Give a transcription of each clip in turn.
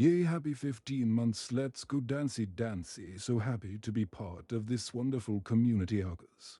Yay, happy 15 months, let's go dancy dancy. So happy to be part of this wonderful community, August.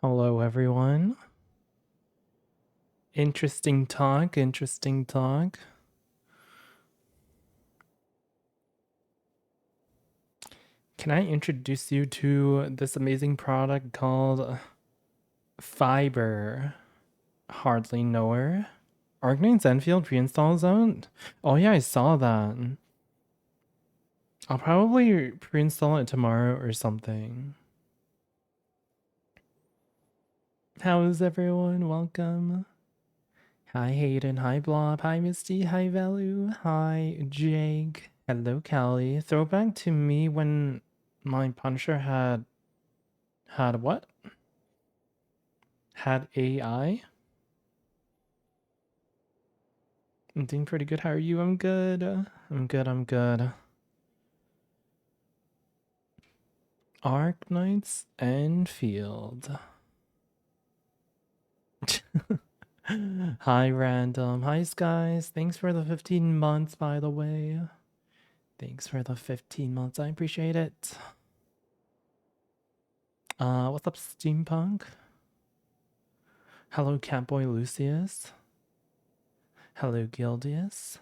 Hello, everyone. Interesting talk, interesting talk. Can I introduce you to this amazing product called Fiber? Hardly know her. Arknights Enfield pre-install zone? Oh yeah, I saw that. I'll probably pre-install it tomorrow or something. How is everyone? Welcome. Hi Hayden, hi Blob, hi Misty, hi Velu, hi Jake. Hello Callie. Throwback to me when my Punisher had what? Had AI? I'm doing pretty good. How are you? I'm good. I'm good, I'm good. Arknights Enfield. Hi Random. Hi Skies. Thanks for the 15 months, by the way. Thanks for the 15 months. I appreciate it. What's up, Steampunk? Hello, Catboy Lucius. Hello, Gildius.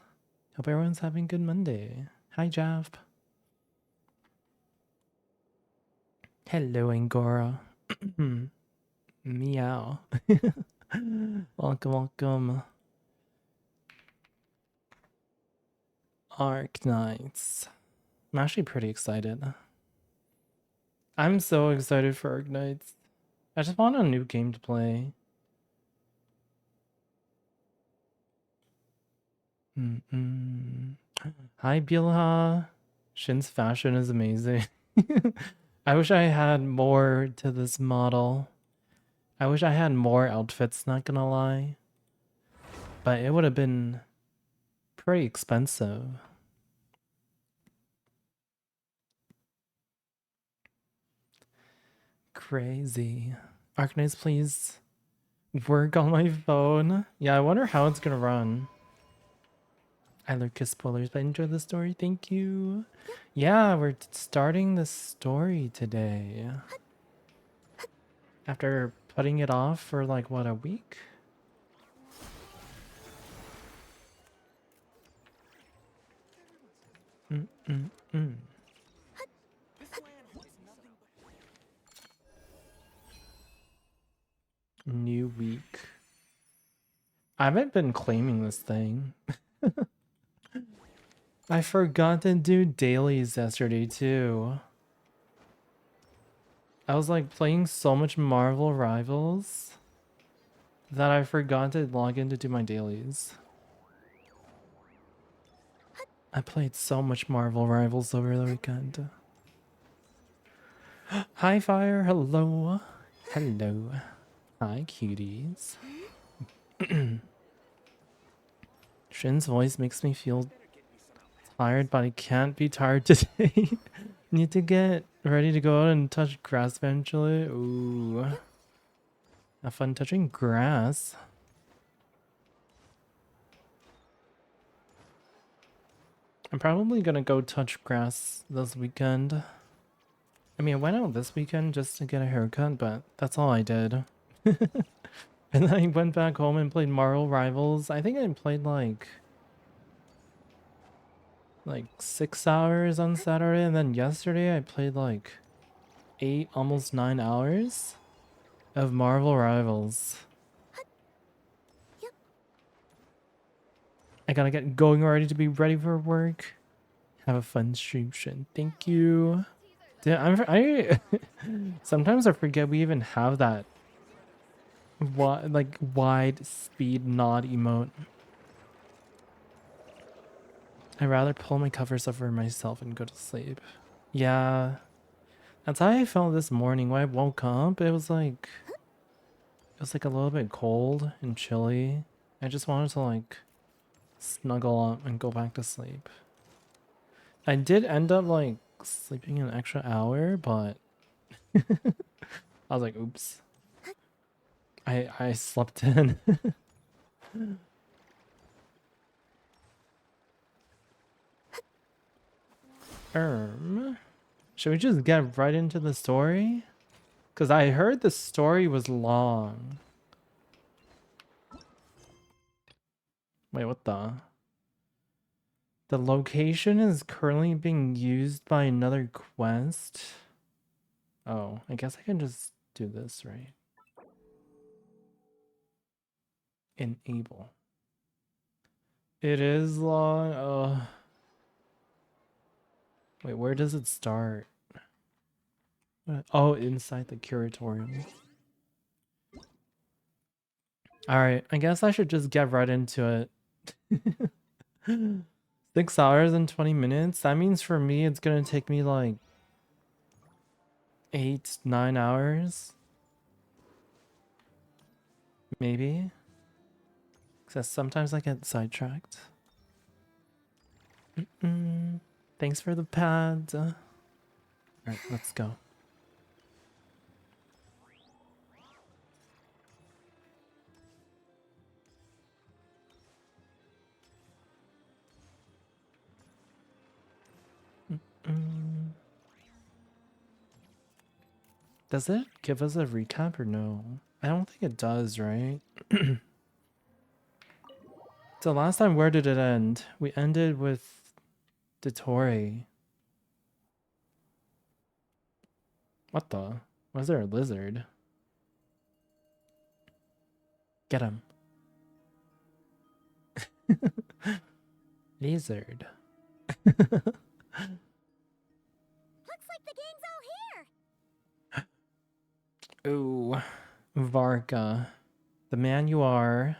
Hope everyone's having a good Monday. Hi, Jav. Hello, Angora. Meow. Welcome, welcome. Arknights. I'm actually pretty excited. I'm so excited for Arknights. I just want a new game to play. Hi, Bilha. Shin's fashion is amazing. I wish I had more to this model. I wish I had more outfits, not gonna lie. But it would have been pretty expensive. Crazy. Arknights, please work on my phone. Yeah, I wonder how it's gonna run. I lurk spoilers, but enjoy the story. Thank you. Yeah, we're starting the story today. After putting it off for like, what, a week? New week. I haven't been claiming this thing. I forgot to do dailies yesterday too. I was like playing so much Marvel Rivals that I forgot to log in to do my dailies. I played so much Marvel Rivals over the weekend. Hi Fire, hello. Hello. Hi cuties. Shin's voice makes me feel tired, but I can't be tired today. Need to get ready to go out and touch grass eventually. Ooh. Have fun touching grass. I'm probably gonna go touch grass this weekend. I mean, I went out this weekend just to get a haircut, but that's all I did. And then I went back home and played Marvel Rivals. I think I played like 6 hours on Saturday, and then yesterday I played like 8, almost 9 hours of Marvel Rivals. I gotta get going already to be ready for work. Have a fun stream, Shin. Thank you. I sometimes I forget we even have that wide speed nod emote. I'd rather pull my covers over myself and go to sleep. Yeah, that's how I felt this morning when I woke up. It was like a little bit cold and chilly. I just wanted to like snuggle up and go back to sleep. I did end up like sleeping an extra hour, but I was like, oops. I slept in. Should we just get right into the story? Because I heard the story was long. Wait, what the? The location is currently being used by another quest. Oh, I guess I can just do this, right? Enable. It is long. Oh. Wait, where does it start? Oh, inside the curatorium. Alright, I guess I should just get right into it. 6 hours and 20 minutes? That means for me it's gonna take me like 8, 9 hours. Maybe. Because sometimes I get sidetracked. Thanks for the pads. Alright, let's go. Does it give us a recap or no? I don't think it does, right? So last time, where did it end? We ended with Dottore. What the? Was there a lizard? Get him. Lizard. Looks like the gang's all here. Ooh. Varka. The man you are.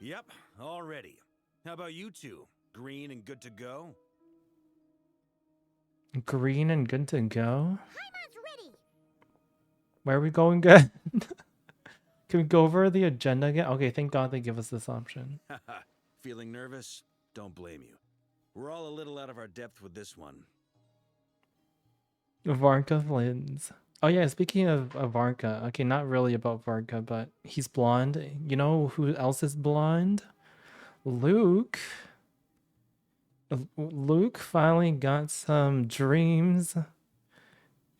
Yep, all ready. How about you two? Green and good to go? Green and good to go? Heimer's ready. Where are we going again? Can we go over the agenda again? Okay, thank God they give us this option. Haha, feeling nervous? Don't blame you. We're all a little out of our depth with this one. Varka Flins. Oh yeah, speaking of Varka, okay, not really about Varka, but he's blonde. You know who else is blonde? Luke. Luke finally got some dreams.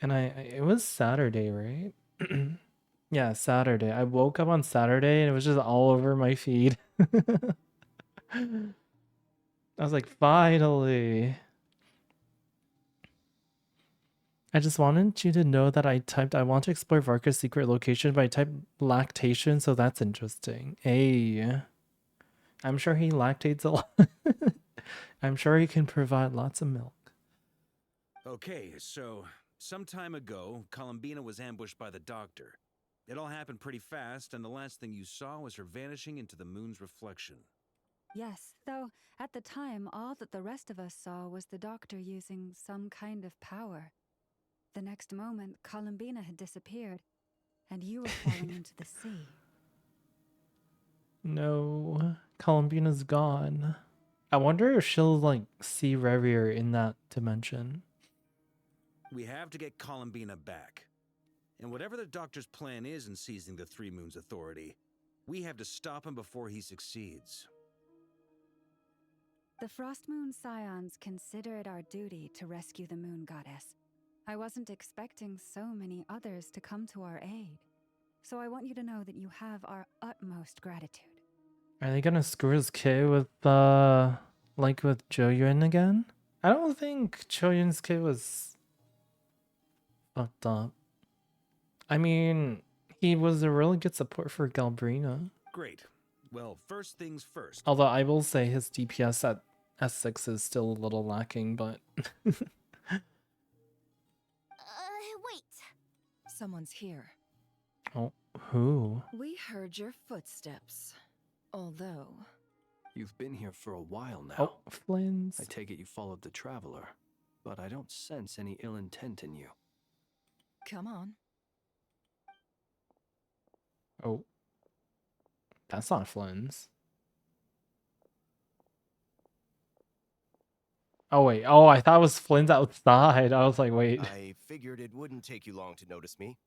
And it was Saturday, right? Yeah, Saturday. I woke up on Saturday and it was just all over my feed. I was like, finally. I just wanted you to know that I typed, I want to explore Varka's secret location, but I typed lactation, so that's interesting. Hey. I'm sure he lactates a lot. I'm sure he can provide lots of milk. Okay, so some time ago, Columbina was ambushed by the doctor. It all happened pretty fast, and the last thing you saw was her vanishing into the moon's reflection. Yes, though at the time, all that the rest of us saw was the doctor using some kind of power. The next moment, Columbina had disappeared, and you were falling into the sea. No, Columbina's gone. I wonder if she'll like see Revier in that dimension. We have to get Columbina back. And whatever the doctor's plan is in seizing the Three Moons Authority, we have to stop him before he succeeds. The Frost Moon Scions consider it our duty to rescue the Moon Goddess. I wasn't expecting so many others to come to our aid. So I want you to know that you have our utmost gratitude. Are they gonna screw his kid with like with Joyun again? I don't think Joyun's kid was fucked up. I mean, he was a really good support for Galbrina. Great. Well, first things first. Although I will say his DPS at S6 is still a little lacking, but Wait. Someone's here. oh, who? We heard your footsteps. Although... You've been here for a while now. Oh, Flynn's. I take it you followed the Traveler, but I don't sense any ill intent in you. Come on. Oh. That's not Flynn's. Oh, wait. Oh, I thought it was Flynn's outside. I was like, wait. I figured it wouldn't take you long to notice me.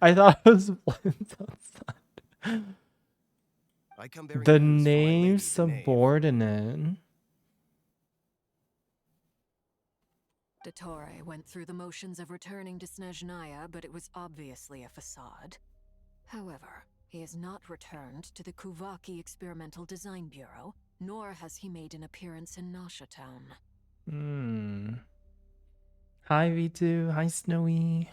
I thought it was Flynn's outside. I come bearing The news for my lady, name the knave. subordinate. Dottore went through the motions of returning to Snezhnaya, but it was obviously a facade. However, he has not returned to the Kuvaki Experimental Design Bureau, nor has he made an appearance in Nasha Town. Hi V2, hi Snowy.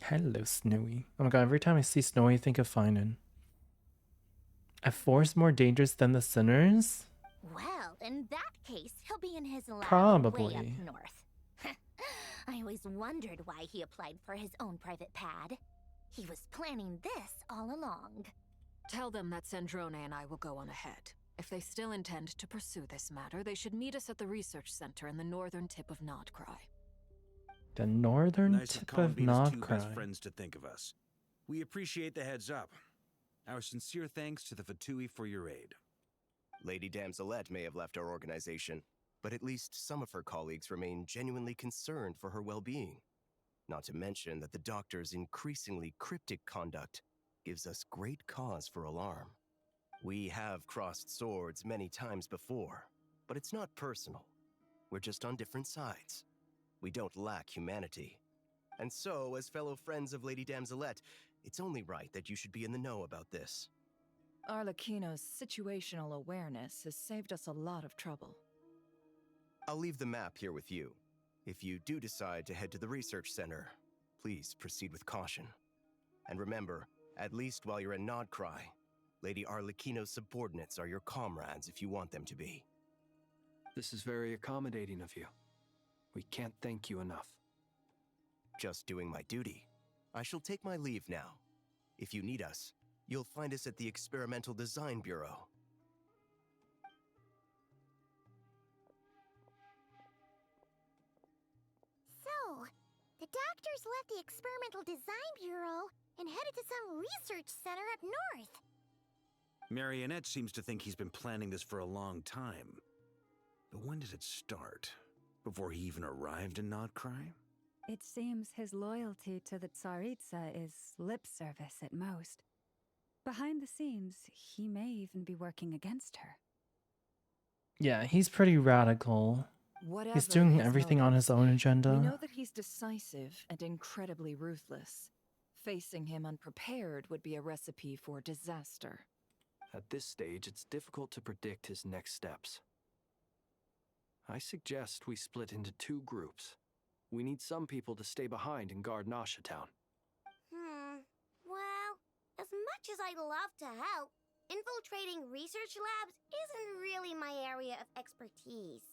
Hello Snowy. Oh my god, every time I see Snowy I think of Finan. A force more dangerous than the sinners? Well, in that case, he'll be in his lab way Probably. up north. I always wondered why he applied for his own private pad. He was planning this all along. Tell them that Sandrone and I will go on ahead. If they still intend to pursue this matter, they should meet us at the research center in the northern tip of Nodcry. The northern Nice of tip of Columbina's two best Nodcry. friends to think of us. We appreciate the heads up. Our sincere thanks to the Fatui for your aid. Lady Damselette may have left our organization, but at least some of her colleagues remain genuinely concerned for her well-being. Not to mention that the doctor's increasingly cryptic conduct gives us great cause for alarm. We have crossed swords many times before, but it's not personal. We're just on different sides. We don't lack humanity. And so, as fellow friends of Lady Damselette, it's only right that you should be in the know about this. Arlecchino's situational awareness has saved us a lot of trouble. I'll leave the map here with you. If you do decide to head to the research center, please proceed with caution. And remember, at least while you're in Nodcry, Lady Arlecchino's subordinates are your comrades if you want them to be. This is very accommodating of you. We can't thank you enough. Just doing my duty. I shall take my leave now. If you need us, you'll find us at the Experimental Design Bureau. So, the doctors left the Experimental Design Bureau and headed to some research center up north. Marionette seems to think he's been planning this for a long time. But when did it start? Before he even arrived in Nodcry? It seems his loyalty to the Tsaritsa is lip service at most. Behind the scenes, he may even be working against her. Yeah, he's pretty radical. Whatever He's doing his everything on his motives, own agenda. we know that he's decisive and incredibly ruthless. Facing him unprepared would be a recipe for disaster. At this stage, it's difficult to predict his next steps. I suggest we split into two groups. We need some people to stay behind and guard Nasha Town. Well, as much as I'd love to help, infiltrating research labs isn't really my area of expertise.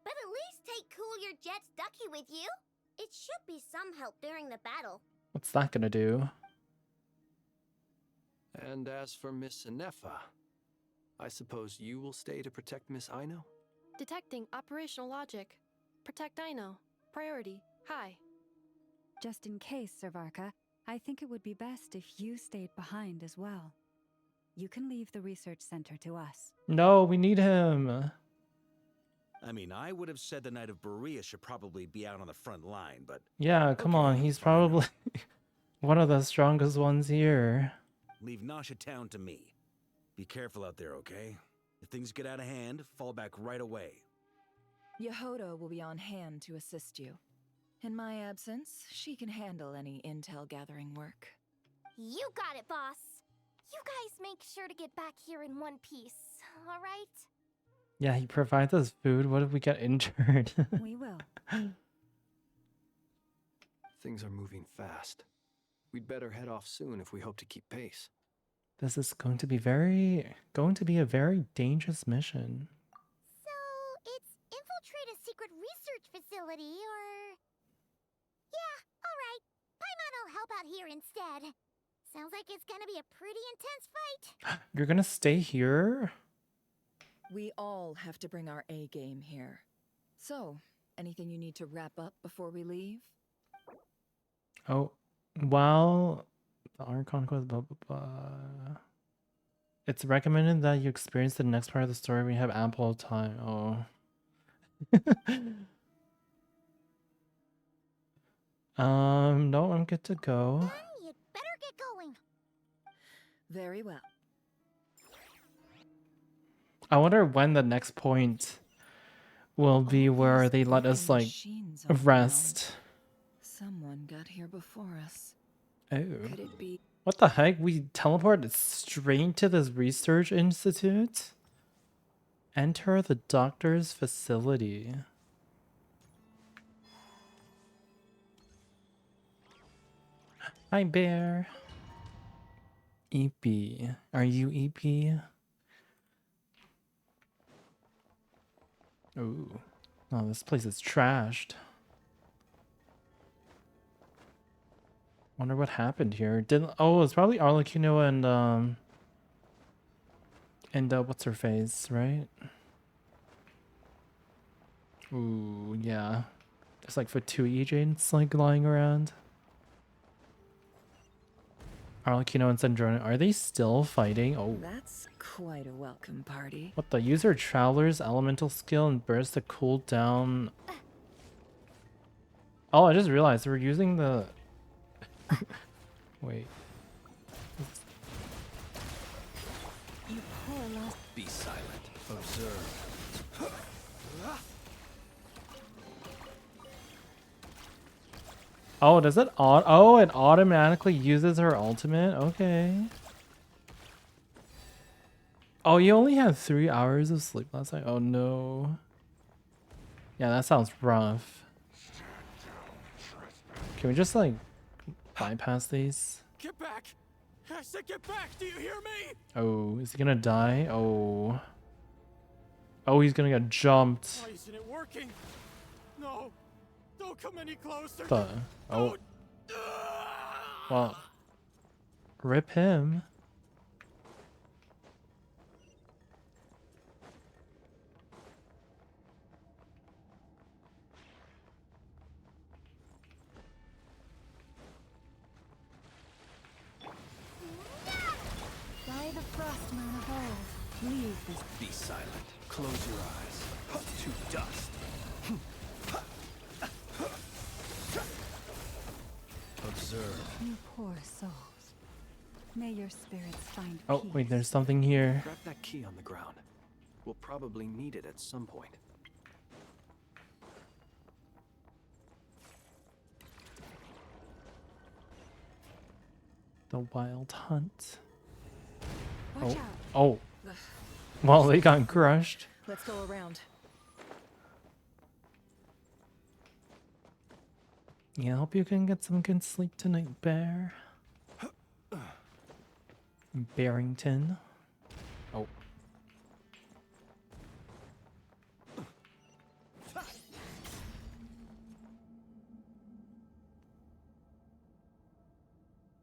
But at least take Cool Your Jets Ducky with you. It should be some help during the battle. What's that gonna do? And as for Miss Inefa, I suppose you will stay to protect Miss Aino? Detecting operational logic. Protect Aino. Priority. High. Just in case, Servarka, I think it would be best if you stayed behind as well. You can leave the research center to us. No, we need him. I mean, I would have said the Knight of Berea should probably be out on the front line, but Yeah, come Okay, on. He's fine. probably one of the strongest ones here. leave Nasha Town to me. Be careful out there, okay? If things get out of hand, fall back right away. Yehoda will be on hand to assist you. In my absence, she can handle any intel gathering work. You got it, boss. You guys make sure to get back here in one piece, all right? Yeah, he provides us food. What if we get injured? We will. Things are moving fast. We'd better head off soon if we hope to keep pace. This is going to be a very dangerous mission. So, it's infiltrate a secret research facility, or... Yeah, alright. Paimon will help out here instead. Sounds like it's gonna be a pretty intense fight. You're gonna stay here? We all have to bring our A game here. So, anything you need to wrap up before we leave? Oh, well, the Archon quest, blah, blah, blah. It's recommended that you experience the next part of the story when you have ample time. Oh. No, I'm good to go. Then you'd better get going. Very well. I wonder when the next point will be All where these they let us broken like machines all around. rest. Someone got here before us. Oh. Could it be? What the heck? We teleported straight to this research institute? Enter the doctor's facility. Hi, Bear. EP. Are you EP? Ooh. Oh, this place is trashed. Wonder what happened here. Didn't it's probably Arlecchino and what's her face, right? Ooh, yeah. There's like Fatui agents like lying around. Arlecchino and Sandrona, are they still fighting? Oh. That's quite a welcome party. What the user Traveler's elemental skill and burst to cool down. Oh, I just realized we're using the wait. You poor lost. Be silent. Observe. Oh, does it it automatically uses her ultimate? Okay. Oh, you only had 3 hours of sleep last night? Oh no. Yeah, that sounds rough. Can we just like bypass these? Get back! I said get back! Do you hear me? Oh, is he gonna die? Oh. Oh, he's gonna get jumped. Why isn't it working? No! Don't come any closer! The oh. Well. Rip him. By the frost moon of old, leave this. Be silent. Close your eyes. To dust. Observe. You poor souls. May your spirits find Oh, peace. wait, there's something here. Grab that key on the ground. We'll probably need it at some point. The Wild Hunt. Watch Oh. out. Oh. Well, they got crushed. Let's go around. Yeah, I hope you can get some good sleep tonight, Bear. Barrington. Oh.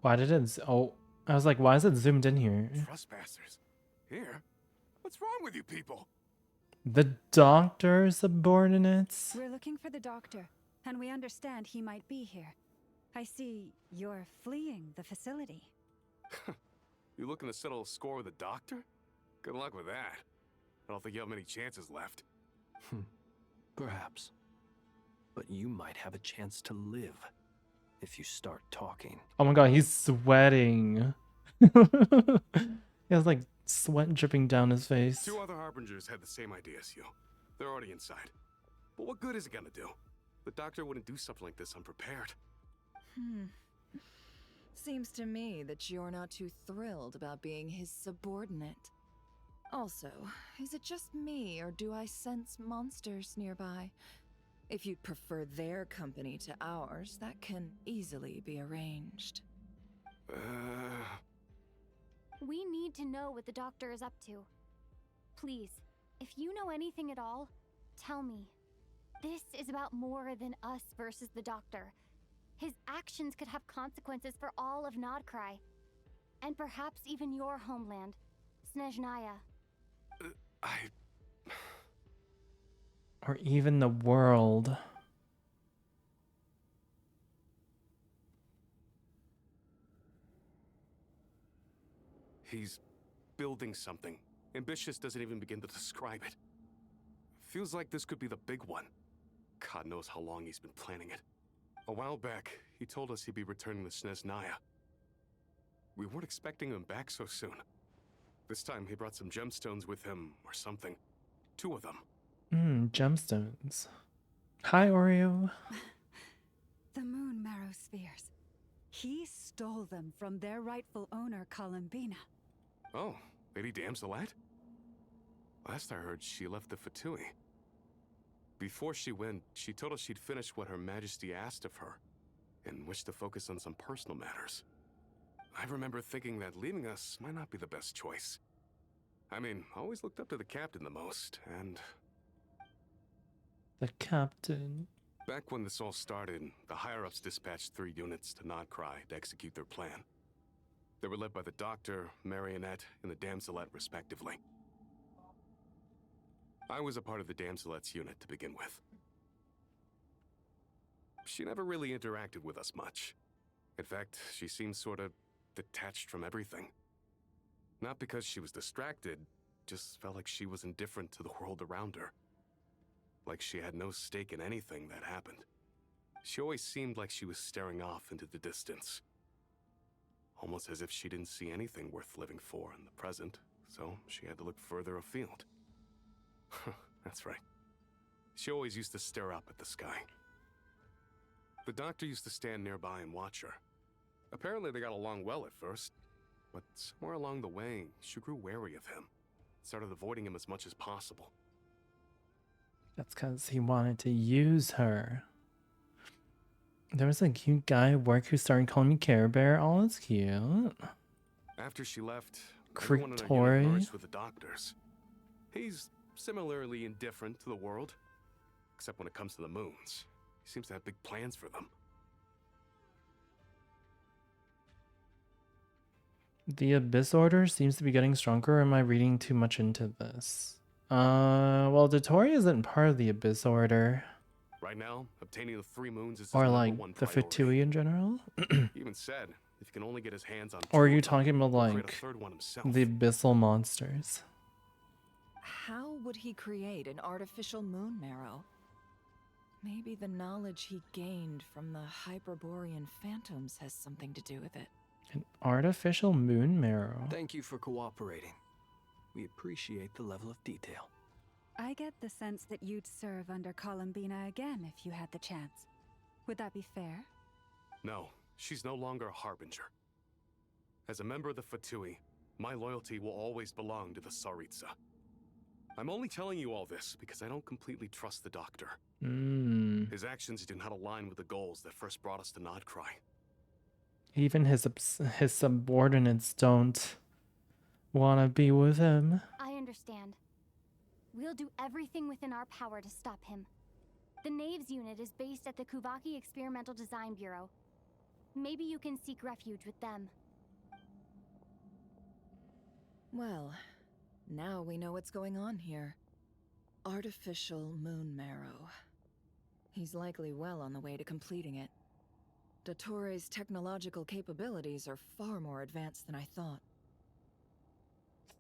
Why did it? Oh, I was like, why is it zoomed in here? Trespassers. Here? What's wrong with you people? The doctor subordinates? We're looking for the doctor, and we understand he might be here. I see you're fleeing the facility. You looking to settle a score with a doctor? Good luck with that. I don't think you have many chances left. Perhaps. But you might have a chance to live if you start talking. Oh my god, he's sweating. He has like sweat dripping down his face. Two other harbingers had the same idea as you. They're already inside. But what good is it gonna do? The doctor wouldn't do something like this unprepared. Seems to me that you're not too thrilled about being his subordinate. Also, is it just me, or do I sense monsters nearby? If you'd prefer their company to ours, that can easily be arranged. We need to know what the doctor is up to. Please, if you know anything at all, tell me. This is about more than us versus the doctor. His actions could have consequences for all of Nodcry. And perhaps even your homeland, Snezhnaya. Or even the world. He's building something. Ambitious doesn't even begin to describe it. Feels like this could be the big one. God knows how long he's been planning it. A while back, he told us he'd be returning to Snezhnaya. We weren't expecting him back so soon. This time he brought some gemstones with him, or something. 2 of them. Gemstones. Hi, Oreo. The moon marrow spheres. He stole them from their rightful owner, Columbina. Oh, Lady Damselette? Last I heard, she left the Fatui. Before she went, she told us she'd finished what Her Majesty asked of her, and wished to focus on some personal matters. I remember thinking that leaving us might not be the best choice. I mean, I always looked up to the captain the most, and The captain. back when this all started, the higher-ups dispatched 3 units to Nodcry to execute their plan. They were led by the Doctor, Marionette, and the Damselette, respectively. I was a part of the Damselette's unit to begin with. She never really interacted with us much. In fact, she seemed sort of detached from everything. Not because she was distracted, just felt like she was indifferent to the world around her. Like she had no stake in anything that happened. She always seemed like she was staring off into the distance. Almost as if she didn't see anything worth living for in the present, so she had to look further afield. That's right. She always used to stare up at the sky. The Doctor used to stand nearby and watch her. Apparently they got along well at first, but somewhere along the way, she grew wary of him. Started avoiding him as much as possible. That's because he wanted to use her. There was a cute guy at work who started calling me Care Bear. Oh, that's cute. After she left, everyone in her unit merged with the Doctor's. He's similarly indifferent to the world, except when it comes to the moons. He seems to have big plans for them. The Abyss Order seems to be getting stronger. Or am I reading too much into this? Well, Dotori isn't part of the Abyss Order. Right now, obtaining the 3 moons is his Or number like one the priority. Fatui in general? He even said if he can only get his hands on 2 Or are you of them, talking about he'll create like a 3rd one himself. the Abyssal monsters? How would he create an artificial moon marrow? Maybe the knowledge he gained from the Hyperborean phantoms has something to do with it. An artificial moon marrow. Thank you for cooperating. We appreciate the level of detail. I get the sense that you'd serve under Columbina again if you had the chance. Would that be fair? No, she's no longer a harbinger. As a member of the Fatui, my loyalty will always belong to the Tsaritsa. I'm only telling you all this because I don't completely trust the Doctor. His actions do not align with the goals that first brought us to Nodcry. Even his subordinates don't want to be with him. I understand. We'll do everything within our power to stop him. The Knaves unit is based at the Kuvaki Experimental Design Bureau. Maybe you can seek refuge with them. Well, now we know what's going on here. Artificial moon marrow. He's likely well on the way to completing it. Dottores' technological capabilities are far more advanced than I thought.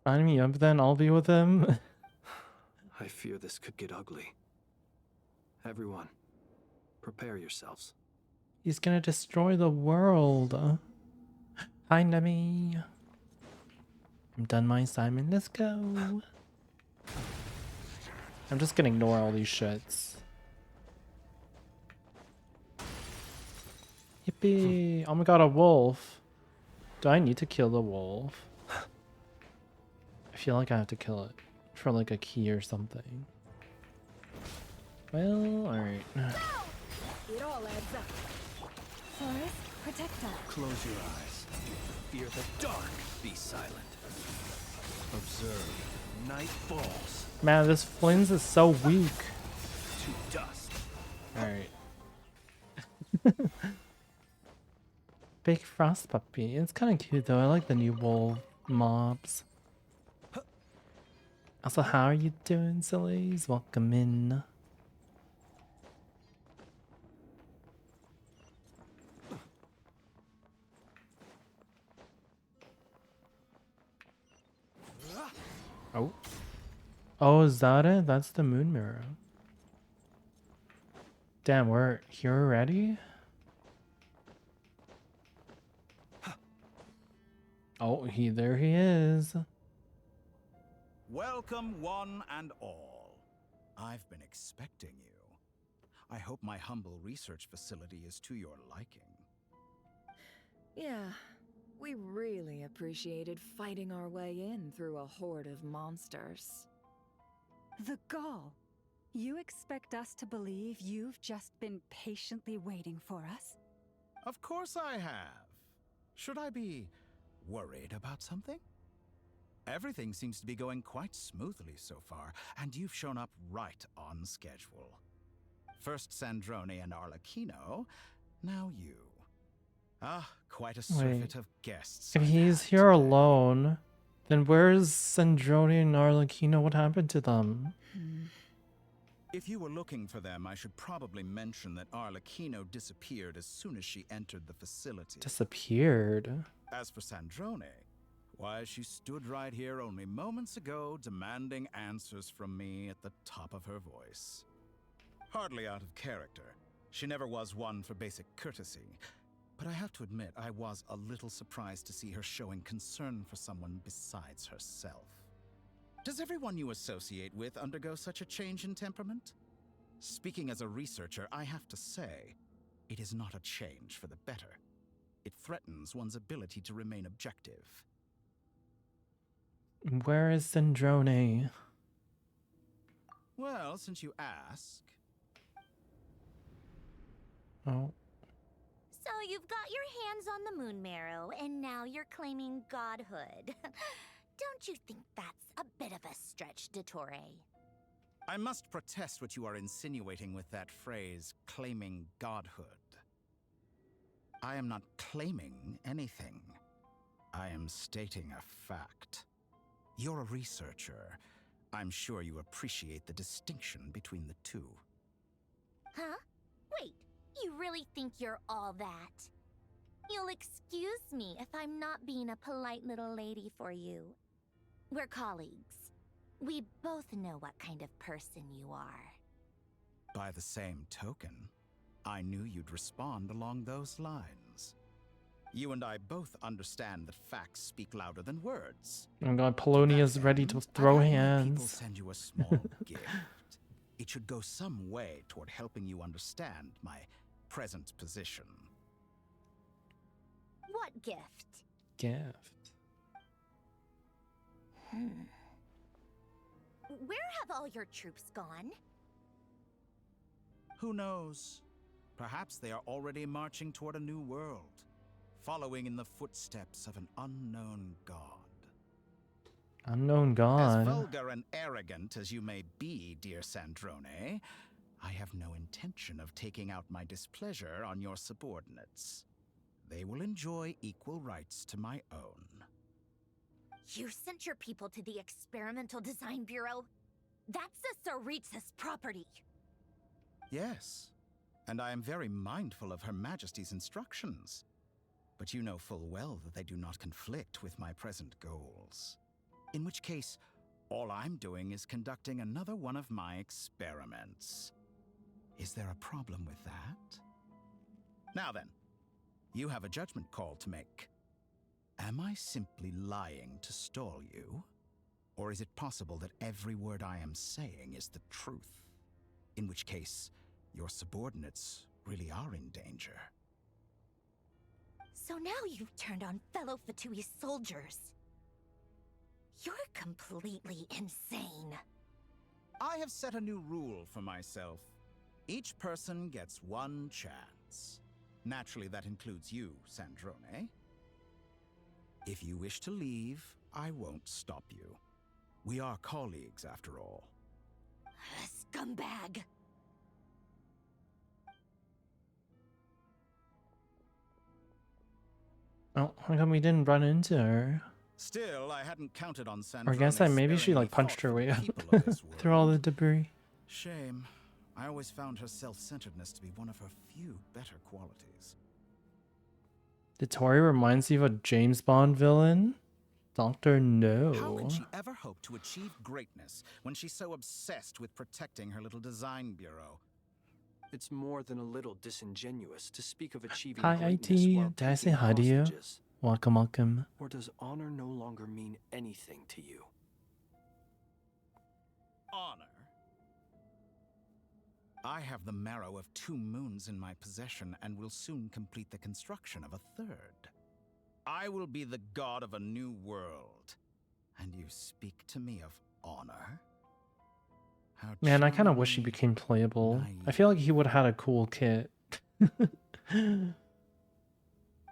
Sign me up then, I'll be with him. I fear this could get ugly. Everyone, prepare yourselves. He's gonna destroy the world. Hi, Nemi. I'm done my assignment. Let's go. I'm just gonna ignore all these shits. Yippee. Oh my god, a wolf. Do I need to kill the wolf? I feel like I have to kill it for like a key or something. Well, alright. It all adds up. Forest, protect us. Close your eyes. Fear the dark. Be silent. Observe. Night falls Man, this Flynn's is so weak. to dust. Alright. Big frost puppy. It's kind of cute though. I like the new wolf mobs. Also, how are you doing, sillies? Welcome in. Oh. Oh, is that it? That's the moon mirror. Damn, we're here already? Oh, there he is. Welcome one and all. I've been expecting you. I hope my humble research facility is to your liking. Yeah, we really appreciated fighting our way in through a horde of monsters. The gall! You expect us to believe you've just been patiently waiting for us? Of course I have. Should I be worried about something? Everything seems to be going quite smoothly so far, and you've shown up right on schedule. First Sandrone and Arlecchino, now you. Ah, quite a surfeit of guests. If I've he's had here today. alone, then where's Sandrone and Arlecchino? What happened to them? If you were looking for them, I should probably mention that Arlecchino disappeared as soon as she entered the facility. Disappeared. As for Sandrone, why, she stood right here only moments ago demanding answers from me at the top of her voice. Hardly out of character. She never was one for basic courtesy. But I have to admit, I was a little surprised to see her showing concern for someone besides herself. Does everyone you associate with undergo such a change in temperament? Speaking as a researcher, I have to say, it is not a change for the better. It threatens one's ability to remain objective. Where is Sandrone? Well, since you ask... Oh. So you've got your hands on the moon marrow, and now you're claiming godhood. Don't you think that's a bit of a stretch, Dottore? I must protest what you are insinuating with that phrase, claiming godhood. I am not claiming anything. I am stating a fact. You're a researcher. I'm sure you appreciate the distinction between the two. Huh? Wait, you really think you're all that? You'll excuse me if I'm not being a polite little lady for you. We're colleagues. We both know what kind of person you are. By the same token, I knew you'd respond along those lines. You and I both understand that facts speak louder than words. Oh my god, Polonia's ready to throw I've had many people hands. send you a small gift. It should go some way toward helping you understand my present position. What gift? Gift. Where have all your troops gone? Who knows? Perhaps they are already marching toward a new world, following in the footsteps of an unknown god. Unknown As god. vulgar and arrogant as you may be, dear Sandrone, I have no intention of taking out my displeasure on your subordinates. They will enjoy equal rights to my own. You sent your people to the Experimental Design Bureau? That's a Tsaritsas property. Yes, and I am very mindful of Her Majesty's instructions. But you know full well that they do not conflict with my present goals. In which case, all I'm doing is conducting another one of my experiments. Is there a problem with that? Now then, you have a judgment call to make. Am I simply lying to stall you? Or is it possible that every word I am saying is the truth? In which case, your subordinates really are in danger. So now you've turned on fellow Fatui soldiers. You're completely insane. I have set a new rule for myself. Each person gets one chance. Naturally, that includes you, Sandrone. If you wish to leave, I won't stop you. We are colleagues, after all. Scumbag! Oh, how come we didn't run into her? Still, I hadn't counted on Sandrone. Or I guess that maybe she like punched her way up through all the debris. Shame. I always found her self-centeredness to be one of her few better qualities. Dottore reminds you of a James Bond villain? Dr. No. How can she ever hope to achieve greatness when she's so obsessed with protecting her little design bureau? It's more than a little disingenuous to speak of achieving Hi, greatness IT. while Did I say taking hi to you? hostages. Welcome, welcome. Or does honor no longer mean anything to you? Honor? I have the marrow of 2 moons in my possession and will soon complete the construction of a 3rd. I will be the god of a new world. And you speak to me of honor? How Man, I kind of wish he charmingly became playable. I feel like he would have had a cool kit.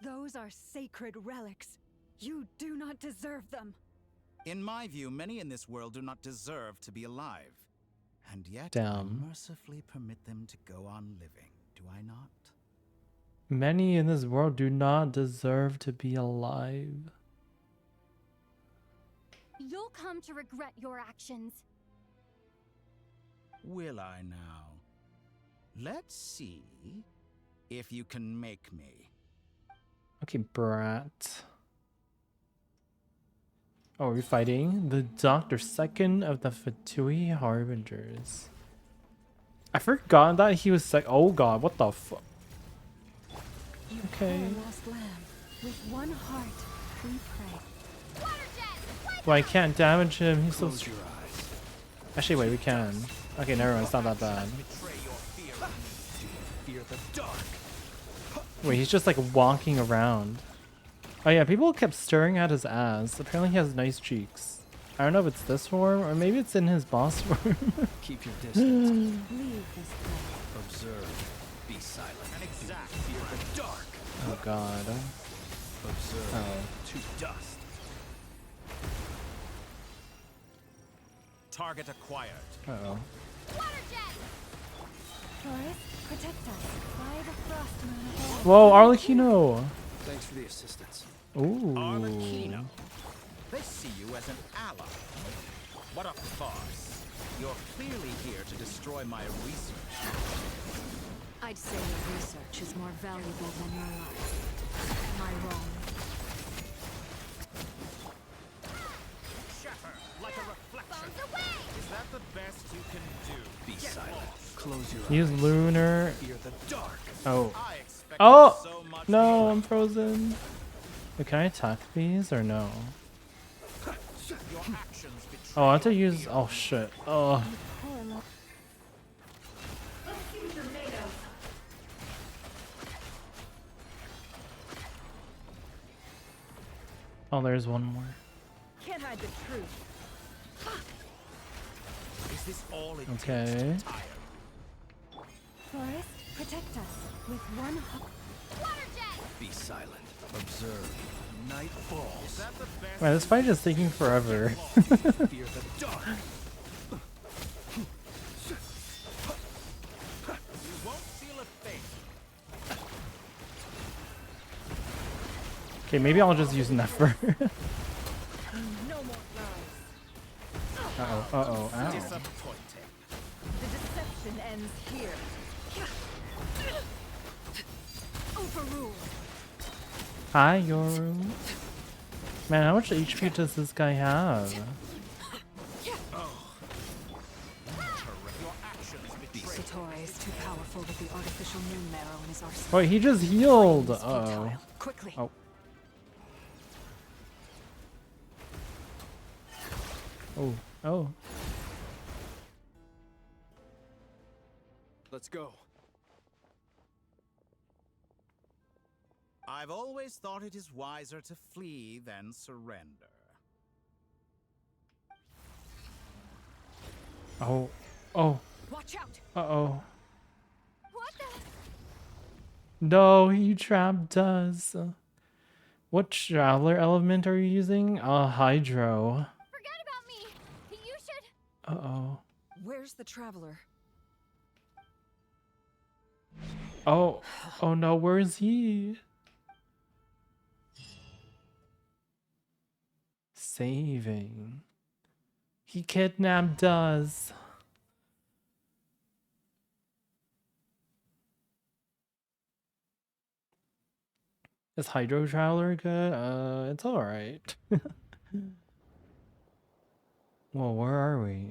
Those are sacred relics. You do not deserve them. In my view, many in this world do not deserve to be alive. And yet I Damn. mercifully permit them to go on living, do I not? Many in this world do not deserve to be alive. You'll come to regret your actions. Will I now? Let's see if you can make me. Okay, brat. Oh, are we fighting? The Doctor, second of the Fatui Harbingers. I forgot that he was oh god, what the fuck? Okay. Lost lamb. With one heart, we pray. Well, I can't damage him. He's so. Close your eyes. Actually, wait, we can. Okay, never mind. It's not that bad. Fear the dark. Wait, he's just like walking around. Oh yeah, people kept staring at his ass. Apparently, he has nice cheeks. I don't know if it's this form or maybe it's in his boss form. Keep your distance. Leave this place. Observe. Be silent. And exact. Fear the dark. Oh god. Observe. Oh. To dust. Target acquired. Uh-oh. Taurus, protect us. By the frost moon of old. Whoa, Arlecchino! Thanks for the assistance. Ooh. Arlecchino. They see you as an ally. What a farce. You're clearly here to destroy my research. I'd say your research is more valuable than your life. Am I wrong? Shatter like a reflection. Is that the best you can do? Be silent. Close your eyes. Use lunar. Fear the dark. Oh. I expected Oh! so much No, more. I'm frozen. Wait, can I attack these or no? Your actions betray Oh, I have to your use. fear. Oh shit. Oh. Oh, there's one more. Can't hide the truth. Is this all it Okay. takes to tire? Forest, protect us. With one heart. Be silent. Observe. Night Is falls. that the best? Man, this fight is taking forever. Fear the dark. You won't feel a thing. Okay, maybe I'll just use Nefer. No more lies. Uh-oh, uh-oh, ow. Disappointing. The deception ends here. Overruled. Hi, Yoru. Man, how much HP does this guy have? Your actions betray. Satori is too powerful with the artificial moon marrow in his arsenal. Wait, he just healed! It's Uh-oh. futile. Quickly. Oh. Oh, oh. Let's go. I've always thought it is wiser to flee than surrender. Oh. Oh. Watch out. Uh-oh. What the? No, he trapped us. What traveler element are you using? Hydro. Forget about me. You should. Uh-oh. Where's the traveler? Oh. Oh no, where is he? Saving. He kidnapped us. Is Hydro Traveler good? It's alright. Well, where are we?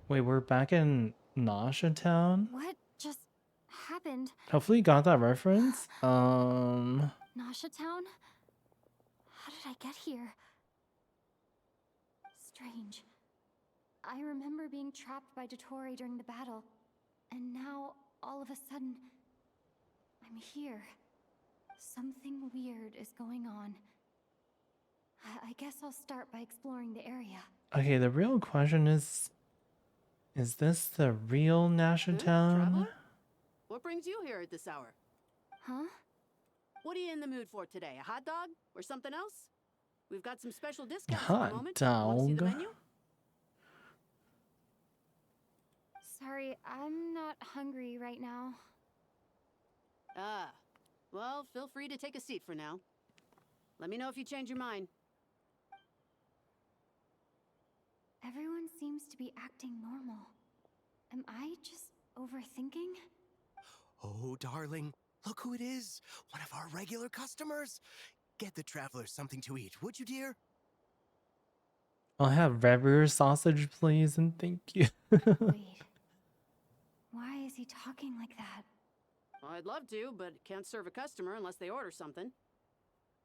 Wait, we're back in Nasha Town? What just happened? Hopefully you got that reference. Nasha Town? How did I get here? Strange. I remember being trapped by Dottore during the battle. And now, all of a sudden, I'm here. Something weird is going on. I guess I'll start by exploring the area. Okay, the real question is this the real Nashatown? Traveler? What brings you here at this hour? Huh? What are you in the mood for today? A hot dog? Or something else? We've got some special discounts at Hot the moment. Want to see the dog. menu? Sorry, I'm not hungry right now. Ah. Well, feel free to take a seat for now. Let me know if you change your mind. Everyone seems to be acting normal. Am I just overthinking? Oh, darling, look who it is. One of our regular customers. Get the traveler something to eat, would you, dear? I'll have revere sausage, please, and thank you. Wait. Why is he talking like that? Well, I'd love to, but can't serve a customer unless they order something.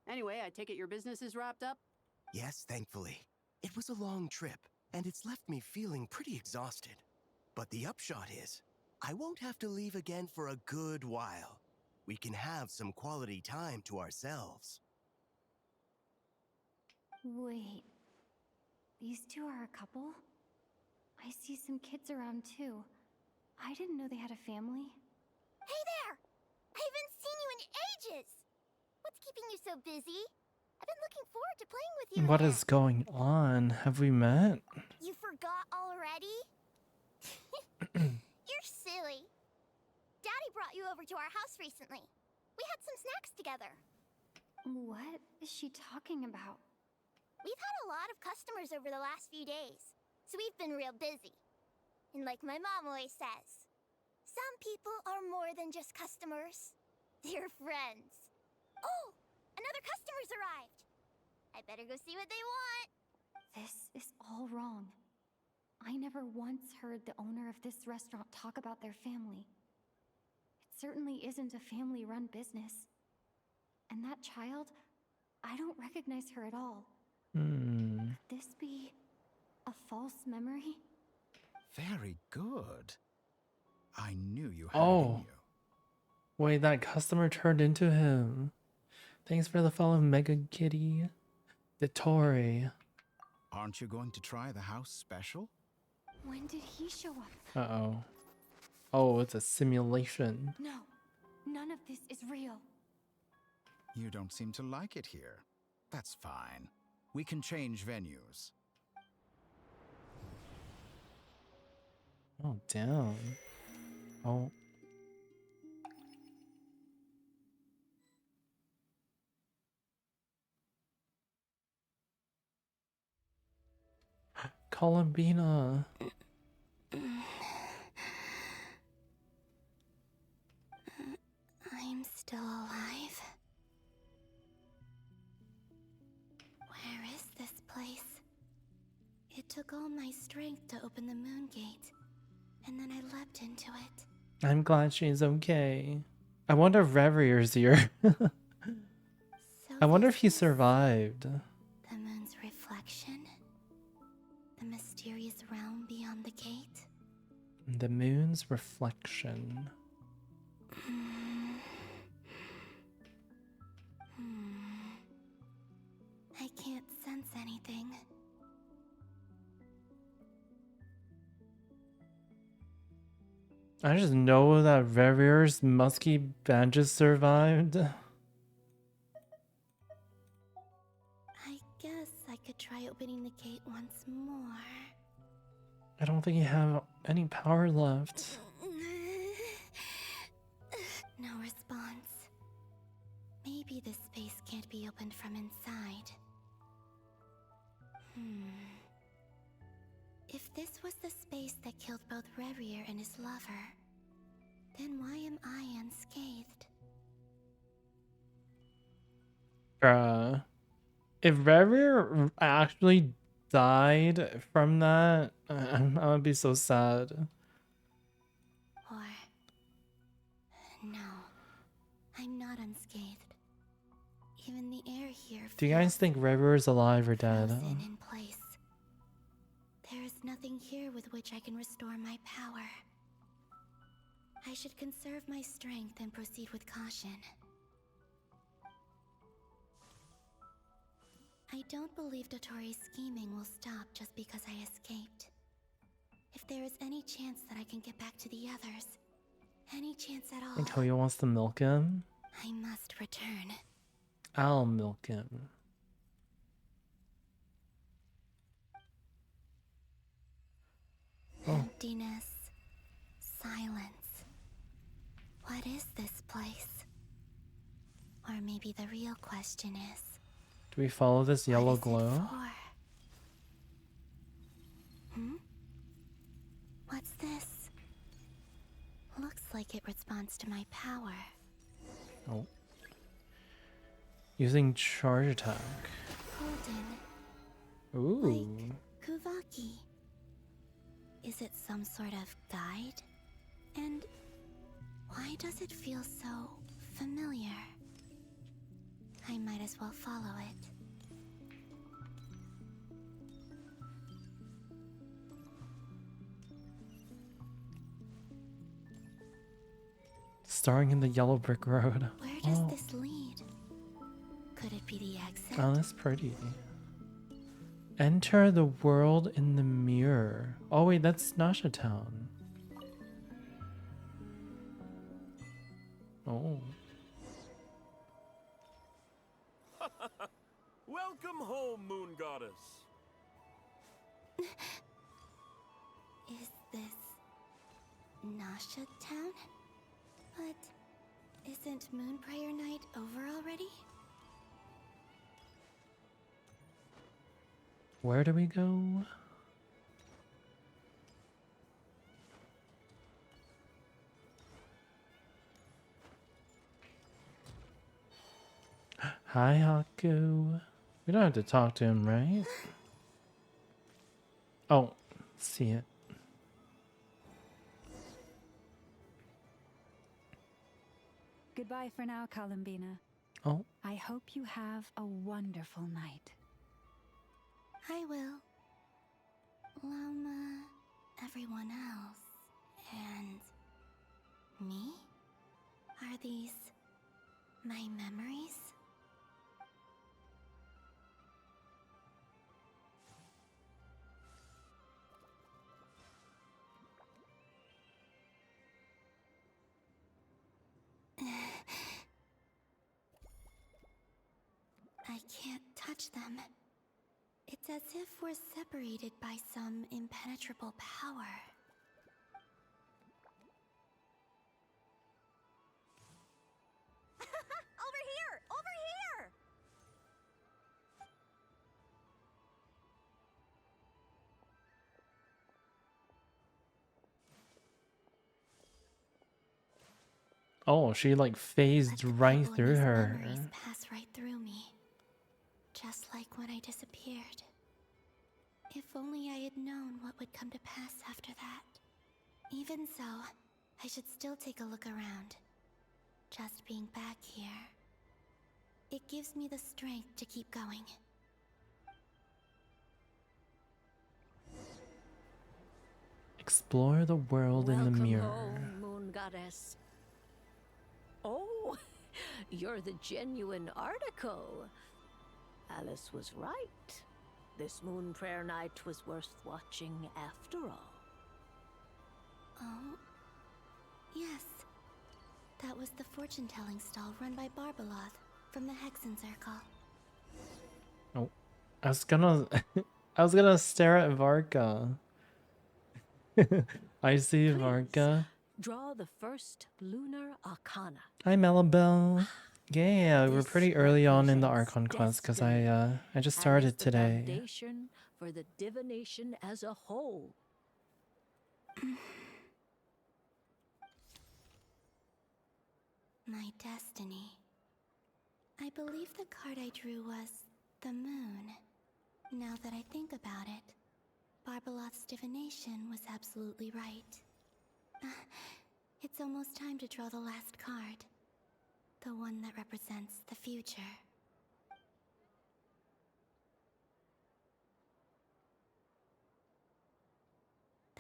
Anyway, I take it your business is wrapped up? Yes, thankfully. It was a long trip, and it's left me feeling pretty exhausted. But the upshot is, I won't have to leave again for a good while. We can have some quality time to ourselves. Wait. These two are a couple? I see some kids around too. I didn't know they had a family. Hey there! I haven't seen you in ages! What's keeping you so busy? I've been looking forward to playing with you What again. is going on? Have we met? You forgot already? You're silly. Daddy brought you over to our house recently. We had some snacks together. What is she talking about? We've had a lot of customers over the last few days, so we've been real busy. And like my mom always says, some people are more than just customers. They're friends. Oh, another customer's arrived. I better go see what they want. This is all wrong. I never once heard the owner of this restaurant talk about their family. It certainly isn't a family-run business. And that child, I don't recognize her at all. Could this be a false memory? Very good. I knew you had it in you. Wait, that customer turned into him. Thanks for the follow, Mega Kitty. Dottore. Aren't you going to try the house special? When did he show up? Uh-oh. Oh, it's a simulation. No, none of this is real. You don't seem to like it here. That's fine. We can change venues. Oh, damn. Oh. Columbina. I'm still alive. Where is this place? It took all my strength to open the moon gate, and then I leapt into it. I'm glad she's okay. I wonder if Revier's here. I wonder if he survived. The moon's reflection? The mysterious realm beyond the gate? The moon's reflection. I can't sense anything. I just know that Revier's musky bandage survived. I guess I could try opening the gate once more. I don't think you have any power left. No response. Maybe this space can't be opened from inside. If this was the space that killed both Revier and his lover, then why am I unscathed? If Revier actually died from that, I would be so sad. Or... no, I'm not unscathed. Even the air here Do you guys think Revier is alive or dead? frozen in place. There is nothing here with which I can restore my power. I should conserve my strength and proceed with caution. I don't believe Dotori's scheming will stop just because I escaped. If there is any chance that I can get back to the others, any chance at all, think Hoya wants to milk him. I must return. I'll milk him. Emptiness. Silence. What is this place? Or maybe the real question is, Do we follow this yellow what is it glow? for? What's this? Looks like it responds to my power. Oh. Using charge attack. Golden. Ooh. Like Kuvaki. Is it some sort of guide? And why does it feel so familiar? I might as well follow it. Starring in the yellow brick road. Where does this lead? Could it be the exit? Oh, that's pretty. Enter the world in the mirror. Oh wait, that's Nasha Town. Oh. Welcome home, Moon Goddess. Is this Nasha Town? But isn't Moon Prayer Night over already? Where do we go? Hi, Haku. We don't have to talk to him, right? Oh, see it. Goodbye for now, Columbina. Oh. I hope you have a wonderful night. I will. Lama, everyone else, and me? Are these my memories? I can't touch them. It's as if we're separated by some impenetrable power. Over here! Over here! Oh, she like phased right through her. Memories pass right through me. Just like when I disappeared. If only I had known what would come to pass after that. Even so, I should still take a look around. Just being back here. It gives me the strength to keep going. Explore the world in the mirror. Home, Moon Goddess. Oh, you're the genuine article. Alice was right. This Moon Prayer Night was worth watching after all. Oh, yes. That was the fortune-telling stall run by Barbeloth from the Hexen Circle. Oh, I was gonna stare at Varka. I see Varka. Draw the first lunar arcana. Hi, Melabelle. Yeah, we're pretty early on in the Archon quest because I just started today. Foundation for the divination as a whole. My destiny. I believe the card I drew was the moon. Now that I think about it, Barbeloth's divination was absolutely right. It's almost time to draw the last card. The one that represents the future.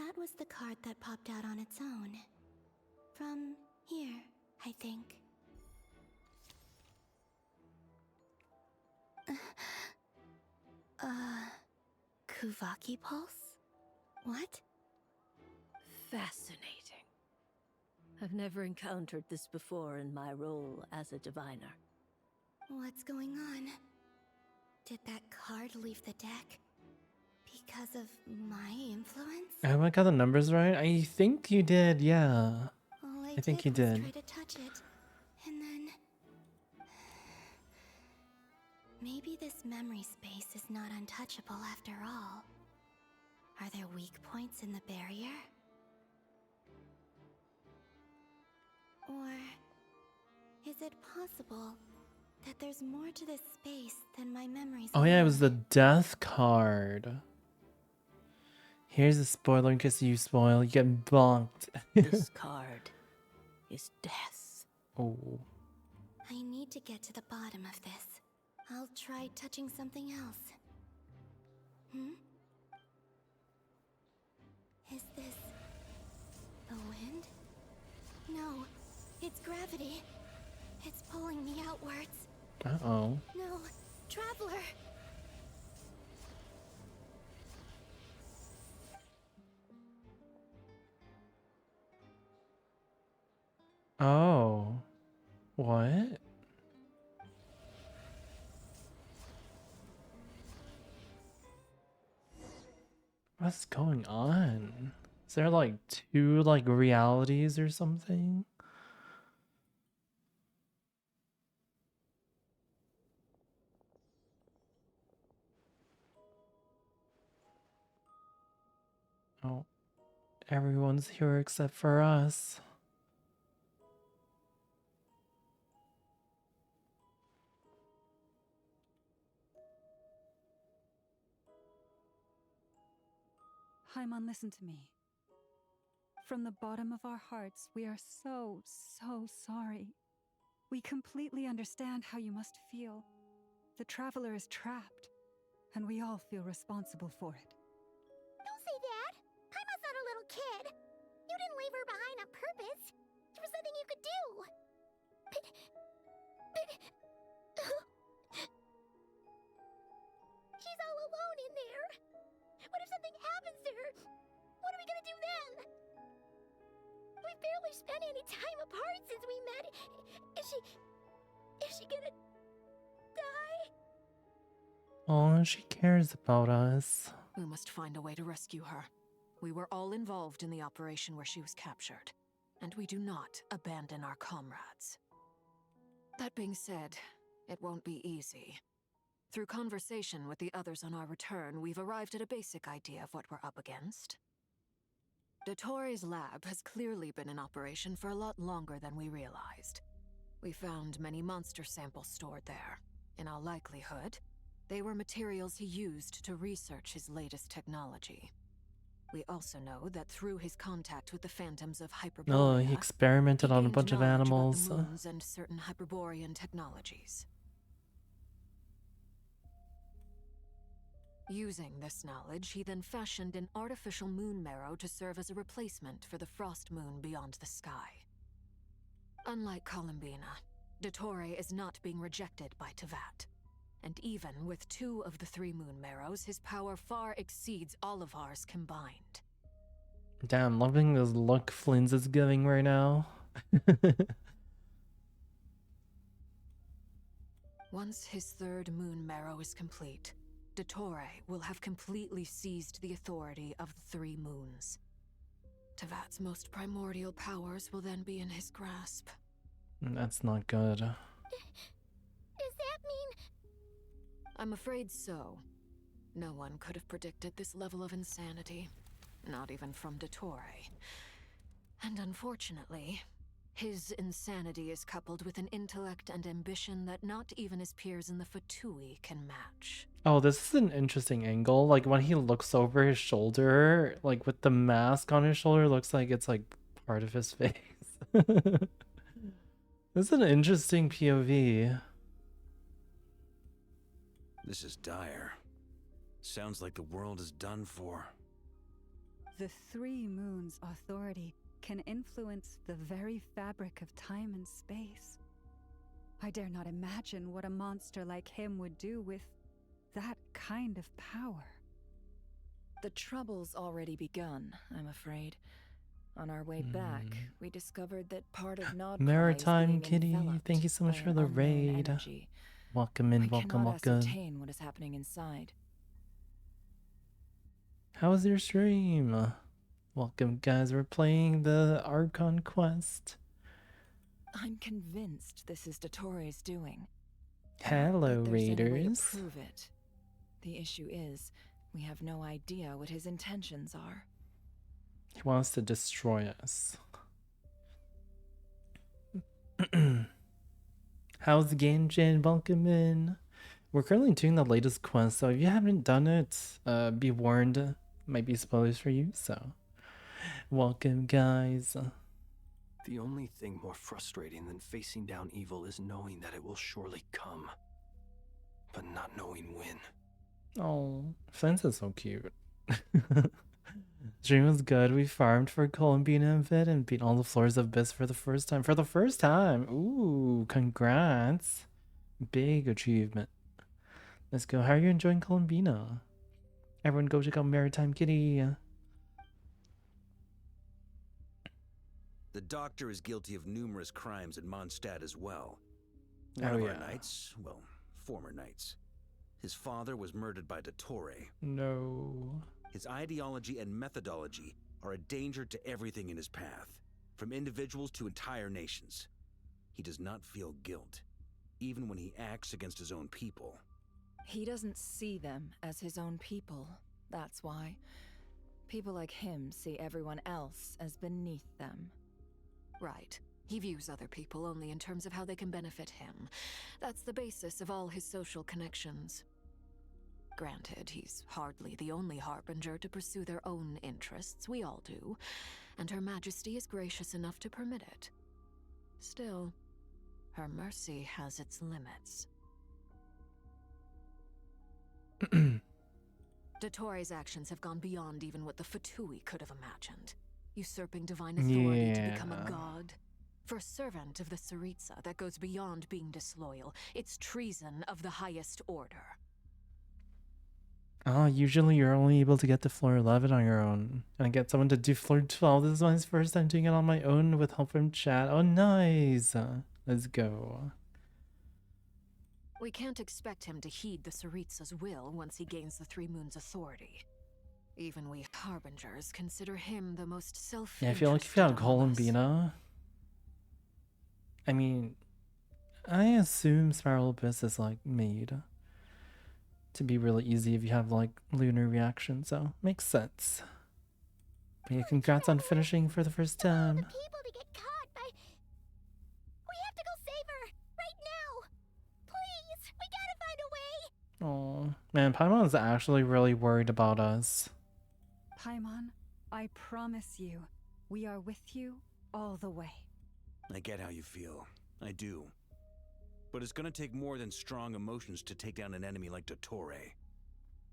That was the card that popped out on its own. From here, I think. Kuvaki Pulse? What? Fascinating. I've never encountered this before in my role as a diviner. What's going on? Did that card leave the deck? Because of my influence? Have I got the numbers right? I think you did, yeah. All I think you was did. try to touch it, and then... Maybe this memory space is not untouchable after all. Are there weak points in the barrier? Or is it possible that there's more to this space than my memories? Oh yeah, it was the death card. Here's a spoiler in case you spoil. You get bonked. This card is death. Oh. I need to get to the bottom of this. I'll try touching something else. Is this the wind? No, it's gravity. It's pulling me outwards. Uh-oh. No, Traveler! Oh. What? What's going on? Is there like two like realities or something? Oh, everyone's here except for us. Haimon, listen to me. From the bottom of our hearts, we are so sorry. We completely understand how you must feel. The Traveler is trapped, and we all feel responsible for it. Don't say that! Paimon's not a little kid! You didn't leave her behind on purpose! There was nothing you could do! But... She's all alone in there! What if something happens to her? What are we gonna do then? We've barely spent any time apart since we met. Is she gonna die? Oh, she cares about us. We must find a way to rescue her. We were all involved in the operation where she was captured, and we do not abandon our comrades. That being said, it won't be easy. Through conversation with the others on our return, we've arrived at a basic idea of what we're up against. Dottore's lab has clearly been in operation for a lot longer than we realized. We found many monster samples stored there. In all likelihood, they were materials he used to research his latest technology. We also know that through his contact with the phantoms of Hyperborea, Oh, he experimented on a gained bunch of knowledge about animals. the moons and certain Hyperborean technologies. Using this knowledge, he then fashioned an artificial moon marrow to serve as a replacement for the frost moon beyond the sky. Unlike Columbina, Dottore is not being rejected by Tevat. And even with 2 of the 3 moon marrows, his power far exceeds all of ours combined. Damn, loving this look Flynn's is giving right now. Once his 3rd moon marrow is complete, Dottore will have completely seized the authority of the 3 moons. Tevat's most primordial powers will then be in his grasp. That's not good. Does that mean... I'm afraid so. No one could have predicted this level of insanity. Not even from Dottore. And unfortunately, his insanity is coupled with an intellect and ambition that not even his peers in the Fatui can match. Oh, this is an interesting angle. Like when he looks over his shoulder, like with the mask on his shoulder, looks like it's like part of his face. This is an interesting POV. This is dire. Sounds like the world is done for. The Three Moons authority can influence the very fabric of time and space. I dare not imagine what a monster like him would do with that kind of power. The trouble's already begun, I'm afraid. On our way back, we discovered that part of Nodkai Maritime is being Kitty, enveloped thank you so much by for an the unknown raid. energy. Welcome in, We welcome, cannot welcome. ascertain what is happening inside. How was your stream? Welcome, guys. We're playing the Archon quest. I'm convinced this is Dottoro's doing. Hello, But there's any way to raiders. prove it. The issue is, we have no idea what his intentions are. He wants to destroy us. How's the game, Jen? Welcome in. We're currently doing the latest quest, so if you haven't done it, be warned. Might be spoilers for you, so welcome, guys. The only thing more frustrating than facing down evil is knowing that it will surely come, but not knowing when. Oh, Fence is so cute. Stream was good. We farmed for Columbina a bit and beat all the floors of Abyss for the first time. For the first time! Ooh, congrats. Big achievement. Let's go. How are you enjoying Columbina? Everyone go check out Maritime Kitty. The Doctor is guilty of numerous crimes in Mondstadt as well. Oh, One of our yeah. knights, well, former knights. His father was murdered by Dottore. No. His ideology and methodology are a danger to everything in his path, from individuals to entire nations. He does not feel guilt, even when he acts against his own people. He doesn't see them as his own people, that's why. People like him see everyone else as beneath them. Right. He views other people only in terms of how they can benefit him. That's the basis of all his social connections. Granted, he's hardly the only harbinger to pursue their own interests. We all do. And Her Majesty is gracious enough to permit it. Still, her mercy has its limits. Dottore's actions have gone beyond even what the Fatui could have imagined. Usurping divine authority to become a god. For a servant of the Tsaritsa, that goes beyond being disloyal. It's treason of the highest order. Usually you're only able to get to floor 11 on your own. And I get someone to do floor 12. This is my first time doing it on my own with help from chat. Oh, nice. Let's go. We can't expect him to heed the Tsaritsa's will once he gains the Three Moons' authority. Even we Harbingers consider him the most self-interested. Yeah, I feel like if you had among us. Columbina, I mean, I assume Spiral Abyss is like made to be really easy if you have like lunar reaction, so makes sense. But yeah, congrats on finishing for the first time. People to get caught by... We have to go save her! Right now! Please! We gotta find a way! Oh man, Paimon's actually really worried about us. Paimon, I promise you, we are with you all the way. I get how you feel. I do. But it's gonna take more than strong emotions to take down an enemy like Dottore.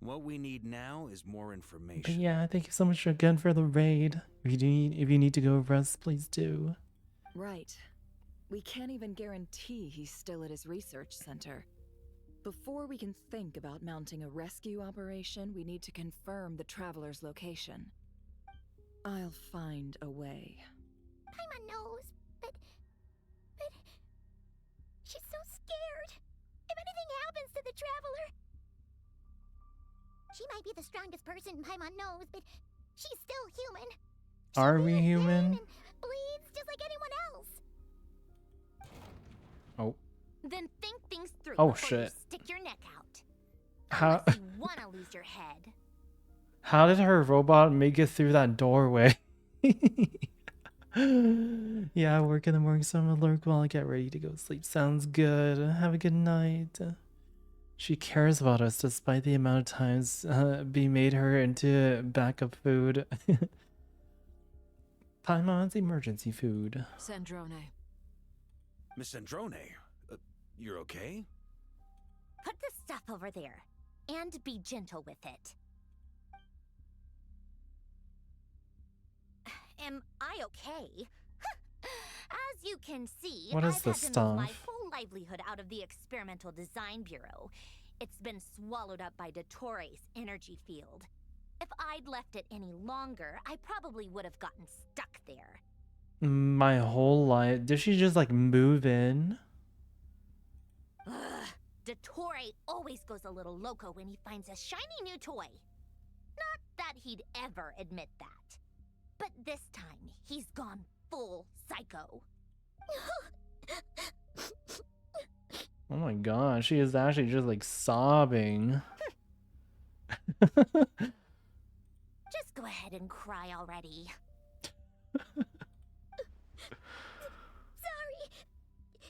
What we need now is more But information. yeah, thank you so much again for the raid. If you need to go rest, please do. Right. We can't even guarantee he's still at his research center. Before we can think about mounting a rescue operation, we need to confirm the traveler's location. I'll find a way. Paimon knows, but... She's so scared. If anything happens to the traveler... She might be the strongest person Paimon knows, but she's still human. Are we Pain human? and bleeds just like anyone else. Oh. Then think things through Oh, before you shit. stick your neck out. How Unless you want to lose your head. how did her robot make it through that doorway? Yeah, work in the morning, so I'm gonna lurk while I get ready to go sleep. Sounds good. Have a good night. She cares about us despite the amount of times we made her into backup food. Paimon's emergency food. Sandrone. Miss Sandrone, you're okay? Put the stuff over there. And be gentle with it. Am I okay? As you can see, What is I've this had to move my stuff? whole livelihood out of the Experimental Design Bureau. It's been swallowed up by Dottores' energy field. If I'd left it any longer, I probably would have gotten stuck there. My whole life. Did she just like move in? Ugh, Dottore always goes a little loco when he finds a shiny new toy. Not that he'd ever admit that. But this time, he's gone full psycho. Oh my god, she is actually just like sobbing. Just go ahead and cry already. Sorry.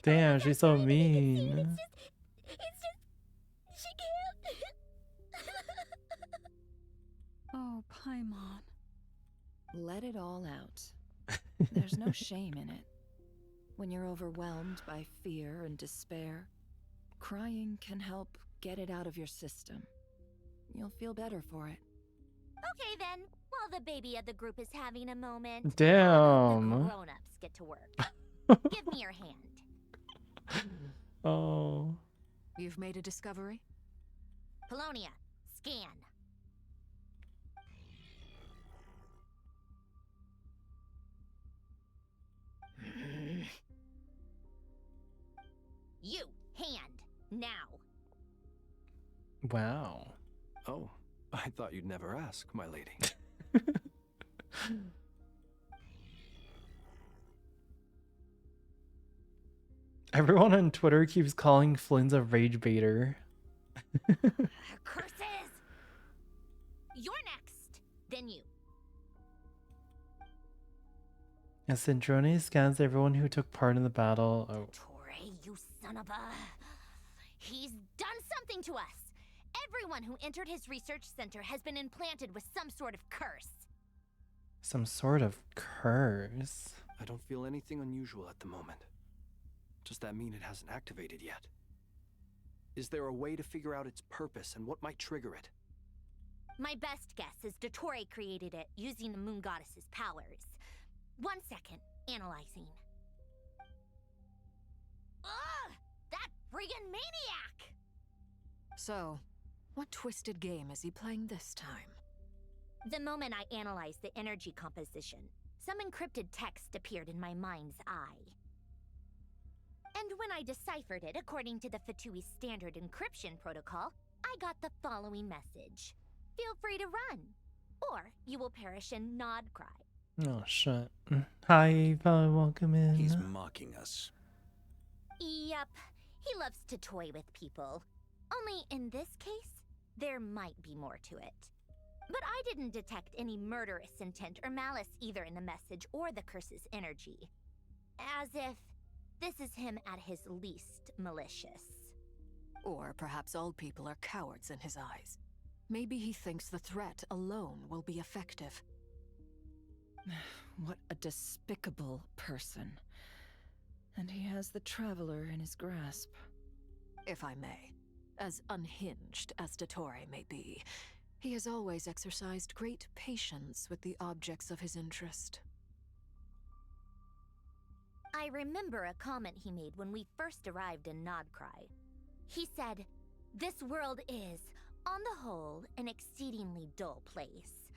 Damn, she's so mean. It's just, she can't. Oh, Paimon. Let it all out. There's no shame in it. When you're overwhelmed by fear and despair, crying can help get it out of your system. You'll feel better for it. Okay then, while the baby of the group is having a moment, Damn. the grown-ups get to work. Give me your hand. Oh. You've made a discovery? Polonia, scan. You, hand, now. Wow. Oh, I thought you'd never ask, my lady. Everyone on Twitter keeps calling Flynn's a rage baiter. Curses! You're next, then you. As Syndrone scans everyone who took part in the battle. Oh. Torre, you son of a... He's done something to us! Everyone who entered his research center has been implanted with some sort of curse. Some sort of curse. I don't feel anything unusual at the moment. Does that mean it hasn't activated yet? Is there a way to figure out its purpose and what might trigger it? My best guess is Dottore created it using the Moon Goddess's powers. 1 second, analyzing. Ugh! That friggin' maniac! So, what twisted game is he playing this time? The moment I analyzed the energy composition, some encrypted text appeared in my mind's eye. And when I deciphered it according to the Fatui standard encryption protocol, I got the following message. Feel free to run, or you will perish in Nod Cry. Oh, shit. Hi, Eva. Welcome in. He's mocking us. Yep, he loves to toy with people. Only in this case, there might be more to it. But I didn't detect any murderous intent or malice either in the message or the curse's energy. As if this is him at his least malicious. Or perhaps all people are cowards in his eyes. Maybe he thinks the threat alone will be effective. What a despicable person. And he has the Traveler in his grasp. If I may, as unhinged as Dottore may be, he has always exercised great patience with the objects of his interest. I remember a comment he made when we first arrived in Nodcry. He said, "This world is, on the whole, an exceedingly dull place.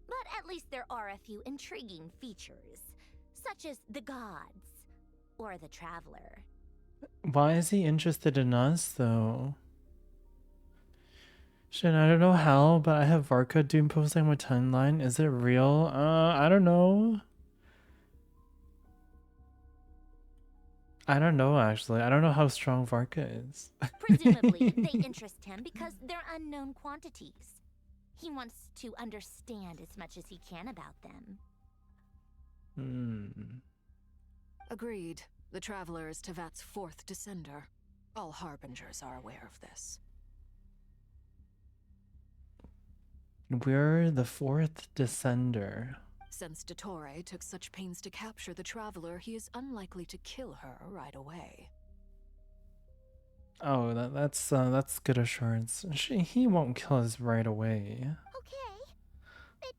But at least there are a few intriguing features, such as the gods, or the Traveler." Why is he interested in us, though? Shit, I don't know how, but I have Varka doom posting on my timeline. Is it real? I don't know. I don't know, actually. I don't know how strong Varka is. Presumably, they interest him because they're unknown quantities. He wants to understand as much as he can about them. Agreed. The Traveler is Tevat's fourth descender. All Harbingers are aware of this. We're the fourth descender. Since Dottore took such pains to capture the Traveler, he is unlikely to kill her right away. Oh, that's good assurance. He won't kill us right away. Okay. But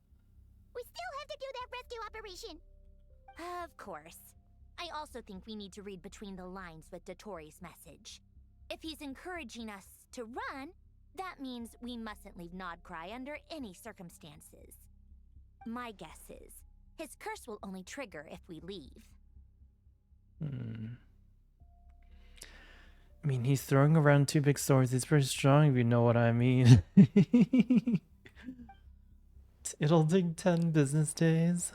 we still have to do that rescue declaration. Of course. I also think we need to read between the lines with Dotori's message. If he's encouraging us to run, that means we mustn't leave Nodcry under any circumstances. My guess is, his curse will only trigger if we leave. I mean, he's throwing around 2 big swords. He's pretty strong, if you know what I mean. It'll take 10 business days.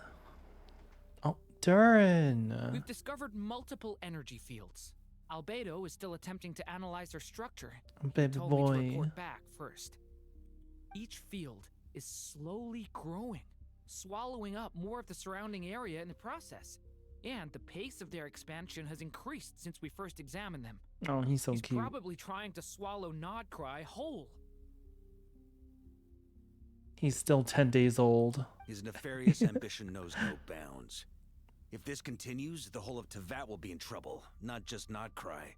Oh, Durin! We've discovered multiple energy fields. Albedo is still attempting to analyze their structure. Baby He told me to boy. report back first. Each field is slowly growing, swallowing up more of the surrounding area in the process. And the pace of their expansion has increased since we first examined them. Oh, he's so He's cute. probably trying to swallow Nodcry whole. He's still 10 days old. His nefarious ambition knows no bounds. If this continues, the whole of Tevat will be in trouble, not just Nodcry.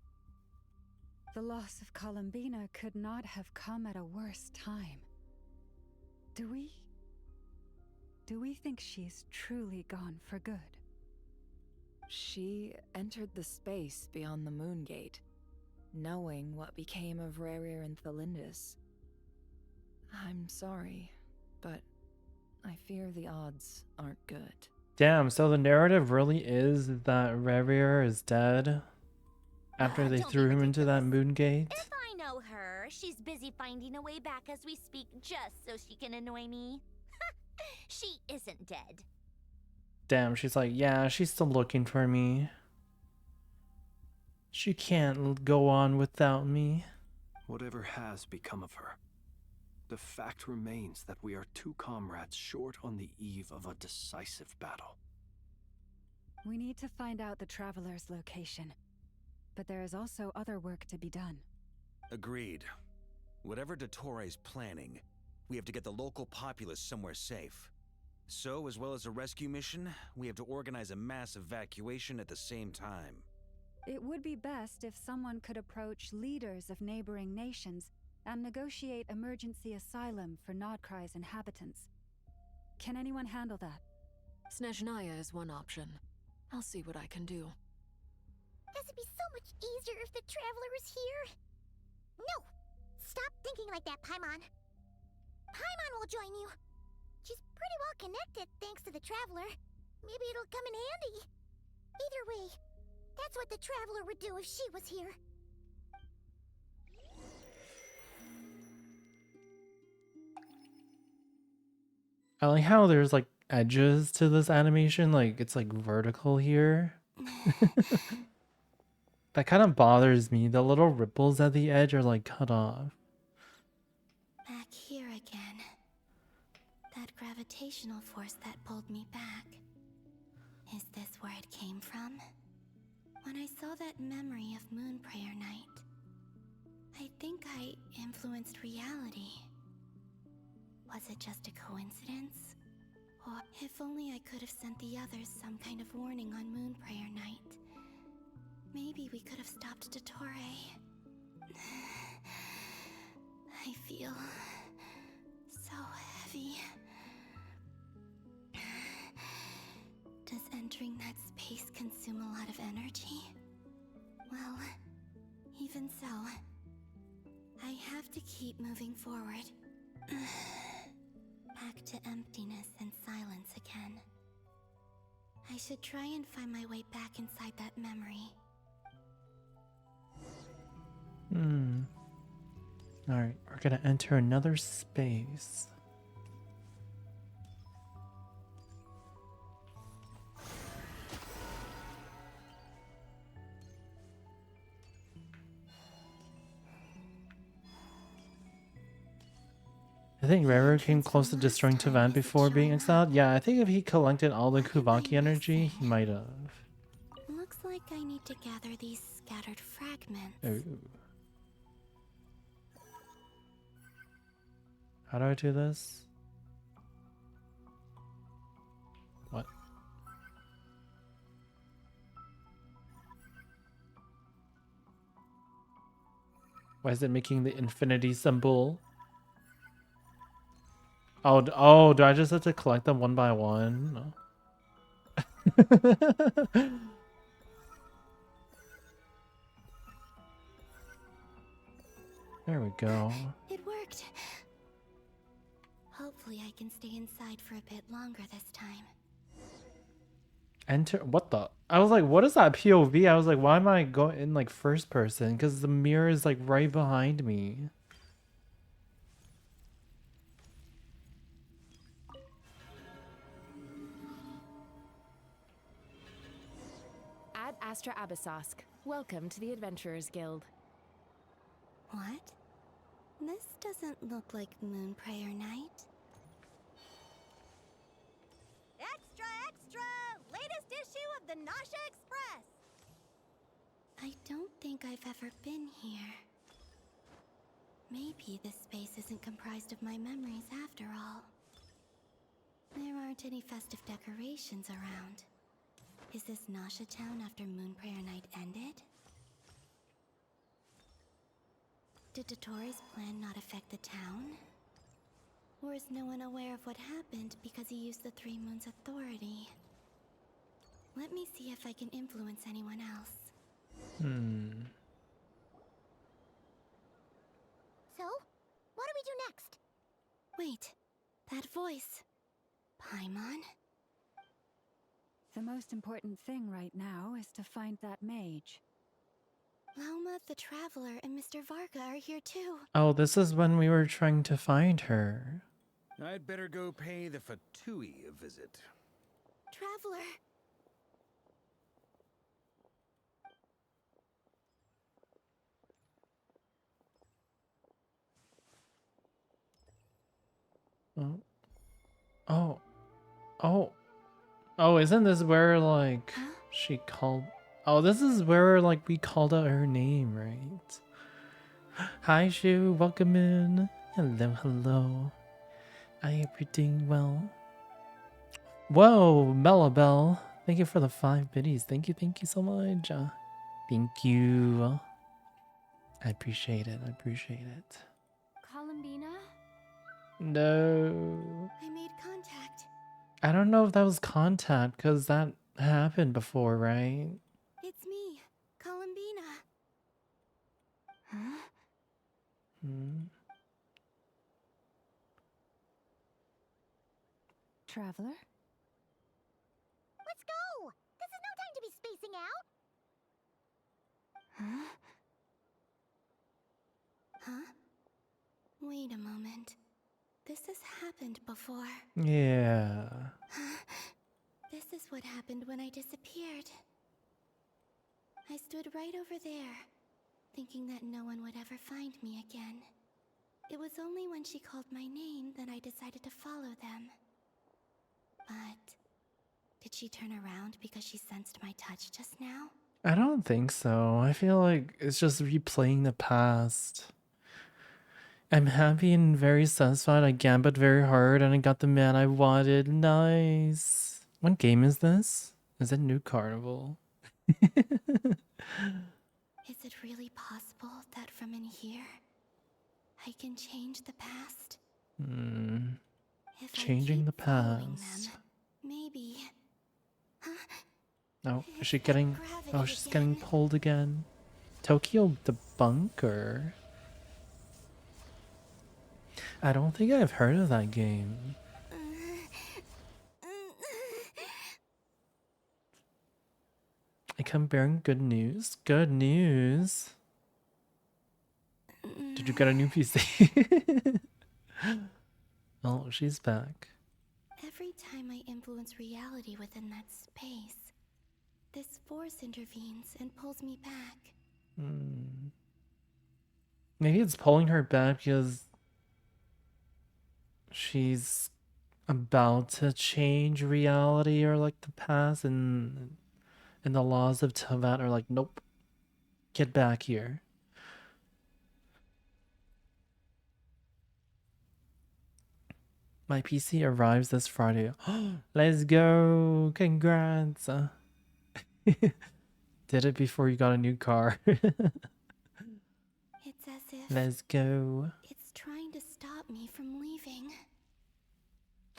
The loss of Columbina could not have come at a worse time. Do we think she's truly gone for good? She entered the space beyond the Moon Gate, knowing what became of Rerir and Thalindus. I'm sorry, but I fear the odds aren't good. Damn, so the narrative really is that Rerir is dead after they threw him into that moon gate? If I know her, she's busy finding a way back as we speak just so she can annoy me. She isn't dead. Damn, she's like, yeah, she's still looking for me. She can't go on without me. Whatever has become of her, the fact remains that we are 2 comrades short on the eve of a decisive battle. We need to find out the Traveler's location, but there is also other work to be done. Agreed. Whatever Dottore planning, we have to get the local populace somewhere safe. So, as well as a rescue mission, we have to organize a mass evacuation at the same time. It would be best if someone could approach leaders of neighboring nations and negotiate emergency asylum for Nodcry's inhabitants. Can anyone handle that? Snezhnaya is one option. I'll see what I can do. This would be so much easier if the Traveler was here. No! Stop thinking like that, Paimon. Paimon will join you. She's pretty well connected thanks to the Traveler. Maybe it'll come in handy. Either way, that's what the Traveler would do if she was here. I like how there's like edges to this animation, like it's like vertical here. That kind of bothers me. The little ripples at the edge are like cut off. Back here again. That gravitational force that pulled me back. Is this where it came from? When I saw that memory of Moonprayer Night, I think I influenced reality. Was it just a coincidence? Or if only I could have sent the others some kind of warning on Moonprayer Night. Maybe we could have stopped Dottore. I feel so heavy. Does entering that space consume a lot of energy? Well, even so, I have to keep moving forward. Back to emptiness and silence again. I should try and find my way back inside that memory. Alright, we're gonna enter another space. I think Rerir came close to destroying Tevat before being exiled. Yeah, I think if he collected all the Kuvaki energy, he might have. Looks like I need to gather these scattered fragments. Ooh. How do I do this? What? Why is it making the infinity symbol? Oh, do I just have to collect them one by one? No. There we go. It worked. Hopefully I can stay inside for a bit longer this time. Enter. What the? I was like, what is that POV? I was like, why am I going in like first person? Because the mirror is like right behind me. Ad Astra Abyssosque. Welcome to the Adventurers Guild. What? This doesn't look like Moonprayer Night. Extra, extra! Latest issue of the Nasha Express! I don't think I've ever been here. Maybe this space isn't comprised of my memories after all. There aren't any festive decorations around. Is this Nasha Town after Moonprayer Night ended? Did Dottoro's plan not affect the town? Or is no one aware of what happened because he used the Three Moons' authority? Let me see if I can influence anyone else. So, what do we do next? Wait, that voice. Paimon? The most important thing right now is to find that mage. Lauma the Traveler and Mr. Varga are here too. Oh, this is when we were trying to find her. I'd better go pay the Fatui a visit. Traveler! Oh. Oh. Oh. Oh, isn't this where, like, she called... Oh, this is where, like, we called out her name, right? Hi, Shu. Welcome in. Hello, hello. I hope you're doing well. Whoa, Mellabelle. Thank you for the 5 biddies. Thank you so much. Thank you. I appreciate it. I appreciate it. Columbina? No. I made contact. I don't know if that was contact, because that happened before, right? It's me, Columbina. Huh? Traveler? Let's go! This is no time to be spacing out! Huh? Huh? Wait a moment. This has happened before. Yeah. This is what happened when I disappeared. I stood right over there, thinking that no one would ever find me again. It was only when she called my name that I decided to follow them. But did she turn around because she sensed my touch just now? I don't think so. I feel like it's just replaying the past. I'm happy and very satisfied. I gambled very hard and I got the man I wanted. Nice. What game is this? Is it New Carnival? Is it really possible that from in here, I can change the past? If Changing I the keep following past. them, maybe. Oh, is she getting... Oh, she's getting pulled again. Tokyo the Bunker? I don't think I've heard of that game. I come bearing good news. Good news. Did you get a new PC? Oh, she's back. Every time I influence reality within that space, this force intervenes and pulls me back. Maybe it's pulling her back because she's about to change reality or like the past, and the laws of Tavat are like, nope, get back here. My PC arrives this Friday. Let's go! Congrats! Did it before you got a new car. It's as if Let's go. it's trying to stop me from leaving.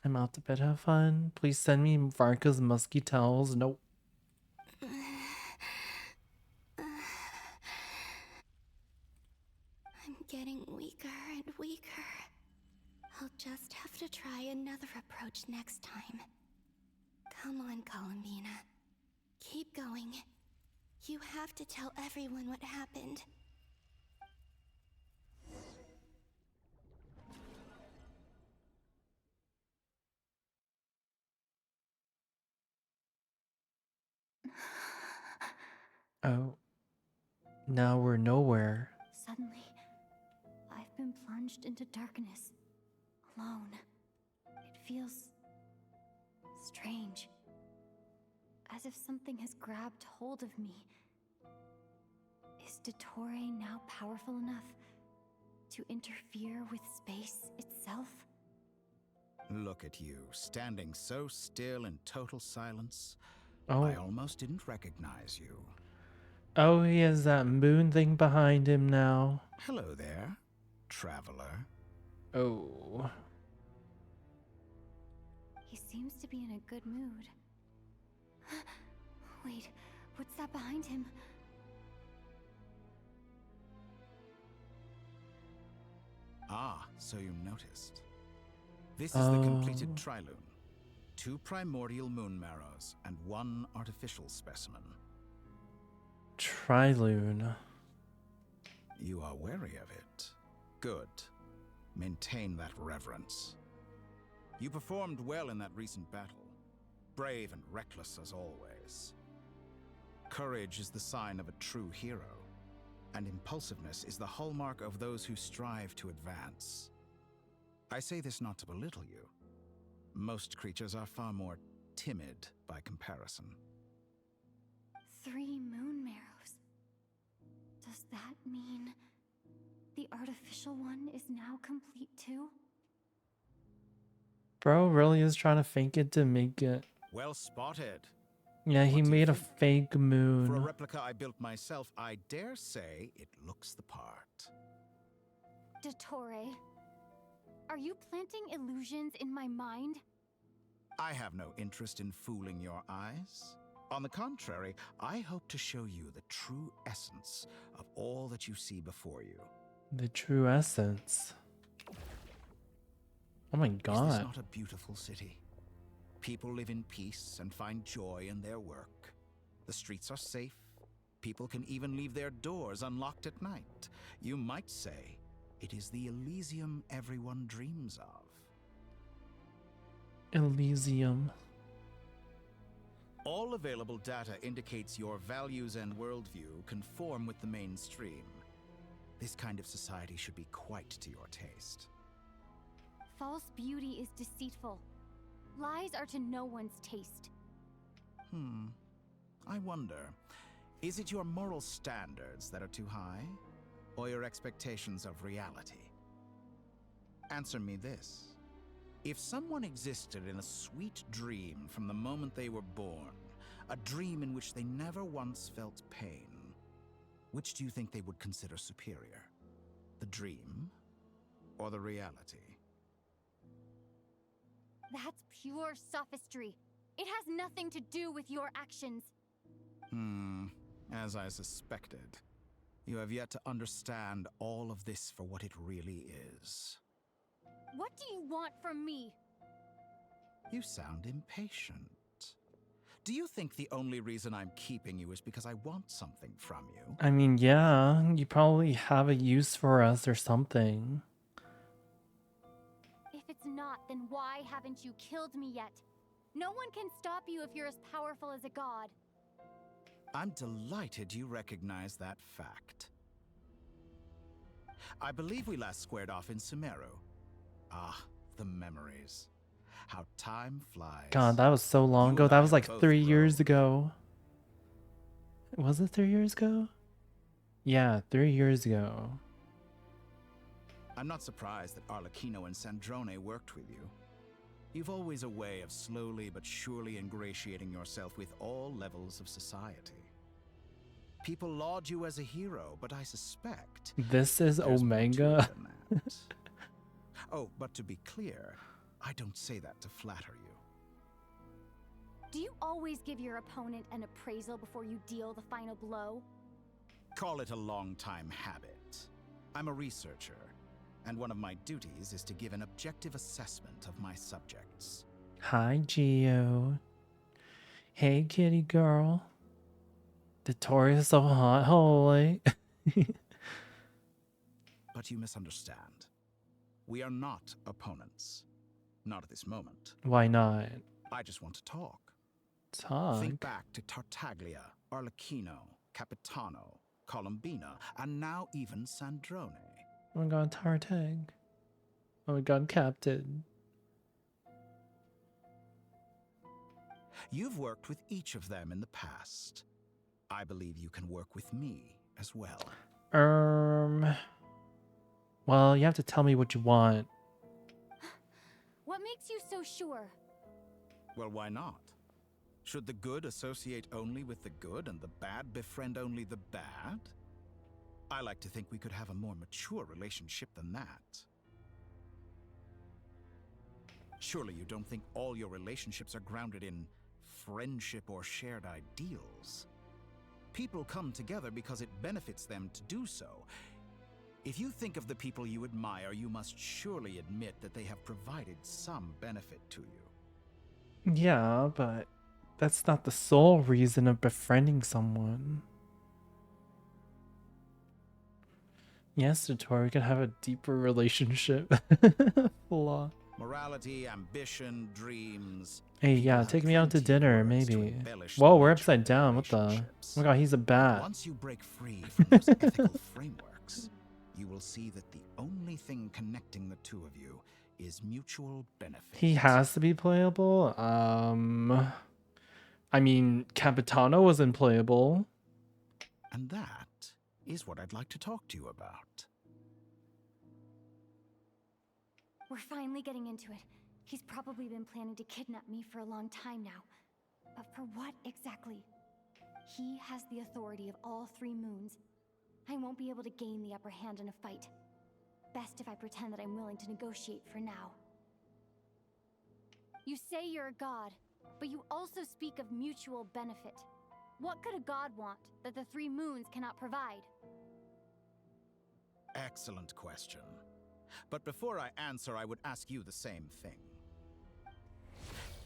I'm out to bed, have fun. Please send me Varka's musky towels. Nope. I'm getting weaker and weaker. I'll just have to try another approach next time. Come on, Columbina. Keep going. You have to tell everyone what happened. Oh. Now we're nowhere. Suddenly, I've been plunged into darkness. Alone. It feels strange. As if something has grabbed hold of me. Is Dottore now powerful enough to interfere with space itself? Look at you, standing so still in total silence. Oh. I almost didn't recognize you. Oh, he has that moon thing behind him now. Hello there, traveler. Oh. He seems to be in a good mood. Wait, what's that behind him? Ah, so you noticed. This is the completed Trilune. 2 primordial moon marrows and 1 artificial specimen. Trilune. You are wary of it. Good. Maintain that reverence. You performed well in that recent battle. Brave and reckless as always. Courage is the sign of a true hero, and impulsiveness is the hallmark of those who strive to advance. I say this not to belittle you. Most creatures are far more timid by comparison. 3 moon marrows. Does that mean the artificial one is now complete too? Bro really is trying to fake it to make it. Well spotted. Yeah, he made a fake moon. For a replica I built myself, I dare say it looks the part. Dottore, are you planting illusions in my mind? I have no interest in fooling your eyes. On the contrary, I hope to show you the true essence of all that you see before you. The true essence. Oh my god. Is this not a beautiful city? People live in peace and find joy in their work. The streets are safe. People can even leave their doors unlocked at night. You might say it is the Elysium everyone dreams of. Elysium. All available data indicates your values and worldview conform with the mainstream. This kind of society should be quite to your taste. False beauty is deceitful. Lies are to no one's taste. I wonder, is it your moral standards that are too high, or your expectations of reality? Answer me this. If someone existed in a sweet dream from the moment they were born, a dream in which they never once felt pain, which do you think they would consider superior? The dream or the reality? That's pure sophistry. It has nothing to do with your actions. As I suspected. You have yet to understand all of this for what it really is. What do you want from me? You sound impatient. Do you think the only reason I'm keeping you is because I want something from you? I mean, yeah, you probably have a use for us or something. If it's not, then why haven't you killed me yet? No one can stop you if you're as powerful as a god. I'm delighted you recognize that fact. I believe we last squared off in Sumeru. Ah, the memories. How time flies. God, that was so long ago. That was like 3 years ago. Was it 3 years ago? Yeah, 3 years ago. I'm not surprised that Arlecchino and Sandrone worked with you. You've always a way of slowly but surely ingratiating yourself with all levels of society. People laud you as a hero, but I suspect This is Omega. Oh, but to be clear, I don't say that to flatter you. Do you always give your opponent an appraisal before you deal the final blow? Call it a long-time habit. I'm a researcher, and one of my duties is to give an objective assessment of my subjects. Hi, Geo. Hey, kitty girl. The Tory is so hot, holy. But you misunderstand. We are not opponents. Not at this moment. Why not? I just want to talk. Talk? Think back to Tartaglia, Arlecchino, Capitano, Colombina, and now even Sandrone. Oh my god, Tartag. Oh my god, Captain. You've worked with each of them in the past. I believe you can work with me as well. Well, you have to tell me what you want. What makes you so sure? Well, why not? Should the good associate only with the good and the bad befriend only the bad? I like to think we could have a more mature relationship than that. Surely you don't think all your relationships are grounded in friendship or shared ideals. People come together because it benefits them to do so. If you think of the people you admire, you must surely admit that they have provided some benefit to you. Yeah, but that's not the sole reason of befriending someone. Yes, Tori, we can have a deeper relationship. Flaw. Morality, ambition, dreams. Hey, yeah, take me out to dinner, maybe. Whoa, we're upside down. What the? Oh my god, he's a bat. Once you break free from those ethical frameworks, you will see that the only thing connecting the two of you is mutual benefit. He has to be playable. I mean, Capitano was unplayable. And that is what I'd like to talk to you about. We're finally getting into it. He's probably been planning to kidnap me for a long time now. But for what exactly? He has the authority of all 3 moons. I won't be able to gain the upper hand in a fight. Best if I pretend that I'm willing to negotiate for now. You say you're a god, but you also speak of mutual benefit. What could a god want that the 3 moons cannot provide? Excellent question. But before I answer, I would ask you the same thing.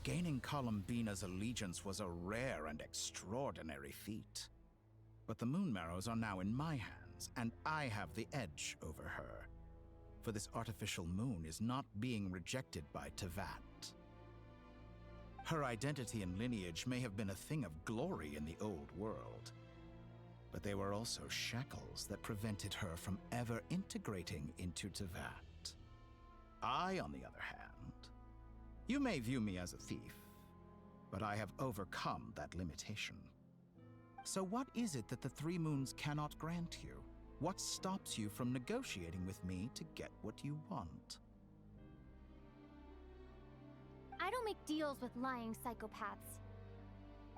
Gaining Colombina's allegiance was a rare and extraordinary feat. But the Moon Marrows are now in my hands, and I have the edge over her. For this artificial moon is not being rejected by Tevat. Her identity and lineage may have been a thing of glory in the old world, but they were also shackles that prevented her from ever integrating into Tevat. I, on the other hand, you may view me as a thief, but I have overcome that limitation. So what is it that the 3 moons cannot grant you? What stops you from negotiating with me to get what you want? I don't make deals with lying psychopaths.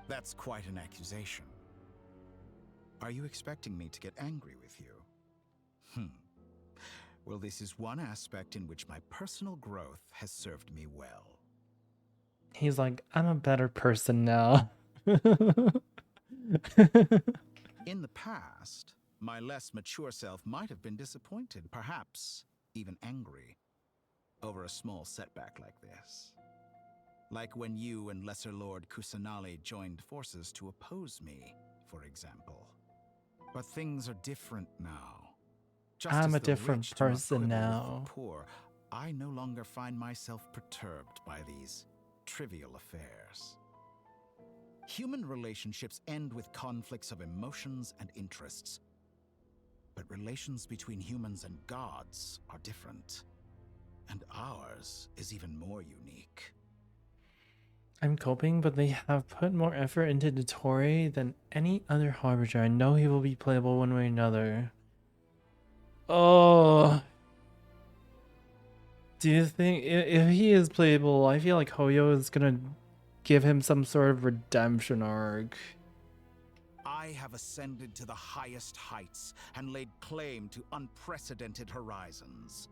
That's quite an accusation. Are you expecting me to get angry with you? Well, this is one aspect in which my personal growth has served me well. He's like, I'm a better person now. In the past, my less mature self might have been disappointed, perhaps even angry, over a small setback like this. Like when you and Lesser Lord Kusanali joined forces to oppose me, for example. But things are different now. Just I'm as a the different rich do not person quibble with now. the poor, I no longer find myself perturbed by these trivial affairs. Human relationships end with conflicts of emotions and interests. But relations between humans and gods are different. And ours is even more unique. I'm coping, but they have put more effort into Dottore than any other Harbinger. I know he will be playable one way or another. Oh. Do you think if he is playable, I feel like Hoyo is gonna give him some sort of redemption arc. I have ascended to the highest heights and laid claim to unprecedented horizons.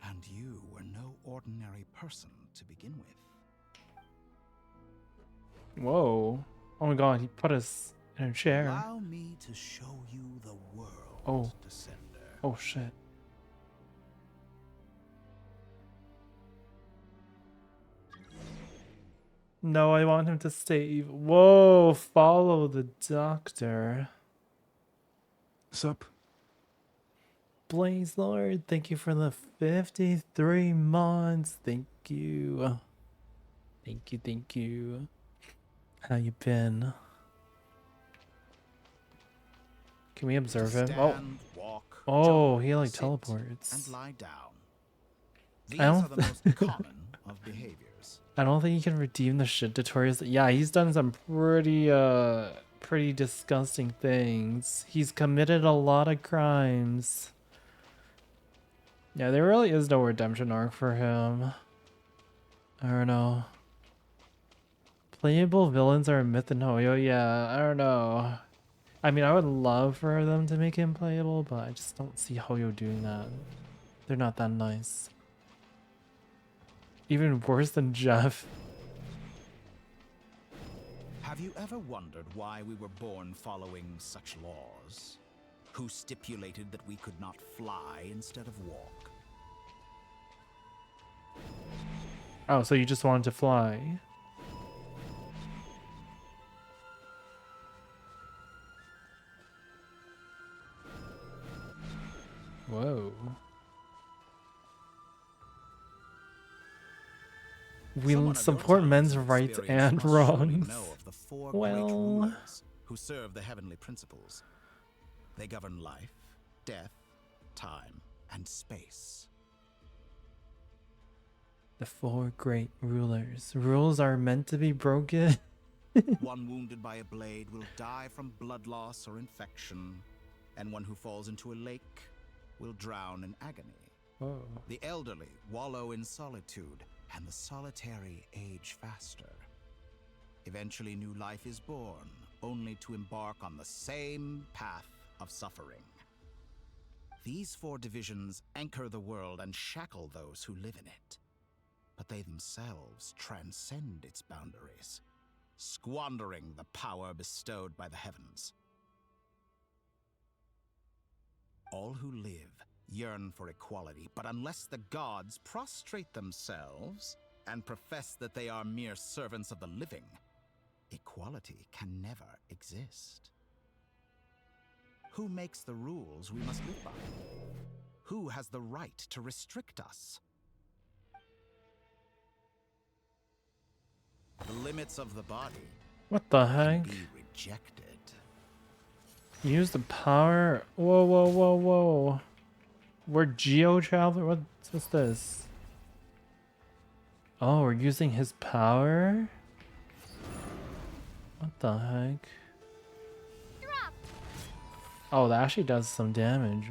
And you were no ordinary person to begin with. Whoa. Oh my god, he put us in a chair. Allow me to show you the world, Oh. Descender. Oh shit. No, I want him to stay evil. Whoa, follow the doctor. Sup? Blaze Lord, thank you for the 53 months. Thank you. Thank you, thank you. How you been? Can we observe him? Stand, walk, Oh, jump, he like sit, teleports. and lie down. These I don't are the most common of behaviors. I don't think he can redeem the shit tutorials. Yeah, he's done some pretty disgusting things. He's committed a lot of crimes. Yeah, there really is no redemption arc for him. I don't know. Playable villains are a myth in Hoyo. Yeah, I don't know. I mean, I would love for them to make him playable, but I just don't see Hoyo doing that. They're not that nice. Even worse than Jeff. Have you ever wondered why we were born following such laws? Who stipulated that we could not fly instead of walk? Oh, so you just wanted to fly? Whoa. We support men's rights and wrongs. Well, who serve the heavenly principles. They govern life, death, time, and space. the four great rulers. Rules are meant to be broken. One wounded by a blade will die from blood loss or infection, and one who falls into a lake will drown in agony. Oh. The elderly wallow in solitude, and the solitary age faster. Eventually, new life is born, only to embark on the same path of suffering. These four divisions anchor the world and shackle those who live in it. But they themselves transcend its boundaries, squandering the power bestowed by the heavens. All who live yearn for equality, but unless the gods prostrate themselves and profess that they are mere servants of the living, equality can never exist. Who makes the rules we must live by? Who has the right to restrict us? The limits of the body What the heck? can be rejected. Use the power. Whoa, whoa, whoa, whoa. We're geo-traveler. What's this? Oh, we're using his power? What the heck? Oh, that actually does some damage.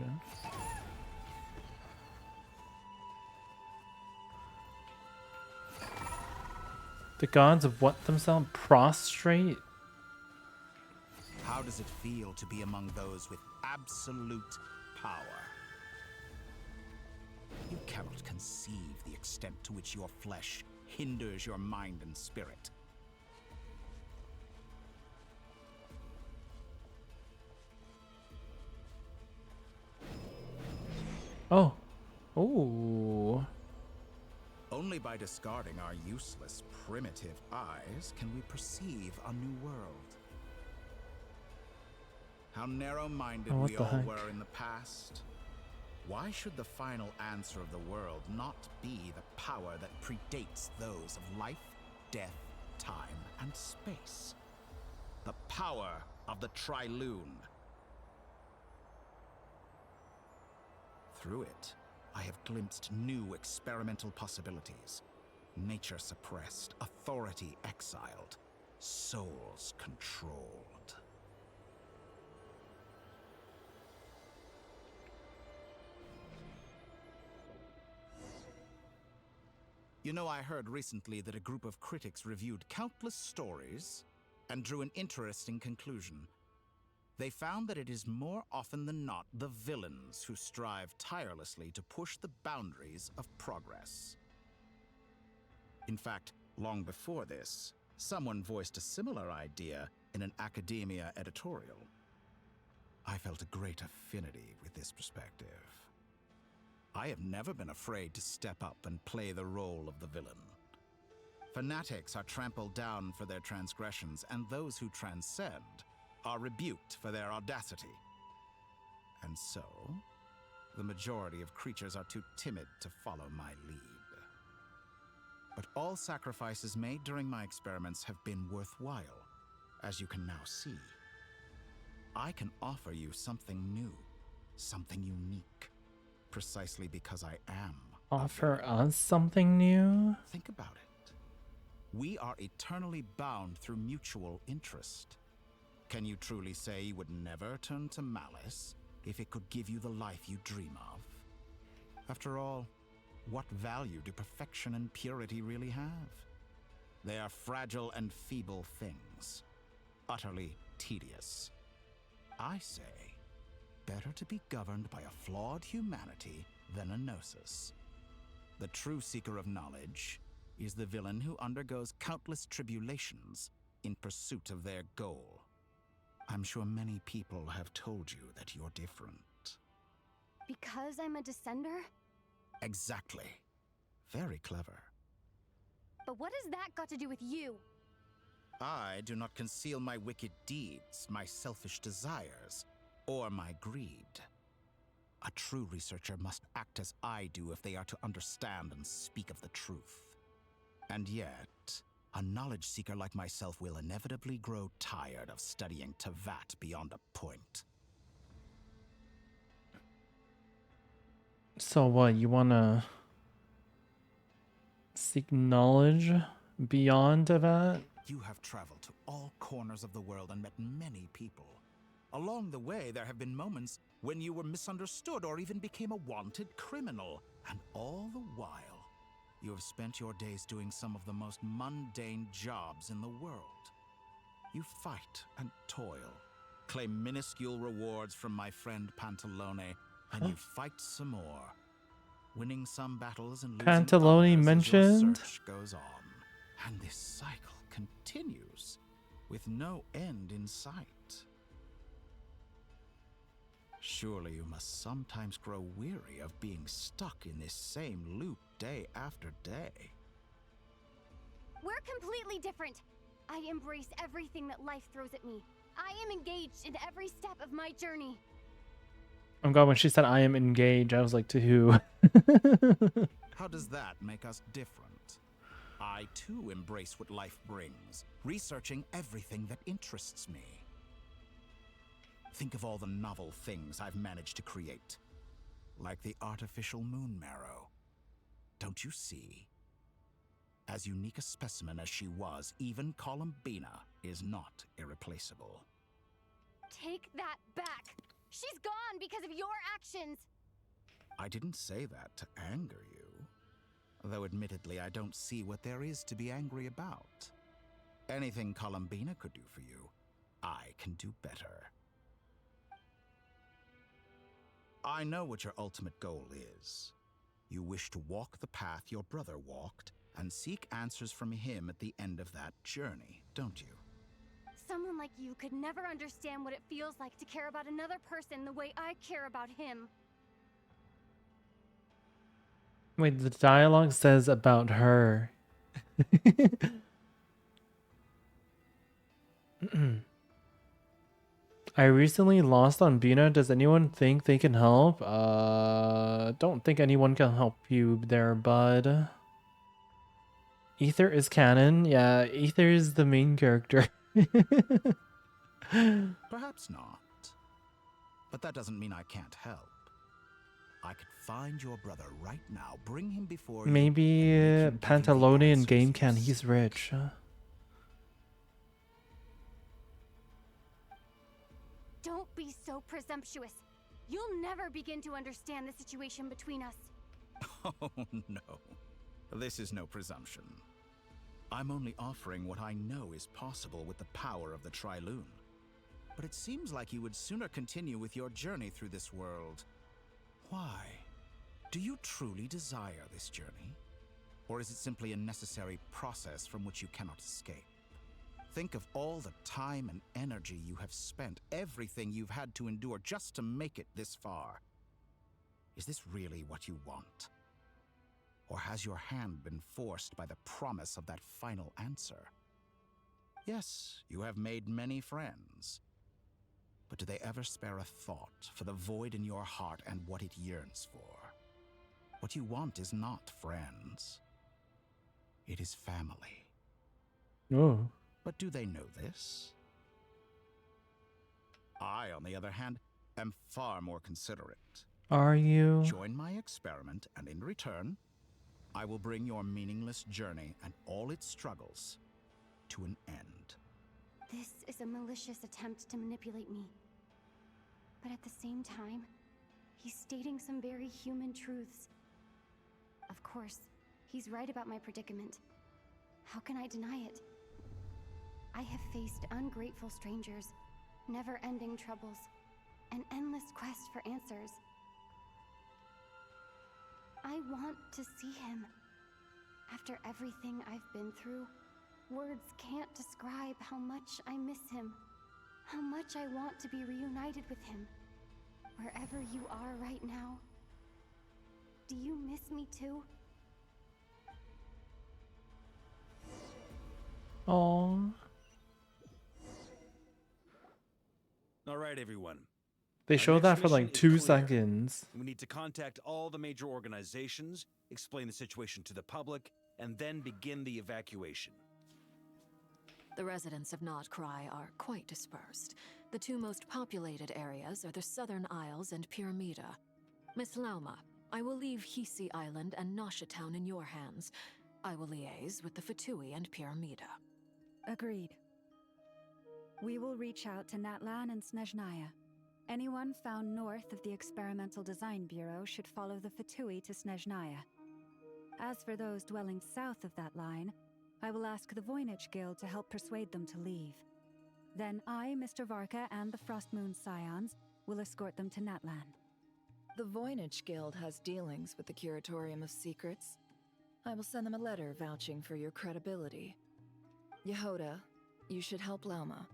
The gods of what themselves? Prostrate? How does it feel to be among those with absolute power? You cannot conceive the extent to which your flesh hinders your mind and spirit. Oh. Oh. Only by discarding our useless, primitive eyes can we perceive a new world. How narrow-minded we all were in the past. Why should the final answer of the world not be the power that predates those of life, death, time, and space? The power of the Trilune. Through it, I have glimpsed new experimental possibilities. Nature suppressed, authority exiled, souls controlled. You know, I heard recently that a group of critics reviewed countless stories and drew an interesting conclusion. They found that it is more often than not the villains who strive tirelessly to push the boundaries of progress. In fact, long before this, someone voiced a similar idea in an academia editorial. I felt a great affinity with this perspective. I have never been afraid to step up and play the role of the villain. Fanatics are trampled down for their transgressions, and those who transcend are rebuked for their audacity. And so, the majority of creatures are too timid to follow my lead. But all sacrifices made during my experiments have been worthwhile, as you can now see. I can offer you something new, something unique, precisely because I am. Offer us something new? Think about it. We are eternally bound through mutual interest. Can you truly say you would never turn to malice if it could give you the life you dream of? After all, what value do perfection and purity really have? They are fragile and feeble things, utterly tedious. I say, better to be governed by a flawed humanity than a gnosis. The true seeker of knowledge is the villain who undergoes countless tribulations in pursuit of their goal. I'm sure many people have told you that you're different. Because I'm a descender? Exactly. Very clever. But what has that got to do with you? I do not conceal my wicked deeds, my selfish desires, or my greed. A true researcher must act as I do if they are to understand and speak of the truth. And yet, a knowledge seeker like myself will inevitably grow tired of studying Tavat beyond a point. So what, you wanna seek knowledge beyond that? You have traveled to all corners of the world and met many people. Along the way, there have been moments when you were misunderstood or even became a wanted criminal. And all the while, you have spent your days doing some of the most mundane jobs in the world. You fight and toil, claim minuscule rewards from my friend Pantalone, and you fight some more, winning some battles and losing Pantalone others mentioned? as your search goes on. And this cycle continues with no end in sight. Surely you must sometimes grow weary of being stuck in this same loop day after day. We're completely different. I embrace everything that life throws at me. I am engaged in every step of my journey. Oh god, when she said I am engaged, I was like, to who? How does that make us different? I too embrace what life brings, researching everything that interests me. Think of all the novel things I've managed to create, like the artificial moon marrow. Don't you see? As unique a specimen as she was, even Columbina is not irreplaceable. Take that back. She's gone because of your actions. I didn't say that to anger you, though admittedly I don't see what there is to be angry about. Anything Columbina could do for you, I can do better. I know what your ultimate goal is. You wish to walk the path your brother walked and seek answers from him at the end of that journey, don't you? Someone like you could never understand what it feels like to care about another person the way I care about him. Wait, the dialogue says about her. I recently lost on Bina. Does anyone think they can help? Don't think anyone can help you there, bud. Ether is canon. Yeah, Ether is the main character. Perhaps not. But that doesn't mean I can't help. I could find your brother right now, bring him before you. Maybe Pantalone in game can. He's rich. Don't be so presumptuous. You'll never begin to understand the situation between us. Oh, no. This is no presumption. I'm only offering what I know is possible with the power of the Triloon. but it seems like you would sooner continue with your journey through this world. Why? Do you truly desire this journey? Or is it simply a necessary process from which you cannot escape? Think of all the time and energy you have spent, everything you've had to endure just to make it this far. Is this really what you want? Or has your hand been forced by the promise of that final answer? Yes, you have made many friends. But do they ever spare a thought for the void in your heart and what it yearns for? What you want is not friends. It is family. Oh. But do they know this? I, on the other hand, am far more considerate. Are you? Join my experiment, and in return, I will bring your meaningless journey and all its struggles to an end. This is a malicious attempt to manipulate me. But at the same time, he's stating some very human truths. Of course, he's right about my predicament. How can I deny it? I have faced ungrateful strangers, never-ending troubles, an endless quest for answers. I want to see him. After everything I've been through, words can't describe how much I miss him, how much I want to be reunited with him. Wherever you are right now, do you miss me too? Oh. All right, everyone. They Our showed next that for mission like is 2 clear. seconds. We need to contact all the major organizations, explain the situation to the public, and then begin the evacuation. The residents of Not Cry are quite dispersed. The two most populated areas are the Southern Isles and Pyramida. Miss Lauma, I will leave Hisi Island and Nasha Town in your hands. I will liaise with the Fatui and Pyramida. Agreed. We will reach out to Natlan and Snezhnaya. Anyone found north of the Experimental Design Bureau should follow the Fatui to Snezhnaya. As for those dwelling south of that line, I will ask the Voynich Guild to help persuade them to leave. Then I, Mr. Varka, and the Frostmoon Scions will escort them to Natlan. The Voynich Guild has dealings with the Curatorium of Secrets. I will send them a letter vouching for your credibility. Yehoda, you should help Lauma.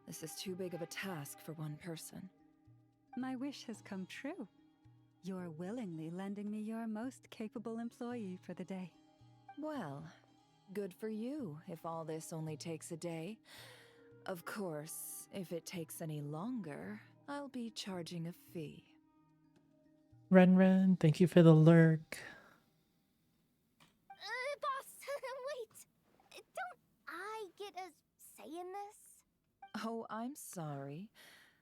This is too big of a task for one person. My wish has come true. You're willingly lending me your most capable employee for the day. Well, good for you if all this only takes a day. Of course, if it takes any longer, I'll be charging a fee. Ren, thank you for the lurk. Boss, wait. Don't I get a say in this? Oh, I'm sorry.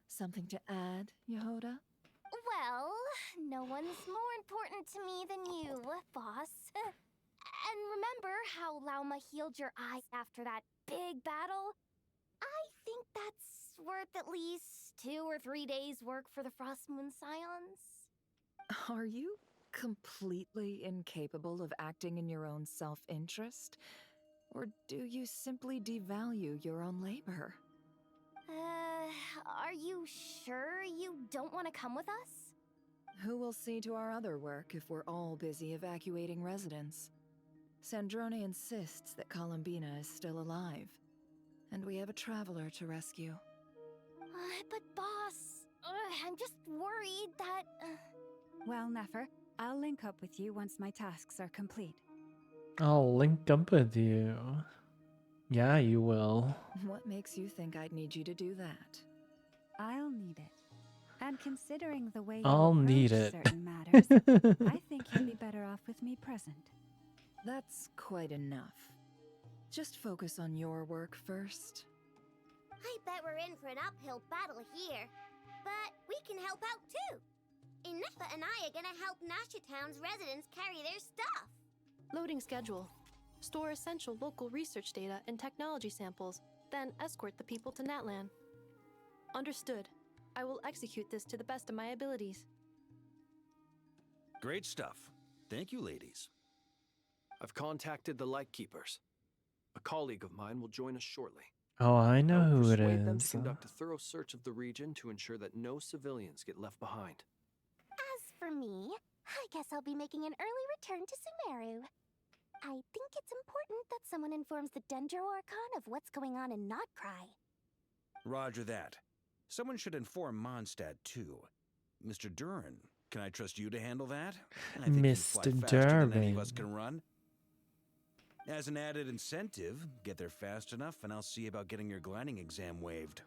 Something to add, Yehoda? Well, no one's more important to me than you, boss. And remember how Lauma healed your eyes after that big battle? I think that's worth at least 2 or 3 days' work for the Frostmoon Scions. Are you completely incapable of acting in your own self-interest? Or do you simply devalue your own labor? Are you sure you don't want to come with us? Who will see to our other work if we're all busy evacuating residents? Sandrone insists that Columbina is still alive, and we have a traveler to rescue. But boss, I'm just worried that... Well, Nefer, I'll link up with you once my tasks are complete. I'll link up with you. Yeah, you will. What makes you think I'd need you to do that? I'll need it. And considering the way you I'll need approach it. certain matters, I think you'll be better off with me present. That's quite enough. Just focus on your work first. I bet we're in for an uphill battle here. But we can help out too. Inefa and I are gonna help Nasha Town's residents carry their stuff. Loading schedule. Store essential local research data and technology samples, then escort the people to Natlan. Understood. I will execute this to the best of my abilities. Great stuff. Thank you, ladies. I've contacted the Lightkeepers. A colleague of mine will join us shortly. Oh, I know I will who it persuade them to is. conduct a thorough search of the region to ensure that no civilians get left behind. As for me, I guess I'll be making an early return to Sumeru. I think it's important that someone informs the Dendro Archon of what's going on in Notcry. Roger that. Someone should inform Mondstadt, too. Mr. Duran, can I trust you to handle that? I think you fly Mr. faster than any of Duran. us can run. As an added incentive, get there fast enough and I'll see about getting your gliding exam waived.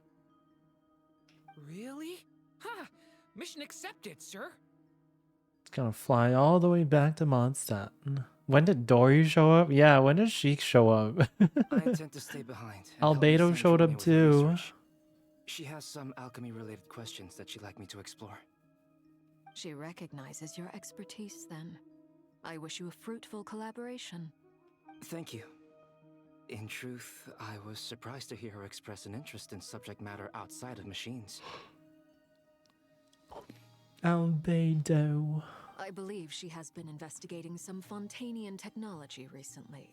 Really? Ha! Mission accepted, sir. It's gonna fly all the way back to Mondstadt. When did Dory show up? Yeah, when did she show up? I intend to stay behind. and help Miss Albedo showed Androne up with her too. research. She has some alchemy-related questions that she'd like me to explore. She recognizes your expertise then. I wish you a fruitful collaboration. Thank you. In truth, I was surprised to hear her express an interest in subject matter outside of machines. Albedo. I believe she has been investigating some Fontanian technology recently.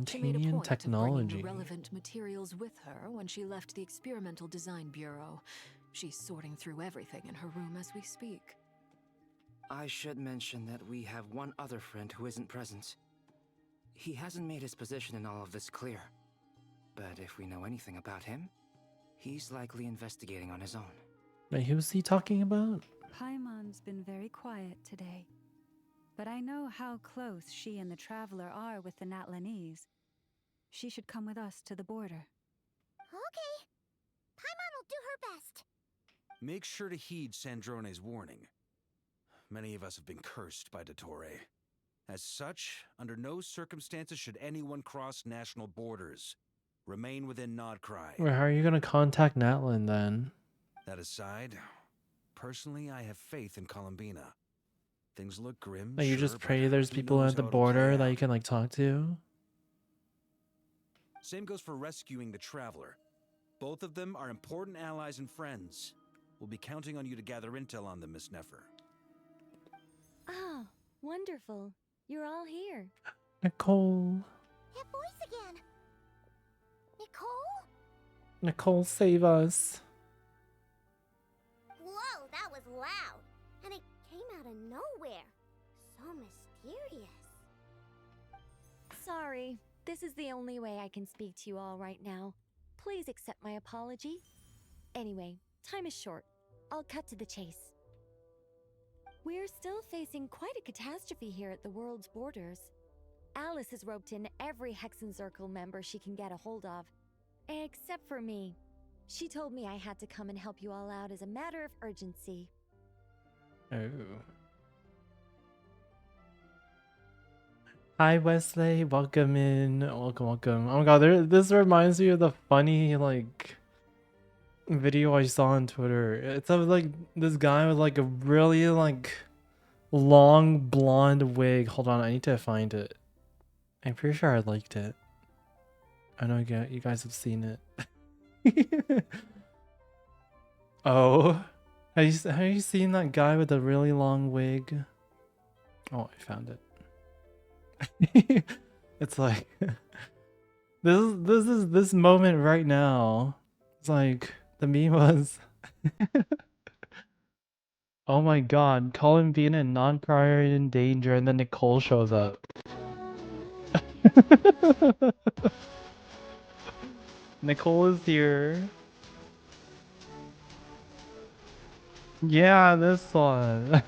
She made a Fontanian point technology. of bringing the relevant materials with her when she left the Experimental Design Bureau. She's sorting through everything in her room as we speak. I should mention that we have one other friend who isn't present. He hasn't made his position in all of this clear. But if we know anything about him, he's likely investigating on his own. Wait, who's he talking about? Paimon's been very quiet today. But I know how close she and the Traveler are with the Natlanese. She should come with us to the border. Okay. Paimon will do her best. Make sure to heed Sandrone's warning. Many of us have been cursed by Dottore. As such, under no circumstances should anyone cross national borders. Remain within Nodcry. Wait, how are you gonna contact Natlan then? That aside, personally, I have faith in Columbina. Things look grim, Like you sure, just but pray there's who people knows at the how it'll play border that out. you can like talk to? Same goes for rescuing the Traveler. Both of them are important allies and friends. We'll be counting on you to gather intel on them, Miss Nefer. Ah, wonderful. You're all here. Nicole. That voice again. Nicole? Nicole, save us. Whoa, that was loud. And it came out of nowhere. So mysterious. Sorry, this is the only way I can speak to you all right now. Please accept my apology. Anyway, time is short. I'll cut to the chase. We're still facing quite a catastrophe here at the world's borders. Alice has roped in every Hexen Circle member she can get a hold of. Except for me. She told me I had to come and help you all out as a matter of urgency. Oh. Hi Wesley, welcome in. Welcome, welcome. Oh my god, this reminds me of the funny like video I saw on Twitter. It's of like this guy with like a really like long blonde wig. Hold on, I need to find it. I'm pretty sure I liked it. I know you guys have seen it. Oh, have you seen that guy with the really long wig? Oh, I found it. It's like this moment right now. It's like the meme was. Oh my god, Colin being a non-prior in danger, and then Nicole shows up. Nicole is here. Yeah, this one.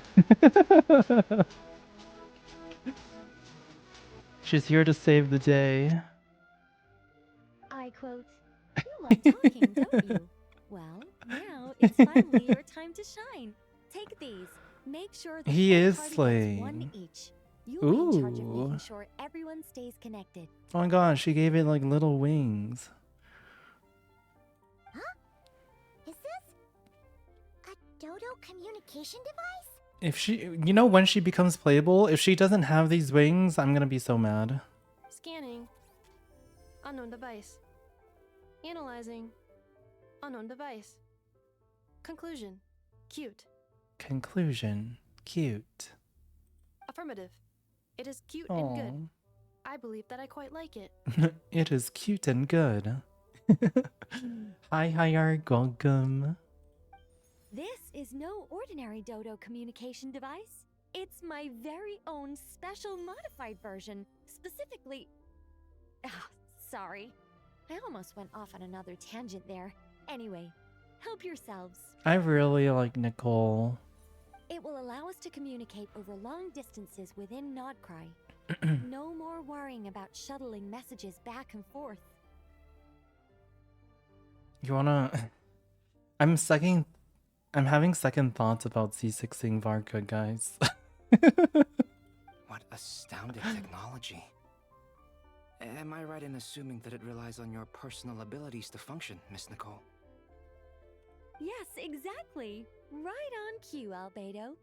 She's here to save the day. I quote, "You love talking, don't you? Well, now it's finally your time to shine. Take these. Make sure the He whole is party gets slaying. one each. You'll be in charge of Ooh. making sure everyone stays connected." Oh my god, she gave it like little wings. Is this a Dodo communication device? If she, you know, when she becomes playable, if she doesn't have these wings, I'm gonna be so mad. Scanning. Unknown device. Analyzing. Unknown device. Conclusion. Cute. Conclusion. Cute. Affirmative. It is cute and good. Aw. I believe that I quite like it. It is cute and good. Hi, Ark. Welcome. This is no ordinary Dodo communication device. It's my very own special modified version, specifically... Ah, sorry. I almost went off on another tangent there. Anyway, help yourselves. I really like Nicole. It will allow us to communicate over long distances within Nodcry. No more worrying about shuttling messages back and forth. You wanna... I'm having second thoughts about C6ing Varka, guys. What astounding technology. Am I right in assuming that it relies on your personal abilities to function, Miss Nicole? Yes, exactly. Right on cue, Albedo.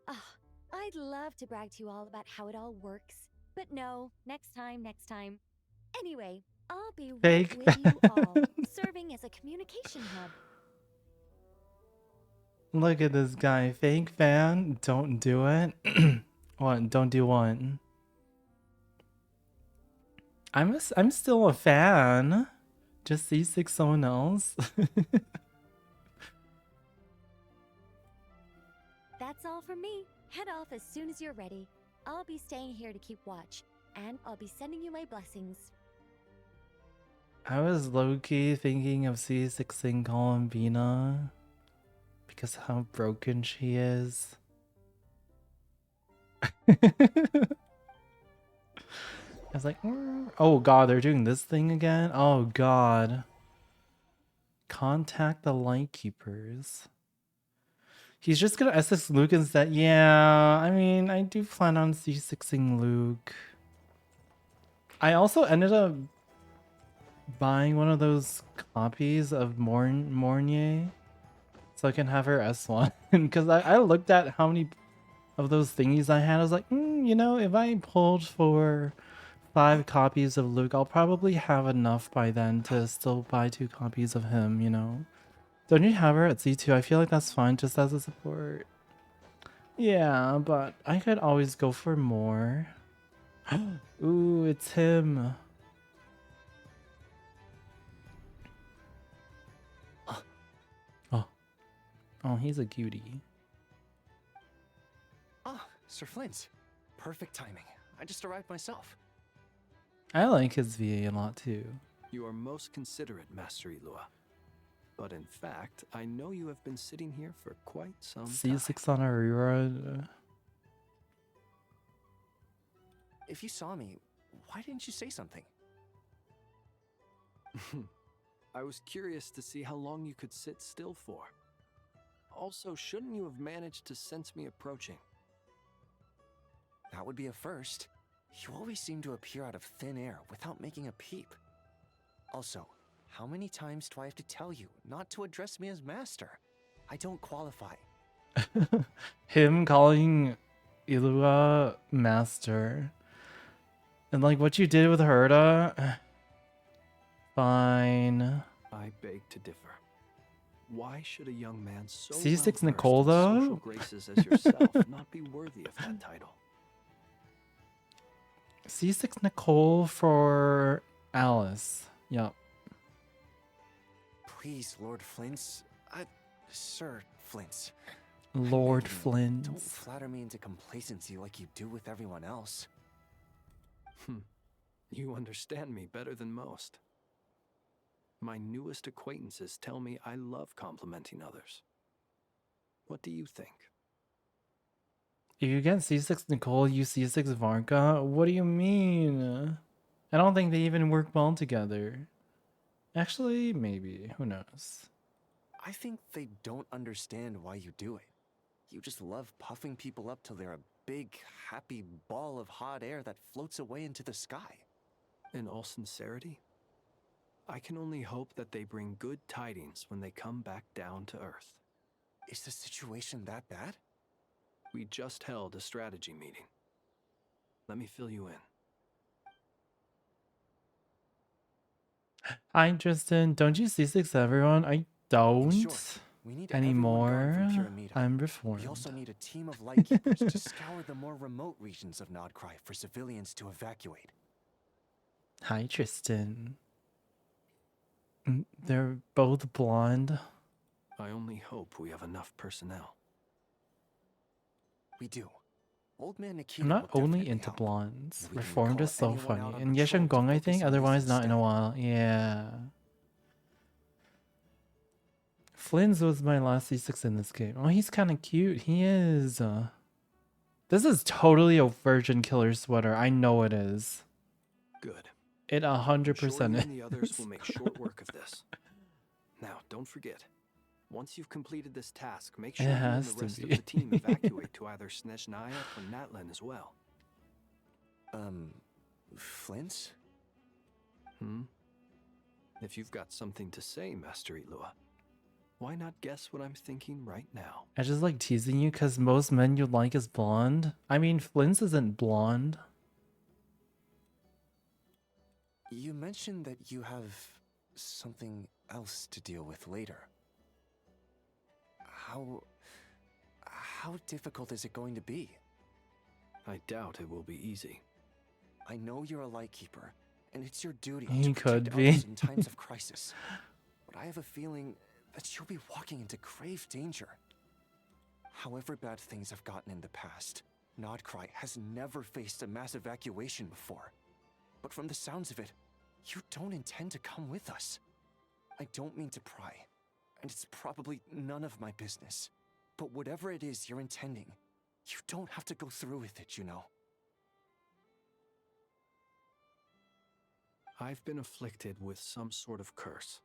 Ah, I'd love to brag to you all about how it all works. But no, next time. Anyway, I'll be right Fake with you all, serving as a communication hub. Look at this guy. Fake fan. Don't do it. What? Don't do what? I'm still a fan. Just C6 someone else. That's all from me. Head off as soon as you're ready. I'll be staying here to keep watch, and I'll be sending you my blessings. I was low-key thinking of C6ing Columbina because how broken she is. I was like, oh god, they're doing this thing again? Oh god. Contact the Lightkeepers. He's just gonna SS Luke instead. Yeah, I mean, I do plan on C6ing Luke. I also ended up buying one of those copies of Mornier so I can have her S1. Because I looked at how many of those thingies I had. I was like, you know, if I pulled for 5 copies of Luke, I'll probably have enough by then to still buy 2 copies of him, you know? Don't you have her at C2? I feel like that's fine just as a support. Yeah, but I could always go for more. Ooh, it's him. Oh, he's a cutie. Ah, Sir Flint. Perfect timing. I just arrived myself. I like his VA a lot too. You are most considerate, Master Ilua. But in fact, I know you have been sitting here for quite some time. C6 on a rerun. If you saw me, why didn't you say something? I was curious to see how long you could sit still for. Also, shouldn't you have managed to sense me approaching? That would be a first. You always seem to appear out of thin air without making a peep. Also, how many times do I have to tell you not to address me as master? I don't qualify. Him calling Ilua master. And like what you did with Herta. Fine. I beg to differ. Why should a young man so C6 well Nicole versed in though? social graces as yourself not be worthy of that title? C6 Nicole for Alice. Yep. Please, Lord Flint's. Sir Flint's. Lord Don't Flint. flatter me into complacency like you do with everyone else. You understand me better than most. My newest acquaintances tell me I love complimenting others. What do you think? If you get C6 Nicole, you C6 Varka? What do you mean? I don't think they even work well together. Actually, maybe. Who knows? I think they don't understand why you do it. You just love puffing people up till they're a big, happy ball of hot air that floats away into the sky. In all sincerity, I can only hope that they bring good tidings when they come back down to Earth. Is the situation that bad? We just held a strategy meeting. Let me fill you in. Hi, Tristan. Don't you C6 everyone? I don't We need anymore. everyone guard from Pyramida. I'm reformed. We also need a team of lightkeepers to scour the more remote regions of Nodcry for civilians to evacuate. Hi, Tristan. They're both blonde. I only hope we have enough personnel. We do. Old man Nikita I'm not will only definitely into help. blondes. And we can Reformed recall is so anyone out funny. on And patrol to Gong, I focus think. on these Otherwise, not in a instead. while. Yeah. Flynn's was my last C6 in this game. Oh, he's kind of cute. He is. This is totally a virgin killer sweater. I know it is. Good. It I'm sure 100% you is. and the others will make short work of this. Now, don't forget. Once you've completed this task, make It sure you and has the to rest of be. the team evacuate to either Snezhnaya or Natlan as well. Flint? If you've got something to say, Master Ilua, why not guess what I'm thinking right now? I just like teasing you because most men you like is blonde. I mean, Flynn's isn't blonde. You mentioned that you have something else to deal with later. How difficult is it going to be? I doubt it will be easy. I know you're a Lightkeeper, and it's your duty He to could protect be. others in times of crisis. But I have a feeling that you'll be walking into grave danger. However bad things have gotten in the past, Nodcry has never faced a mass evacuation before. But from the sounds of it, you don't intend to come with us. I don't mean to pry, and it's probably none of my business. But whatever it is you're intending, you don't have to go through with it, you know. I've been afflicted with some sort of curse,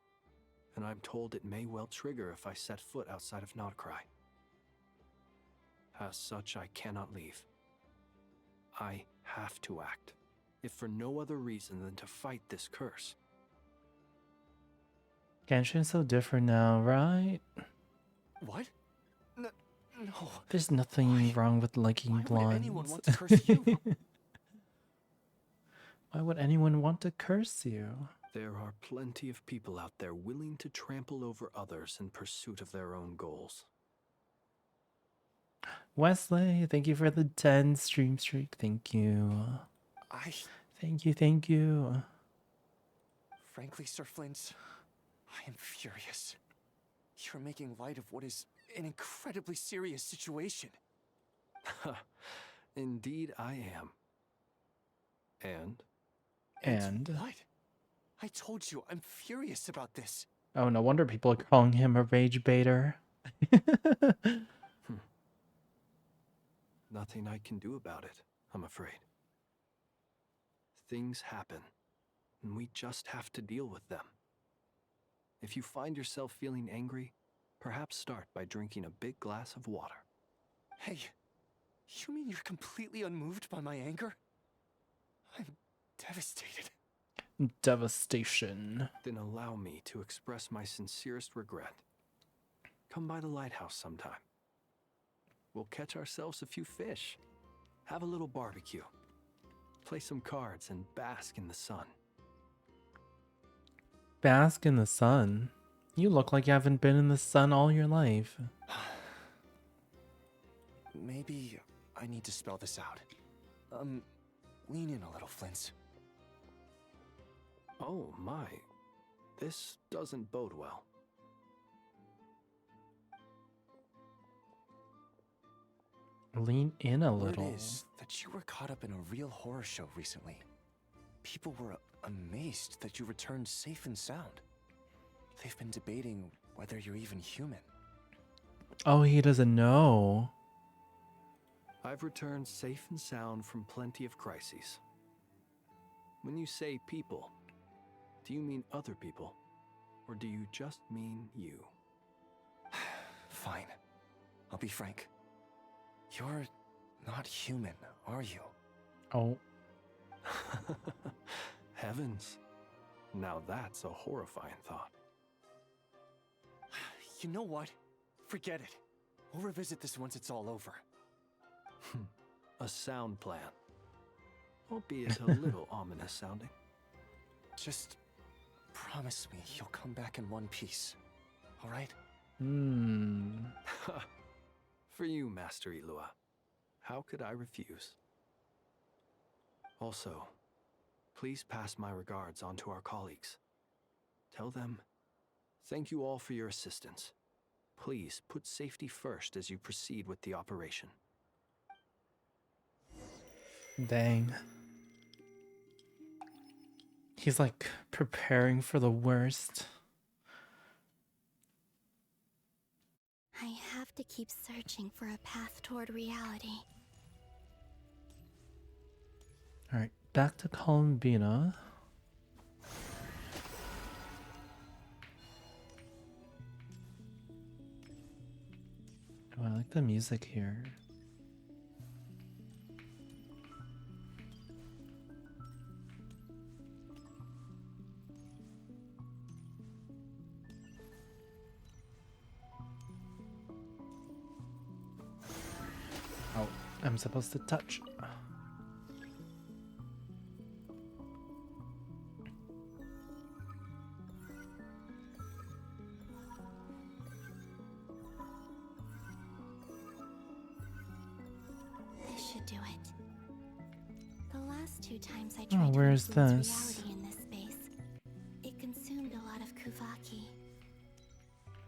and I'm told it may well trigger if I set foot outside of Nodcry. As such, I cannot leave. I have to act, if for no other reason than to fight this curse. Genshin's so different now, right? What? No. There's nothing wrong with liking Why would anyone blondes. want to curse you? Why would anyone want to curse you? There are plenty of people out there willing to trample over others in pursuit of their own goals. Wesley, thank you for the 10 stream streak. Thank you. Thank you. Frankly, Sir Flint, I am furious. You're making light of what is an incredibly serious situation. Indeed, I am. And? What? I told you, I'm furious about this. Oh, no wonder people are calling him a rage baiter. Nothing I can do about it, I'm afraid. Things happen, and we just have to deal with them. If you find yourself feeling angry, perhaps start by drinking a big glass of water. Hey, you mean you're completely unmoved by my anger? I'm devastated. Devastation. Then allow me to express my sincerest regret. Come by the lighthouse sometime. We'll catch ourselves a few fish, have a little barbecue, play some cards, and bask in the sun. Bask in the sun? You look like you haven't been in the sun all your life. Maybe I need to spell this out. Lean in a little, Flint. Oh my, this doesn't bode well. Lean in a little. Word is that you were caught up in a real horror show recently. People were amazed that you returned safe and sound. They've been debating whether you're even human. Oh, he doesn't know. I've returned safe and sound from plenty of crises. When you say people, do you mean other people? Or do you just mean you? Fine. I'll be frank. You're not human, are you? Oh. Heavens. Now that's a horrifying thought. You know what? Forget it. We'll revisit this once it's all over. A sound plan. Albeit a little ominous sounding. Just promise me you'll come back in one piece. All right? For you, Master Ilua. How could I refuse? Also, please pass my regards on to our colleagues. Tell them Thank you all for your assistance. Please put safety first as you proceed with the operation. Dang. He's like preparing for the worst. I have to keep searching for a path toward reality. Alright, back to Columbina. Oh, I like the music here. Oh, I'm supposed to touch. This should do it. The last 2 times I Oh, tried to where is influence this? reality in this space, it consumed a lot of Kuvaki.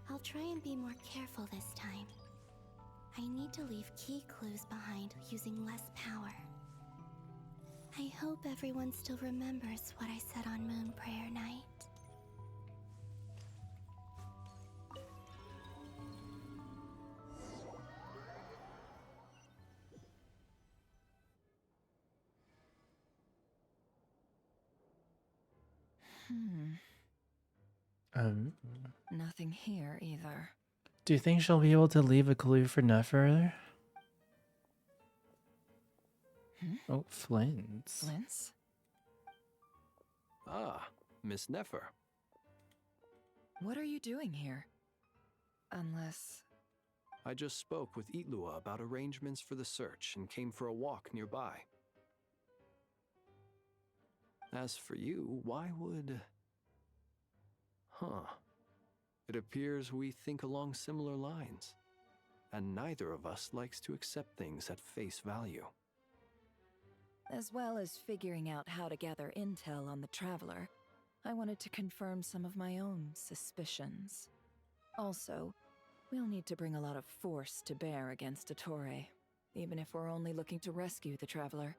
I'll try and be more careful this time. I need to leave key clues behind using less power. I hope everyone still remembers what I said on Moon Prayer Night. Nothing here either. Do you think she'll be able to leave a clue for Nefer? Oh, Flints. Flints? Ah, Miss Nefer. What are you doing here? Unless... I just spoke with Itlua about arrangements for the search and came for a walk nearby. As for you, why would... Huh. It appears we think along similar lines, and neither of us likes to accept things at face value. As well as figuring out how to gather intel on the Traveler, I wanted to confirm some of my own suspicions. Also, we'll need to bring a lot of force to bear against Ettore, even if we're only looking to rescue the Traveler.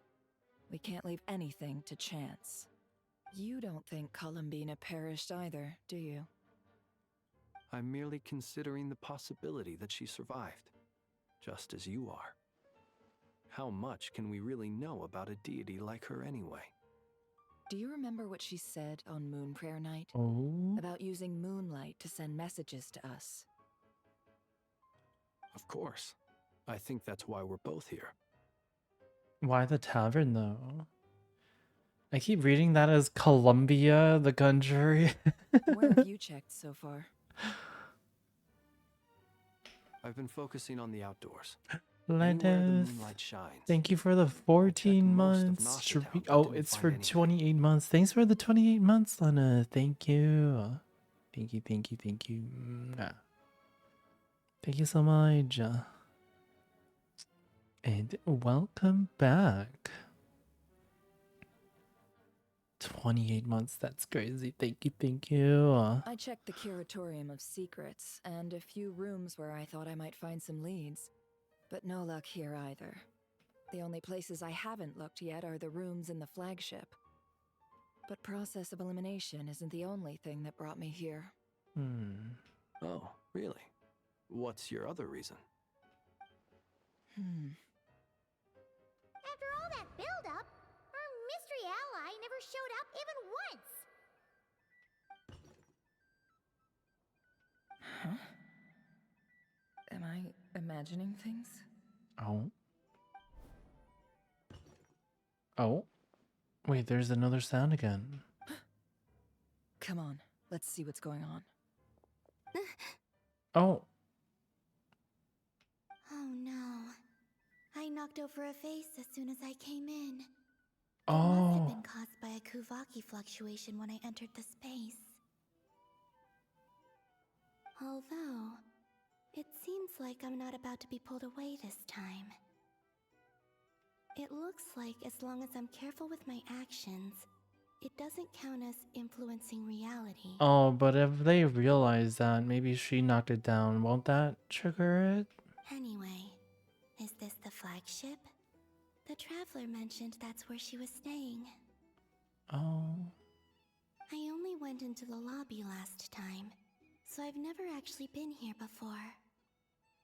We can't leave anything to chance. You don't think Columbina perished either, do you? I'm merely considering the possibility that she survived, just as you are. How much can we really know about a deity like her anyway? Do you remember what she said on Moon Prayer Night? Oh? About using moonlight to send messages to us? Of course. I think that's why we're both here. Why the tavern, though? I keep reading that as Columbia, the country. Where have you checked so far? I've been focusing on the outdoors. Lettuce. Shines. Thank you for the 14 months. Oh, it's for 28 months. Thanks for the 28 months, Lena. Thank you. Thank you, thank you, thank you. Thank you so much. And welcome back. 28 months, that's crazy. Thank you, thank you. I checked the Curatorium of Secrets and a few rooms where I thought I might find some leads. But no luck here either. The only places I haven't looked yet are the rooms in the flagship. But process of elimination isn't the only thing that brought me here. Oh, really? What's your other reason? After all that build-up, our mystery ally never showed up even once. Huh? Am I imagining things? Oh. Oh. Wait, there's another sound again. Come on, let's see what's going on. Oh. Oh no. I knocked over a vase as soon as I came in. It Oh. must have been caused by a Kuvaki fluctuation when I entered the space. Although, it seems like I'm not about to be pulled away this time. It looks like as long as I'm careful with my actions, it doesn't count as influencing reality. Oh, but if they realize that maybe she knocked it down, won't that trigger it? Anyway, is this the flagship? The traveler mentioned that's where she was staying. Oh. I only went into the lobby last time, so I've never actually been here before.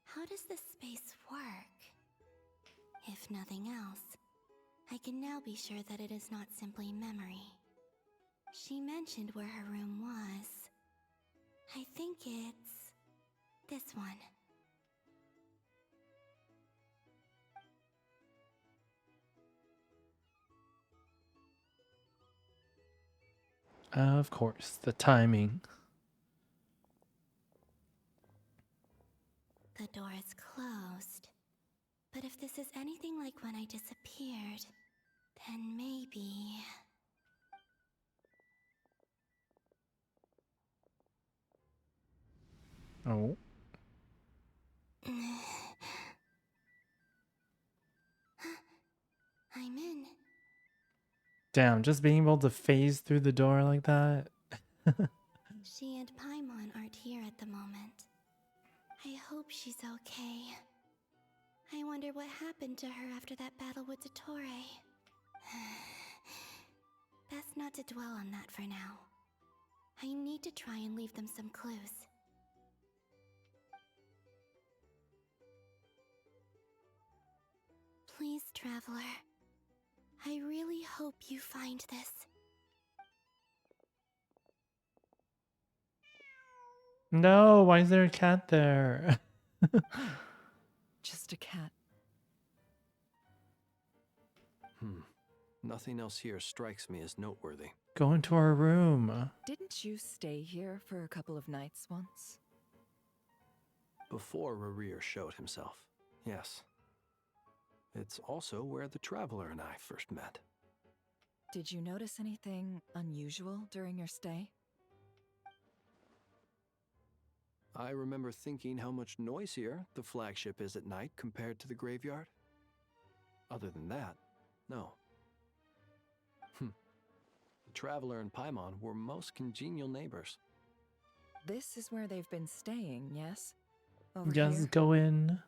How does this space work? If nothing else, I can now be sure that it is not simply memory. She mentioned where her room was. I think it's this one. Of course, the timing. The door is closed. But if this is anything like when I disappeared, then maybe... Oh. I'm in. Damn, just being able to phase through the door like that. She and Paimon aren't here at the moment. I hope she's okay. I wonder what happened to her after that battle with Dottore. Best not to dwell on that for now. I need to try and leave them some clues. Please, Traveler. I really hope you find this. No, why is there a cat there? Just a cat. Nothing else here strikes me as noteworthy. Go into our room. Didn't you stay here for a couple of nights once? Before Rarir showed himself, yes. It's also where the Traveler and I first met. Did you notice anything unusual during your stay? I remember thinking how much noisier the flagship is at night compared to the graveyard. Other than that, no. The Traveler and Paimon were most congenial neighbors. This is where they've been staying, yes? Over Just here? go in.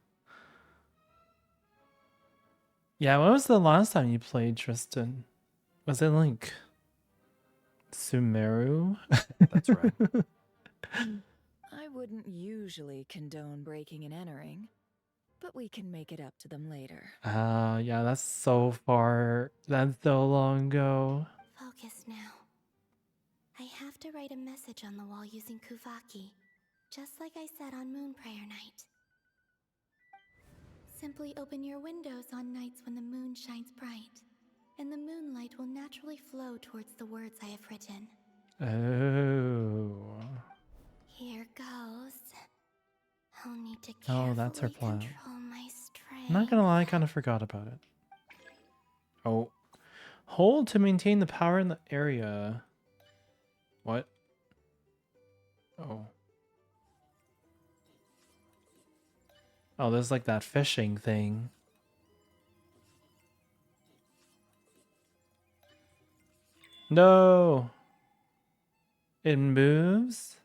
Yeah, when was the last time you played, Tristan? Was it like Sumeru? That's right. I wouldn't usually condone breaking and entering, but we can make it up to them later. Yeah, that's so far. That's so long ago. Focus now. I have to write a message on the wall using Kuvaki, just like I said on Moon Prayer Night. Simply open your windows on nights when the moon shines bright, and the moonlight will naturally flow towards the words I have written. Oh. Here goes. I'll need to Oh, that's her carefully plan. control my strength. I'm not gonna lie, I kind of forgot about it. Oh. Hold to maintain the power in the area. What? Oh. Oh, there's like that fishing thing. No! It moves?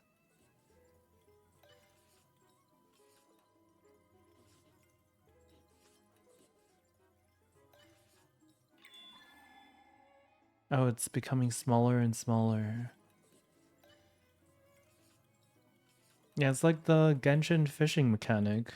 Oh, it's becoming smaller and smaller. Yeah, it's like the Genshin fishing mechanic.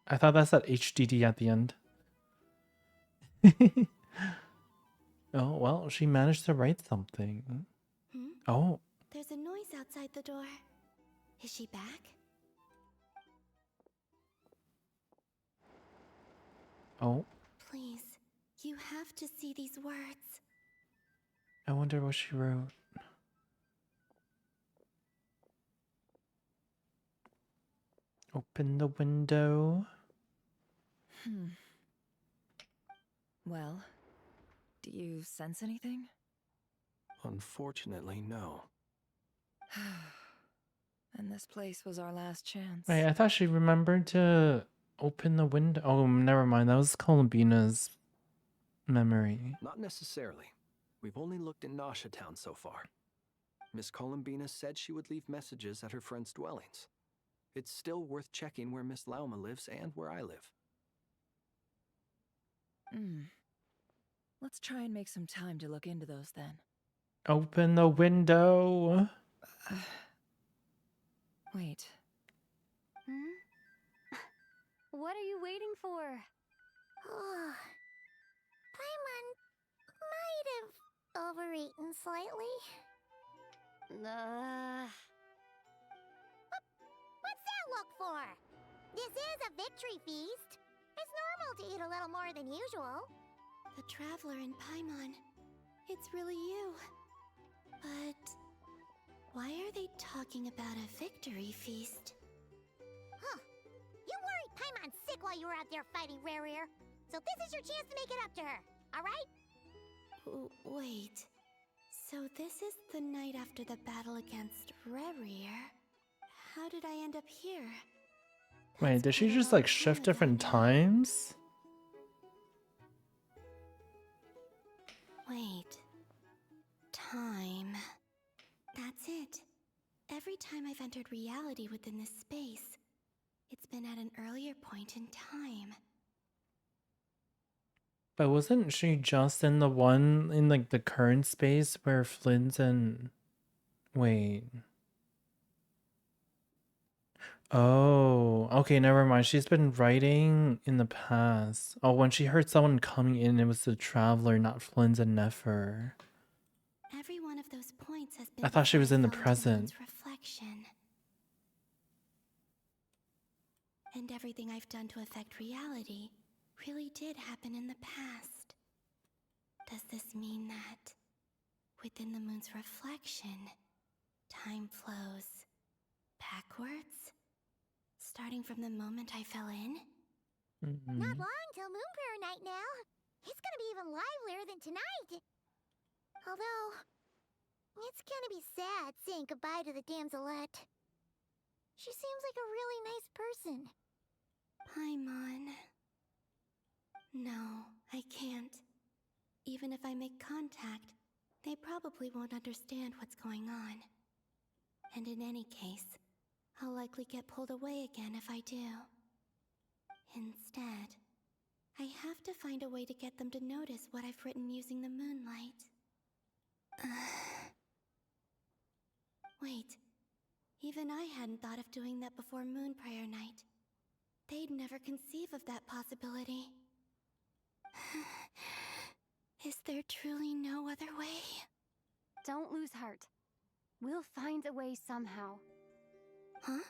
I thought that's that HDD at the end. Oh, well, she managed to write something. Oh. There's a noise outside the door. Is she back? Oh. Please, you have to see these words. I wonder what she wrote. Open the window. Well, do you sense anything? Unfortunately, no. And this place was our last chance. Wait, I thought she remembered to open the window. Oh, never mind. That was Columbina's memory. Not necessarily. We've only looked in Nasha Town so far. Miss Columbina said she would leave messages at her friends' dwellings. It's still worth checking where Miss Lauma lives and where I live. Let's try and make some time to look into those then. Open the window. Wait. What are you waiting for? Paimon might have overeaten slightly. What's that look for? This is a victory feast. It's normal to eat a little more than usual. The Traveler in Paimon. It's really you. But why are they talking about a victory feast? Huh. You worried Paimon's sick while you were out there fighting Rare. So this is your chance to make it up to her, alright? Wait. So this is the night after the battle against Rare. How did I end up here? Wait, did she just like shift different times? Wait. Time. That's it. Every time I've entered reality within this space, it's been at an earlier point in time. But wasn't she just in the one in like the current space where Flynn's and... Wait. Oh, okay, never mind. She's been writing in the past. Oh, when she heard someone coming in, it was the Traveler, not Flynn's and Nefer. Every one of those points has been I thought she was in the before I fell into present. Moon's reflection. And everything I've done to affect reality really did happen in the past. Does this mean that within the moon's reflection, time flows backwards? Starting from the moment I fell in? Not long till Moon Prayer Night now. It's gonna be even livelier than tonight. Although, it's gonna be sad saying goodbye to the damselette. She seems like a really nice person. Paimon. No, I can't. Even if I make contact, they probably won't understand what's going on. And in any case, I'll likely get pulled away again if I do. Instead, I have to find a way to get them to notice what I've written using the moonlight. Wait, even I hadn't thought of doing that before Moon Prayer Night. They'd never conceive of that possibility. Is there truly no other way? Don't lose heart. We'll find a way somehow. Huh?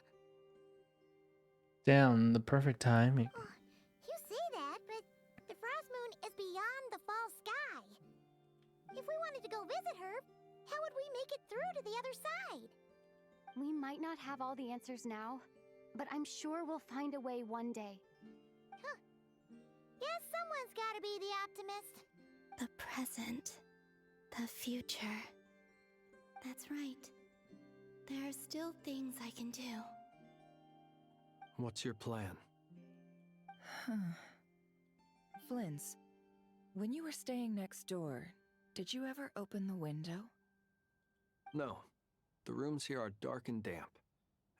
Damn, the perfect timing. You say that, but the Frost Moon is beyond the fall sky. If we wanted to go visit her, how would we make it through to the other side? We might not have all the answers now, but I'm sure we'll find a way one day. Huh. Guess someone's gotta be the optimist. The present. The future. That's right. There are still things I can do. What's your plan? Flynn's, when you were staying next door, did you ever open the window? No. The rooms here are dark and damp,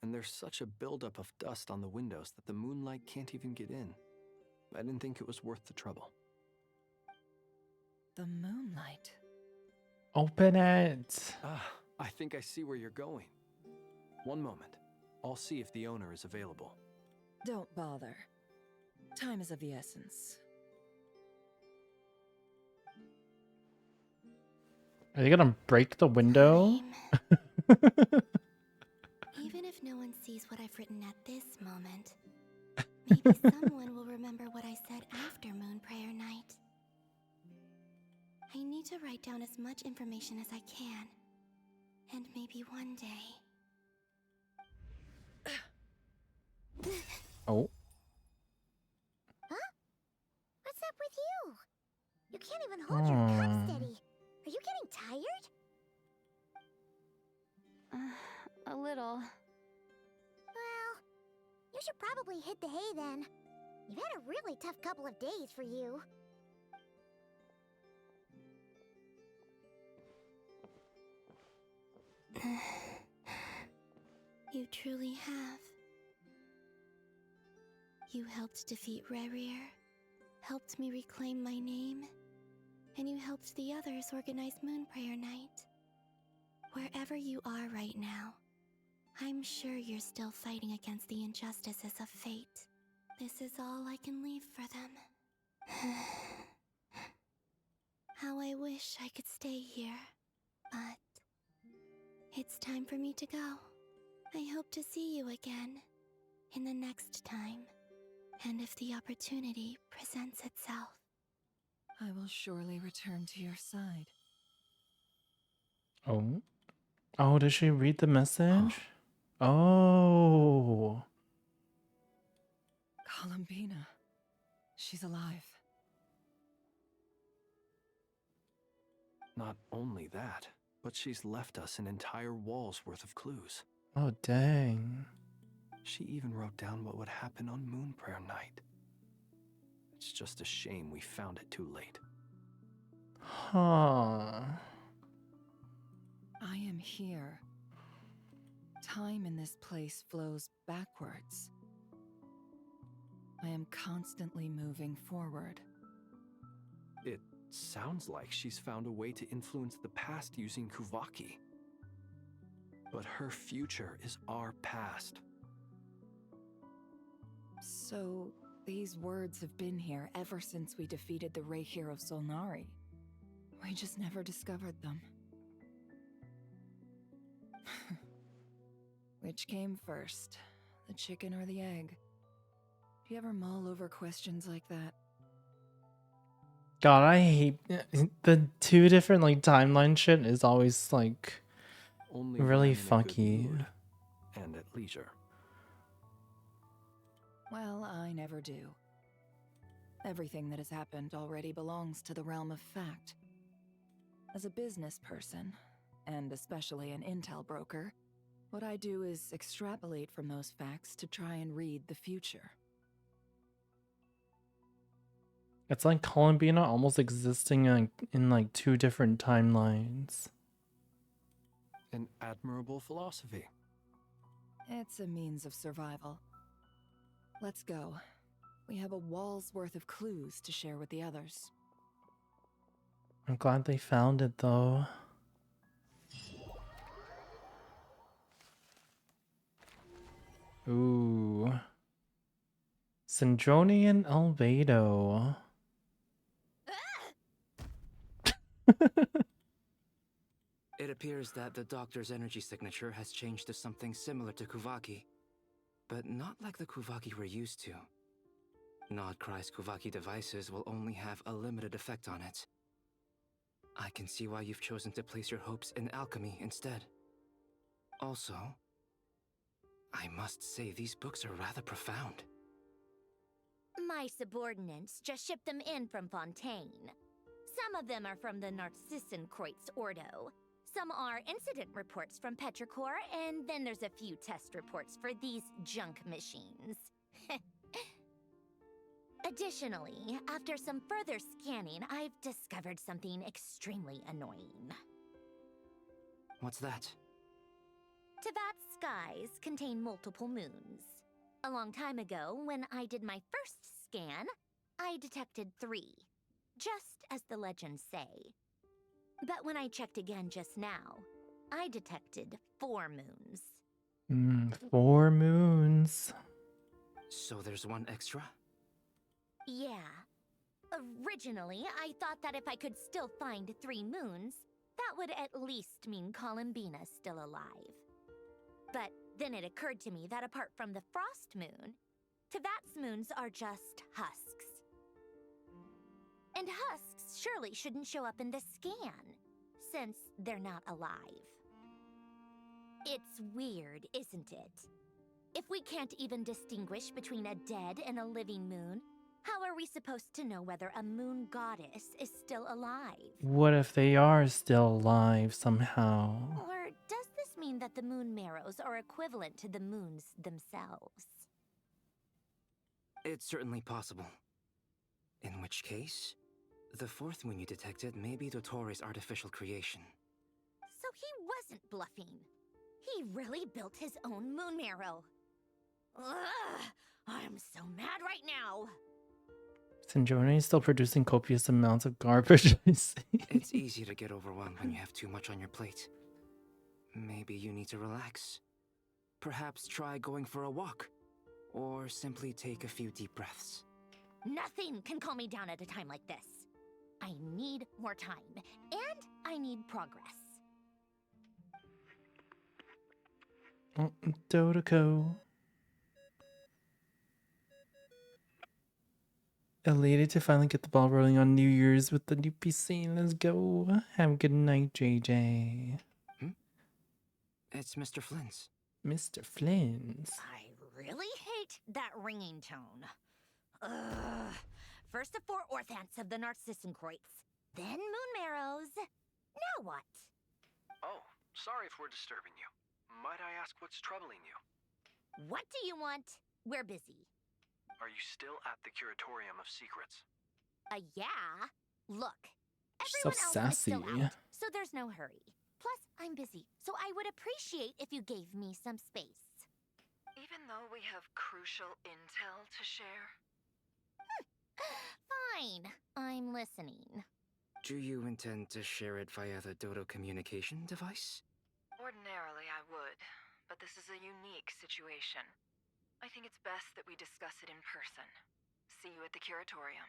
and there's such a buildup of dust on the windows that the moonlight can't even get in. I didn't think it was worth the trouble. The moonlight? Open it! I think I see where you're going. One moment. I'll see if the owner is available. Don't bother. Time is of the essence. Are they gonna break the window? Even if no one sees what I've written at this moment, maybe someone will remember what I said after Moon Prayer Night. I need to write down as much information as I can. And maybe one day... Oh. Huh? What's up with you? You can't even hold your cup steady. Are you getting tired? A little. Well, you should probably hit the hay then. You've had a really tough couple of days for you. You truly have. You helped defeat Rerir, helped me reclaim my name, and you helped the others organize Moonprayer Night. Wherever you are right now, I'm sure you're still fighting against the injustices of fate. This is all I can leave for them. How I wish I could stay here, but it's time for me to go. I hope to see you again in the next time, and if the opportunity presents itself. I will surely return to your side. Oh. Oh, did she read the message? Oh. Columbina. She's alive. Not only that, but she's left us an entire wall's worth of clues. Oh, dang. She even wrote down what would happen on Moonprayer Night. It's just a shame we found it too late. Huh. I am here. Time in this place flows backwards. I am constantly moving forward. It sounds like she's found a way to influence the past using Kuvaki. But her future is our past. So, these words have been here ever since we defeated the Ray Hero Solnari. We just never discovered them. Which came first, the chicken or the egg? Do you ever mull over questions like that? God, I hate the two different like timeline shit is always like Only really when I'm in a good funky. mood and at leisure. Well, I never do. Everything that has happened already belongs to the realm of fact. As a business person, and especially an intel broker, what I do is extrapolate from those facts to try and read the future. It's like Columbina almost existing in like two different timelines. An admirable philosophy. It's a means of survival. Let's go. We have a wall's worth of clues to share with the others. I'm glad they found it though. Ooh. Syndronian Albedo. It appears that the doctor's energy signature has changed to something similar to Kuvaki, but not like the Kuvaki we're used to. Nodcry's Kuvaki devices will only have a limited effect on it. I can see why you've chosen to place your hopes in alchemy instead. Also, I must say these books are rather profound. My subordinates just shipped them in from Fontaine. Some of them are from the Narcissenkreuz Ordo. Some are incident reports from Petrichor, and then there's a few test reports for these junk machines. Additionally, after some further scanning, I've discovered something extremely annoying. What's that? Tevat's skies contain multiple moons. A long time ago, when I did my first scan, I detected 3, just as the legends say. But when I checked again just now, I detected 4 moons. 4 moons. So there's one extra? Yeah. Originally, I thought that if I could still find 3 moons, that would at least mean Columbina's still alive. But then it occurred to me that apart from the frost moon, Tevat's moons are just husks. And husks surely shouldn't show up in the scan, since they're not alive. It's weird, isn't it? If we can't even distinguish between a dead and a living moon, how are we supposed to know whether a moon goddess is still alive? What if they are still alive somehow? Or does this mean that the moon marrows are equivalent to the moons themselves. It's certainly possible. In which case, the fourth moon you detected may be Dottores' artificial creation. So he wasn't bluffing. He really built his own moon marrow. Ugh! I'm so mad right now. Sandrone is still producing copious amounts of garbage. I see. It's easy to get overwhelmed when you have too much on your plate. Maybe you need to relax. Perhaps try going for a walk. Or simply take a few deep breaths. Nothing can calm me down at a time like this. I need more time, and I need progress. Oh, Dodoko. Elated to finally get the ball rolling on New Year's with the new PC. Let's go. Have a good night, JJ. It's Mr. Flynn's. Mr. Flynn's. I really hate that ringing tone. Ugh. First the 4 orthants of the Narcissenkreuz, then moon marrows. Now what? Oh, sorry if we're disturbing you. Might I ask what's troubling you? What do you want? We're busy. Are you still at the Curatorium of Secrets? Yeah. Look, So everyone else is still sassy. out, so there's no hurry. Plus, I'm busy, so I would appreciate if you gave me some space. Even though we have crucial intel to share? Fine, I'm listening. Do you intend to share it via the Dodo communication device? Ordinarily, I would, but this is a unique situation. I think it's best that we discuss it in person. See you at the Curatorium.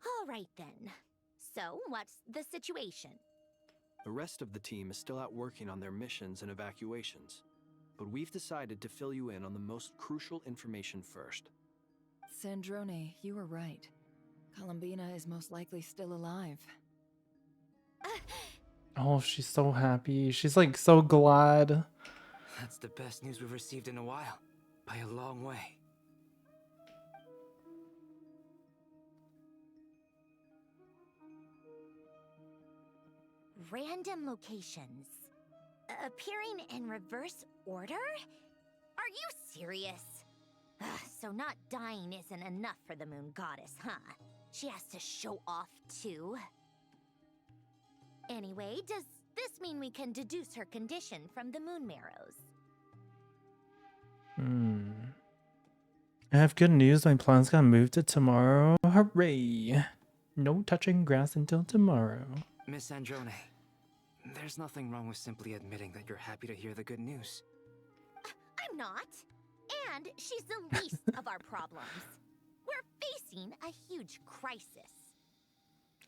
All right then. So, what's the situation? The rest of the team is still out working on their missions and evacuations, but we've decided to fill you in on the most crucial information first. Sandrone, you were right. Columbina is most likely still alive. Oh, she's so happy. She's like so glad. That's the best news we've received in a while. By a long way. Random locations. Appearing in reverse order? Are you serious? Ugh, so not dying isn't enough for the moon goddess, huh? She has to show off too. Anyway, does this mean we can deduce her condition from the moon marrows? I have good news. My plans got moved to tomorrow. Hooray! No touching grass until tomorrow. Miss Sandrone, there's nothing wrong with simply admitting that you're happy to hear the good news. I'm not. And she's the least of our problems. We're facing a huge crisis.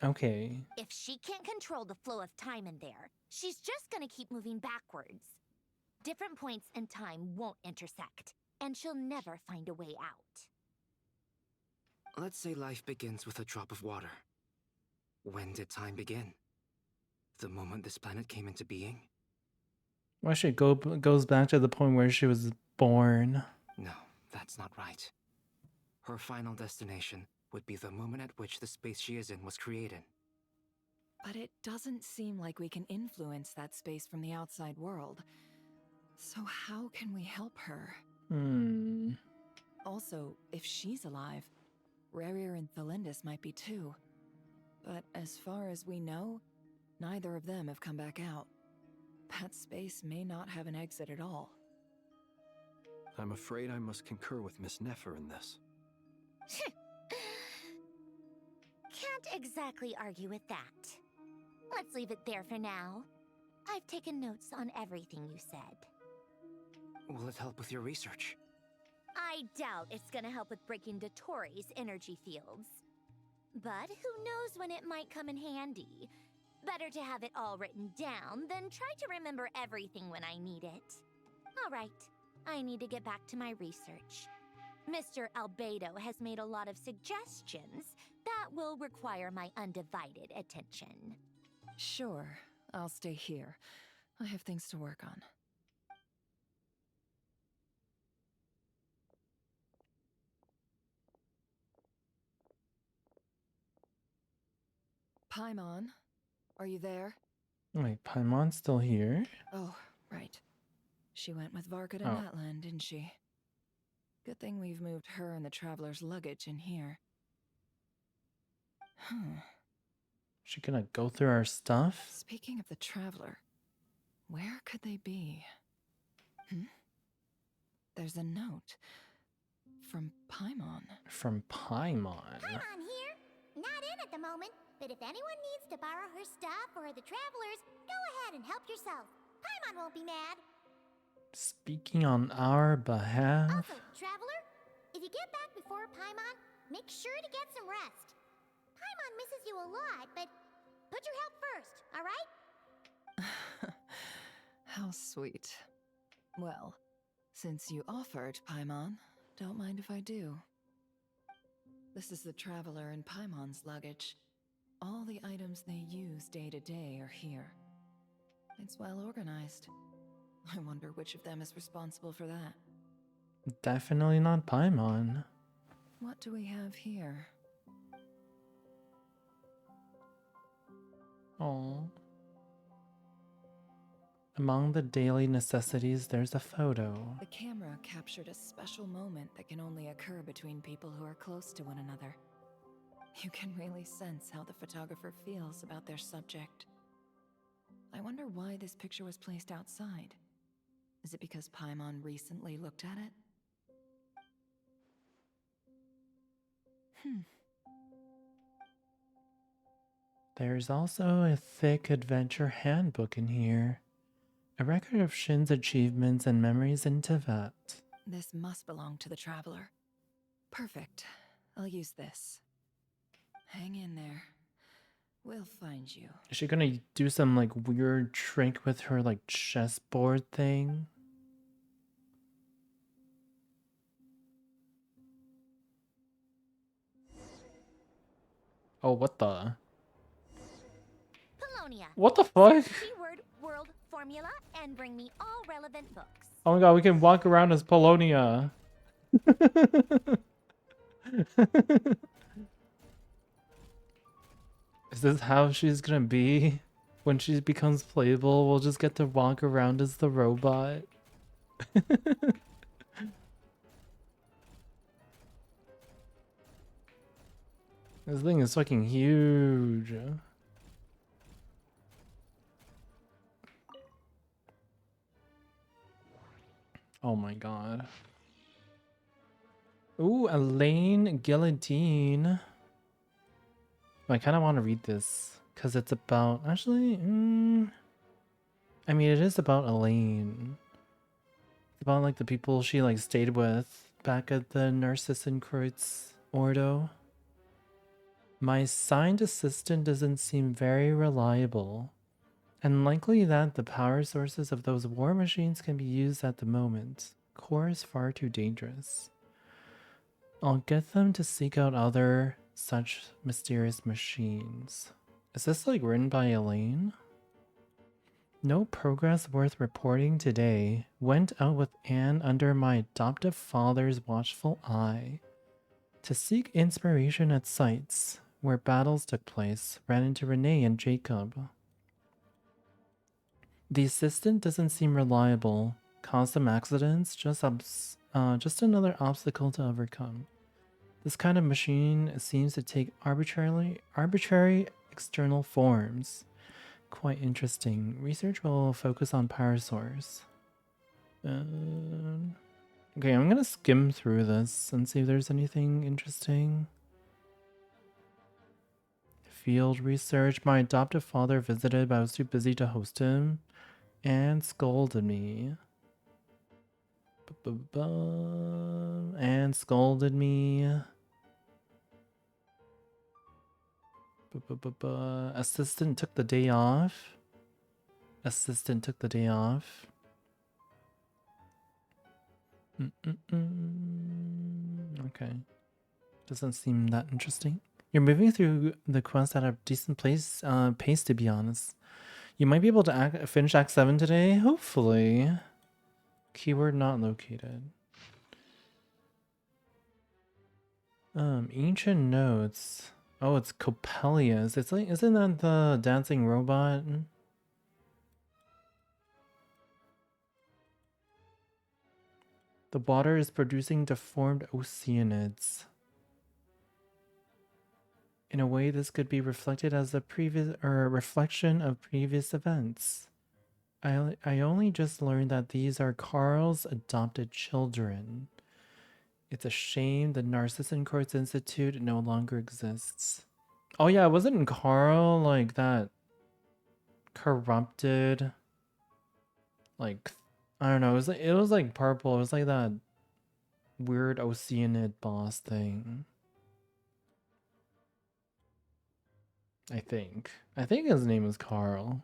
Okay. If she can't control the flow of time in there, she's just gonna keep moving backwards. Different points in time won't intersect, and she'll never find a way out. Let's say life begins with a drop of water. When did time begin? The moment this planet came into being? Why should it goes back to the point where she was born? No, that's not right. Her final destination would be the moment at which the space she is in was created. But it doesn't seem like we can influence that space from the outside world. So how can we help her? Also, if she's alive, Rerir and Thalindus might be too. But as far as we know, neither of them have come back out. That space may not have an exit at all. I'm afraid I must concur with Miss Nefer in this. Can't exactly argue with that. Let's leave it there for now. I've taken notes on everything you said. Will it help with your research? I doubt it's gonna help with breaking Dottores' energy fields. But who knows when it might come in handy. Better to have it all written down than try to remember everything when I need it. All right, I need to get back to my research. Mr. Albedo has made a lot of suggestions that will require my undivided attention. Sure, I'll stay here. I have things to work on. Paimon, are you there? Wait, Paimon's still here? Oh, right. She went with Varka to Oh. Natlan, didn't she? Good thing we've moved her and the traveler's luggage in here. She gonna go through our stuff? Speaking of the traveler, where could they be? There's a note from Paimon. From Paimon? Paimon here. Not in at the moment, but if anyone needs to borrow her stuff or the travelers, go ahead and help yourself. Paimon won't be mad. Speaking on our behalf? Also, traveler, if you get back before Paimon, make sure to get some rest. Paimon misses you a lot, but put your health first, alright? How sweet. Well, since you offered, Paimon, don't mind if I do. This is the traveler and Paimon's luggage. All the items they use day to day are here. It's well organized. I wonder which of them is responsible for that. Definitely not Paimon. What do we have here? Oh. Among the daily necessities, there's a photo. The camera captured a special moment that can only occur between people who are close to one another. You can really sense how the photographer feels about their subject. I wonder why this picture was placed outside. Is it because Paimon recently looked at it? There's also a thick adventure handbook in here. A record of Shin's achievements and memories in Tibet. This must belong to the traveler. Perfect. I'll use this. Hang in there. We'll find you. Is she gonna do some like weird trick with her like chessboard thing? Oh, what the? Polonia. What the fuck? Keyword world formula and bring me all relevant books. Oh my god, we can walk around as Polonia. Is this how she's gonna be? When she becomes playable, we'll just get to walk around as the robot. This thing is fucking huge. Oh my god. Ooh, Elaine Guillotine. I kind of want to read this because it's about actually. I mean, it is about Elaine. It's about like the people she like stayed with back at the Narcissenkreuz Ordo. My signed assistant doesn't seem very reliable, and likely that the power sources of those war machines can be used at the moment. Core is far too dangerous. I'll get them to seek out other such mysterious machines. Is this like written by Elaine? No progress worth reporting today. Went out with Anne under my adoptive father's watchful eye. To seek inspiration at sites where battles took place, ran into Renee and Jacob. The assistant doesn't seem reliable. Caused some accidents, just another obstacle to overcome. This kind of machine seems to take arbitrary external forms. Quite interesting. Research will focus on power source. Okay, I'm gonna skim through this and see if there's anything interesting. Field research. My adoptive father visited, but I was too busy to host him and scolded me. And scolded me. Assistant took the day off. Assistant took the day off. Okay. Doesn't seem that interesting. You're moving through the quest at a decent pace, to be honest. You might be able to finish Act 7 today, hopefully. Keyword not located. Ancient notes. Oh, it's Coppelius. It's like, isn't that the dancing robot? The water is producing deformed oceanids. In a way, this could be reflected as a reflection of previous events. I only just learned that these are Carl's adopted children. It's a shame the Narcissan Courts Institute no longer exists. Oh yeah, wasn't Carl like that corrupted? Like, I don't know. It was like purple. It was like that weird Oceanid boss thing. I think. I think his name is Carl.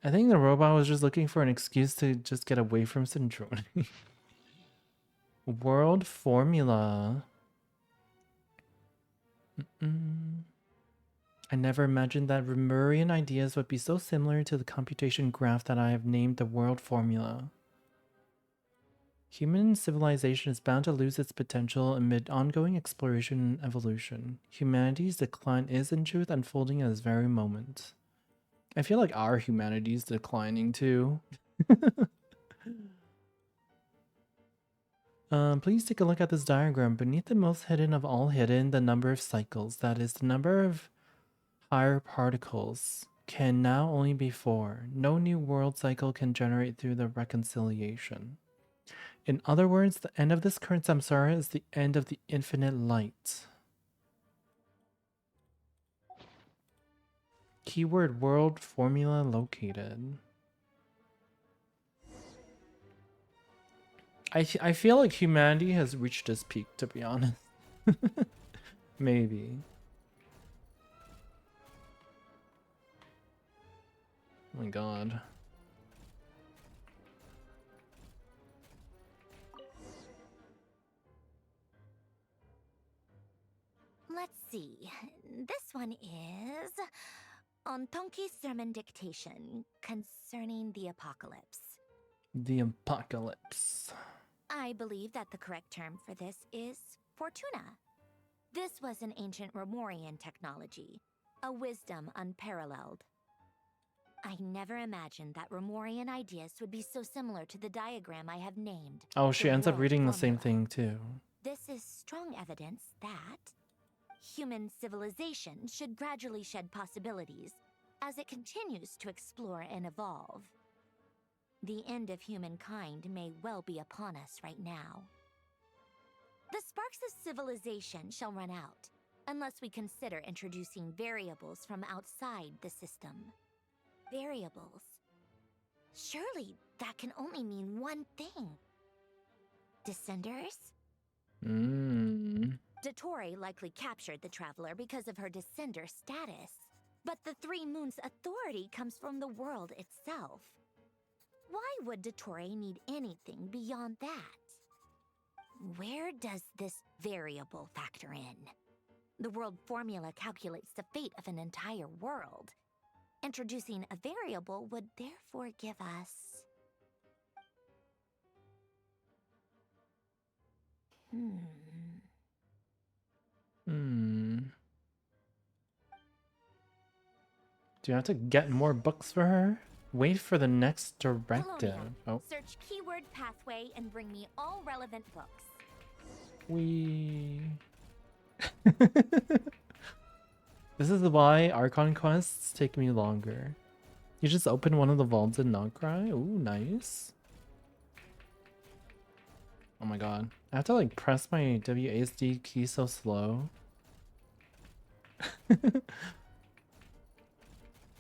I think the robot was just looking for an excuse to just get away from Syndrome. World formula. I never imagined that Remurian ideas would be so similar to the computation graph that I have named the world formula. Human civilization is bound to lose its potential amid ongoing exploration and evolution. Humanity's decline is in truth unfolding at this very moment. I feel like our humanity is declining too. Please take a look at this diagram. Beneath the most hidden of all hidden, the number of cycles, that is, the number of higher particles, can now only be 4. No new world cycle can generate through the reconciliation. In other words, the end of this current samsara is the end of the infinite light. Keyword world formula located. I feel like humanity has reached its peak, to be honest. Maybe. Oh my god. Let's see. This one is on Tonki's sermon dictation concerning the apocalypse. The apocalypse. I believe that the correct term for this is Fortuna. This was an ancient Remorian technology, a wisdom unparalleled. I never imagined that Remorian ideas would be so similar to the diagram I have named. Oh, she ends up world reading the same formula. thing too. This is strong evidence that human civilization should gradually shed possibilities as it continues to explore and evolve. The end of humankind may well be upon us right now. The sparks of civilization shall run out, unless we consider introducing variables from outside the system. Variables? Surely that can only mean one thing. Descenders? Dottore likely captured the traveler because of her descender status. But the Three Moons' authority comes from the world itself. Why would Dottore need anything beyond that? Where does this variable factor in? The world formula calculates the fate of an entire world. Introducing a variable would therefore give us... Do you have to get more books for her? Wait for the next directive. Colonia, Oh. search keyword pathway and bring me all relevant books. This is why Archon quests take me longer. You just open one of the vaults and not cry? Ooh, nice. Oh my god. I have to like press my WASD key so slow.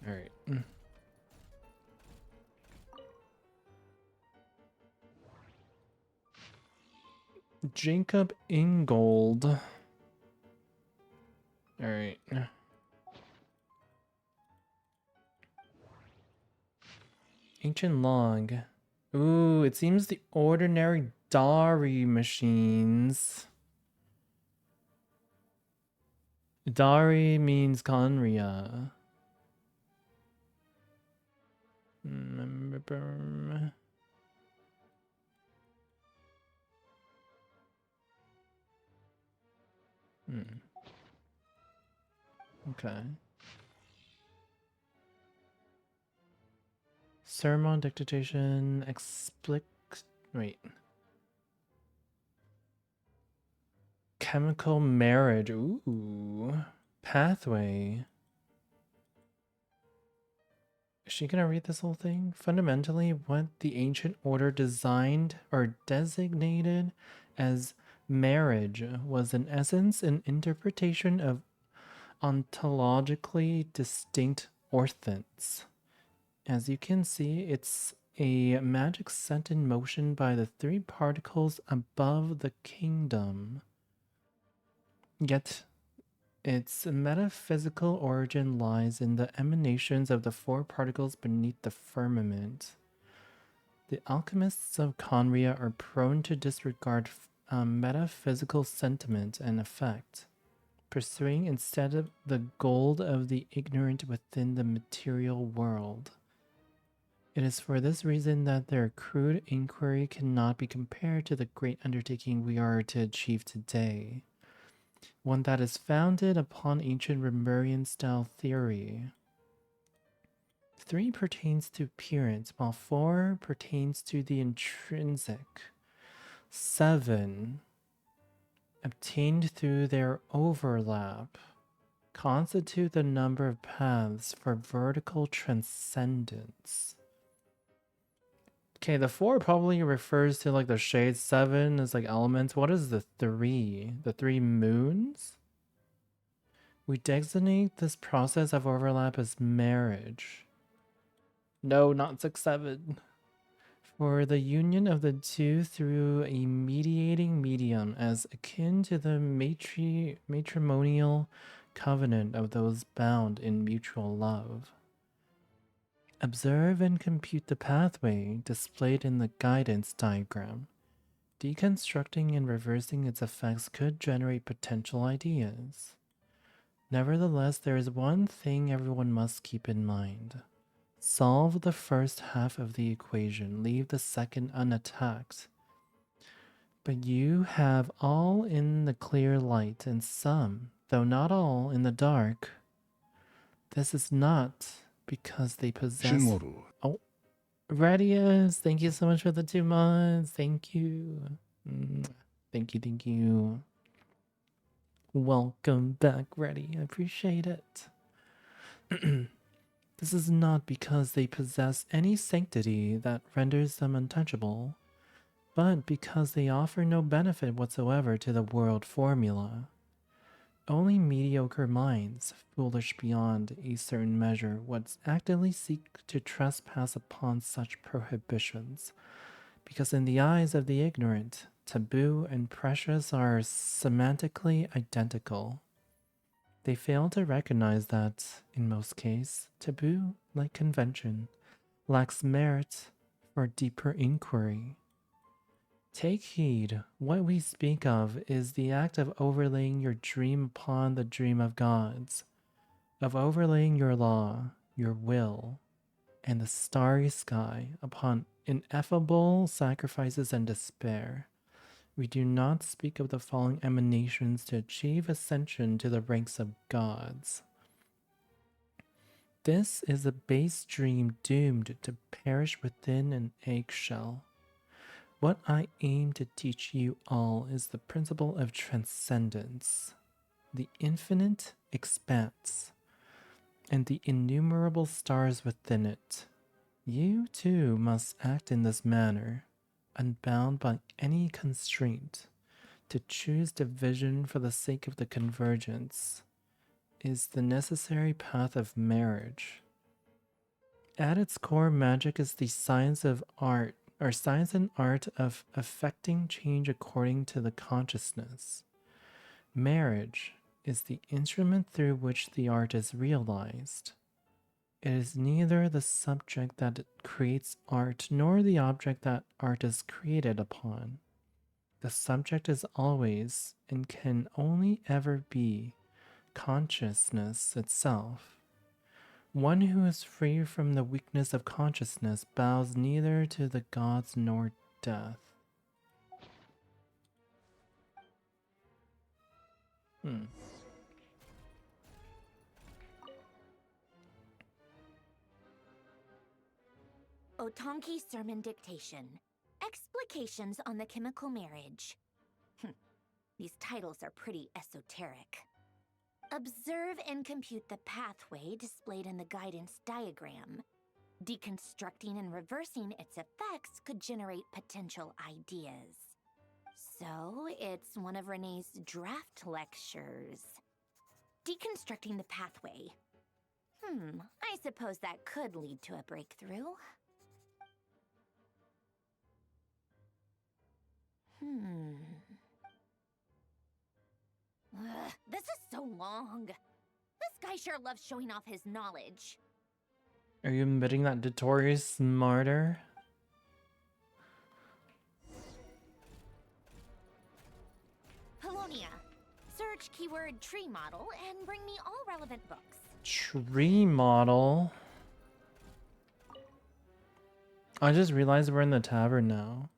Alright. Jacob Ingold. Alright. Ancient log. Ooh, it seems the ordinary Dari machines. Dari means Conria. Okay. Sermon dictation wait. Chemical marriage. Ooh. Pathway. Is she gonna read this whole thing? Fundamentally, what the ancient order designed or designated as marriage was in essence an interpretation of ontologically distinct orthants. As you can see, it's a magic set in motion by the three particles above the kingdom. Yet, its metaphysical origin lies in the emanations of the four particles beneath the firmament. The alchemists of Conria are prone to disregard metaphysical sentiment and effect, pursuing instead of the gold of the ignorant within the material world. It is for this reason that their crude inquiry cannot be compared to the great undertaking we are to achieve today, one that is founded upon ancient Remurian style theory. 3 pertains to appearance, while 4 pertains to the intrinsic. 7, obtained through their overlap, constitute the number of paths for vertical transcendence. Okay, the 4 probably refers to like the shade. 7 is like elements. What is the 3? The 3 moons? We designate this process of overlap as marriage. No, not 6, 7. For the union of the two through a mediating medium as akin to the matrimonial covenant of those bound in mutual love. Observe and compute the pathway displayed in the guidance diagram. Deconstructing and reversing its effects could generate potential ideas. Nevertheless, there is one thing everyone must keep in mind. Solve the first half of the equation, leave the second unattacked. But you have all in the clear light, and some, though not all, in the dark. This is not because they possess... Shinwaddle. Oh, Radius, thank you so much for the 2 months. Thank you. Thank you, thank you. Welcome back, Reddy. I appreciate it. This is not because they possess any sanctity that renders them untouchable, but because they offer no benefit whatsoever to the world formula. Only mediocre minds, foolish beyond a certain measure, would actively seek to trespass upon such prohibitions, because in the eyes of the ignorant, taboo and precious are semantically identical. They fail to recognize that, in most cases, taboo, like convention, lacks merit for deeper inquiry. Take heed, what we speak of is the act of overlaying your dream upon the dream of gods, of overlaying your law, your will, and the starry sky upon ineffable sacrifices and despair. We do not speak of the falling emanations to achieve ascension to the ranks of gods. This is a base dream doomed to perish within an eggshell. What I aim to teach you all is the principle of transcendence, the infinite expanse, and the innumerable stars within it. You too must act in this manner, unbound by any constraint. To choose division for the sake of the convergence is the necessary path of marriage. At its core, magic is the science of art, or science and art of affecting change according to the consciousness. Marriage is the instrument through which the art is realized. It is neither the subject that creates art nor the object that art is created upon. The subject is always and can only ever be consciousness itself. One who is free from the weakness of consciousness bows neither to the gods nor death. Hmm. Otonki Sermon Dictation. Explications on the Chemical Marriage. These titles are pretty esoteric. Observe and compute the pathway displayed in the guidance diagram. Deconstructing and reversing its effects could generate potential ideas. So, it's one of Renee's draft lectures. Deconstructing the pathway. I suppose that could lead to a breakthrough. This is so long. This guy sure loves showing off his knowledge. Are you admitting that Dotori's smarter? Polonia. Search keyword tree model and bring me all relevant books. Tree model? I just realized we're in the tavern now.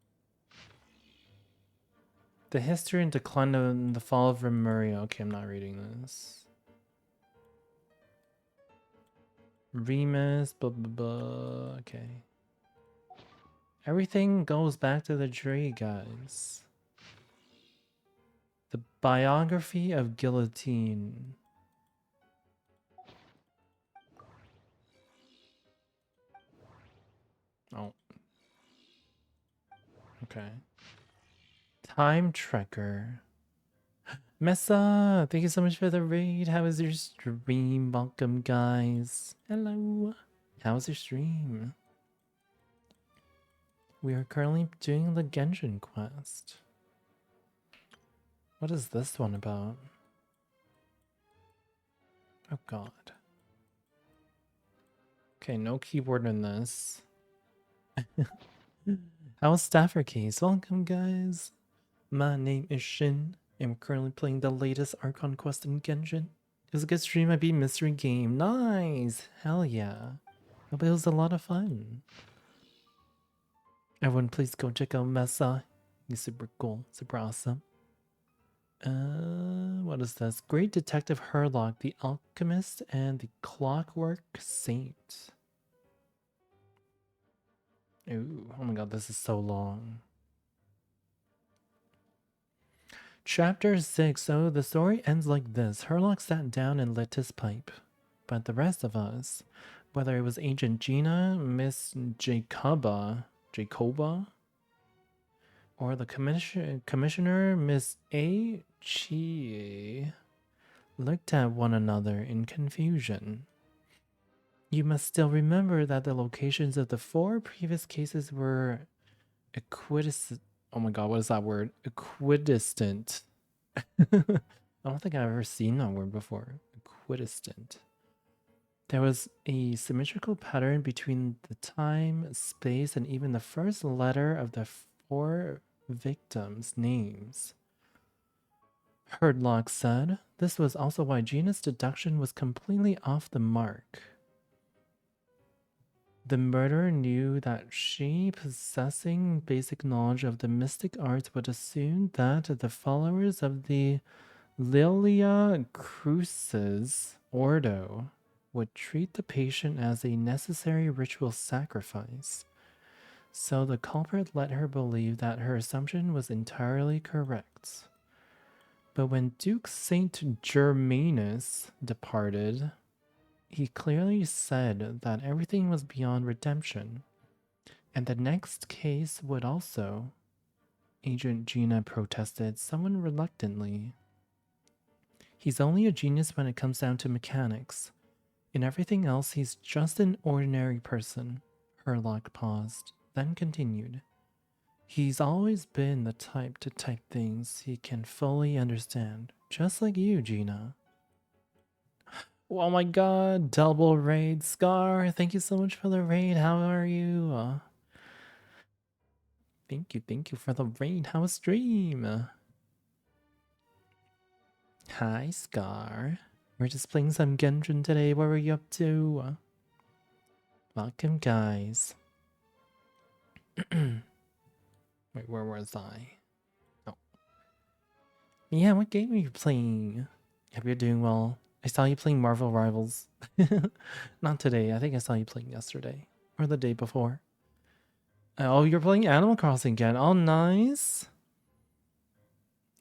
The history and decline of the fall of Remuria. Okay, I'm not reading this. Remus, blah blah blah. Okay. Everything goes back to the tree, guys. The biography of Guillotine. Oh. Okay. Time Trekker. Messa, thank you so much for the raid. How was your stream? Welcome, guys. Hello. How was your stream? We are currently doing the Genshin quest. What is this one about? Oh god. Okay, no keyboard in this. How's Stafford Case? Welcome, guys. My name is Shin, and we're currently playing the latest Archon quest in Genshin. It was a good stream. I beat Mystery Game. Nice! Hell yeah. Hope it was a lot of fun. Everyone, please go check out Messa. He's super cool, super awesome. What is this? Great Detective Herlock, the Alchemist, and the Clockwork Saint. Ooh, oh my god, this is so long. Chapter 6. So the story ends like this. Herlock sat down and lit his pipe. But the rest of us, whether it was Agent Gina, Miss Jacoba, or the commissioner, Miss A. Chie, looked at one another in confusion. You must still remember that the locations of the 4 previous cases were oh my god, what is that word? Equidistant. I don't think I've ever seen that word before. Equidistant. There was a symmetrical pattern between the time, space, and even the first letter of the 4 victims' names. Herdlock said. This was also why Gina's deduction was completely off the mark. The murderer knew that she, possessing basic knowledge of the mystic arts, would assume that the followers of the Lilia Crucis Ordo would treat the patient as a necessary ritual sacrifice. So the culprit let her believe that her assumption was entirely correct. But when Duke Saint Germanus departed, he clearly said that everything was beyond redemption, and the next case would also. Agent Gina protested, somewhat reluctantly. He's only a genius when it comes down to mechanics. In everything else, he's just an ordinary person. Herlock paused, then continued. He's always been the type to type things he can fully understand, just like you, Gina. Oh my god, double raid. Scar, thank you so much for the raid. How are you? Thank you for the raid. How was stream? Hi, Scar. We're just playing some Genshin today. What were you up to? Welcome, guys. Wait, where was I? Oh. Yeah, what game are you playing? Hope you're doing well. I saw you playing Marvel Rivals. Not today. I think I saw you playing yesterday or the day before. Oh, you're playing Animal Crossing again. Oh, nice.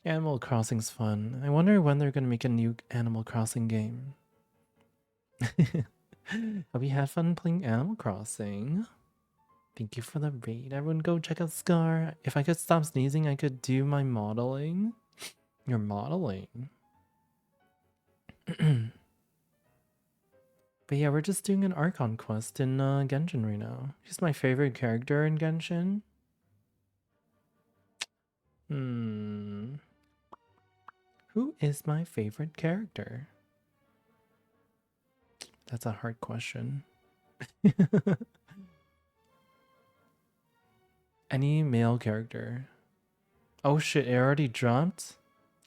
Animal Crossing's fun. I wonder when they're gonna make a new Animal Crossing game. Hope you had fun playing Animal Crossing. Thank you for the raid. Everyone go check out Scar. If I could stop sneezing, I could do my modeling. You're modeling. But yeah, we're just doing an Archon quest in Genshin right now. He's my favorite character in Genshin. Who is my favorite character? That's a hard question. Any male character. Oh shit, it already dropped?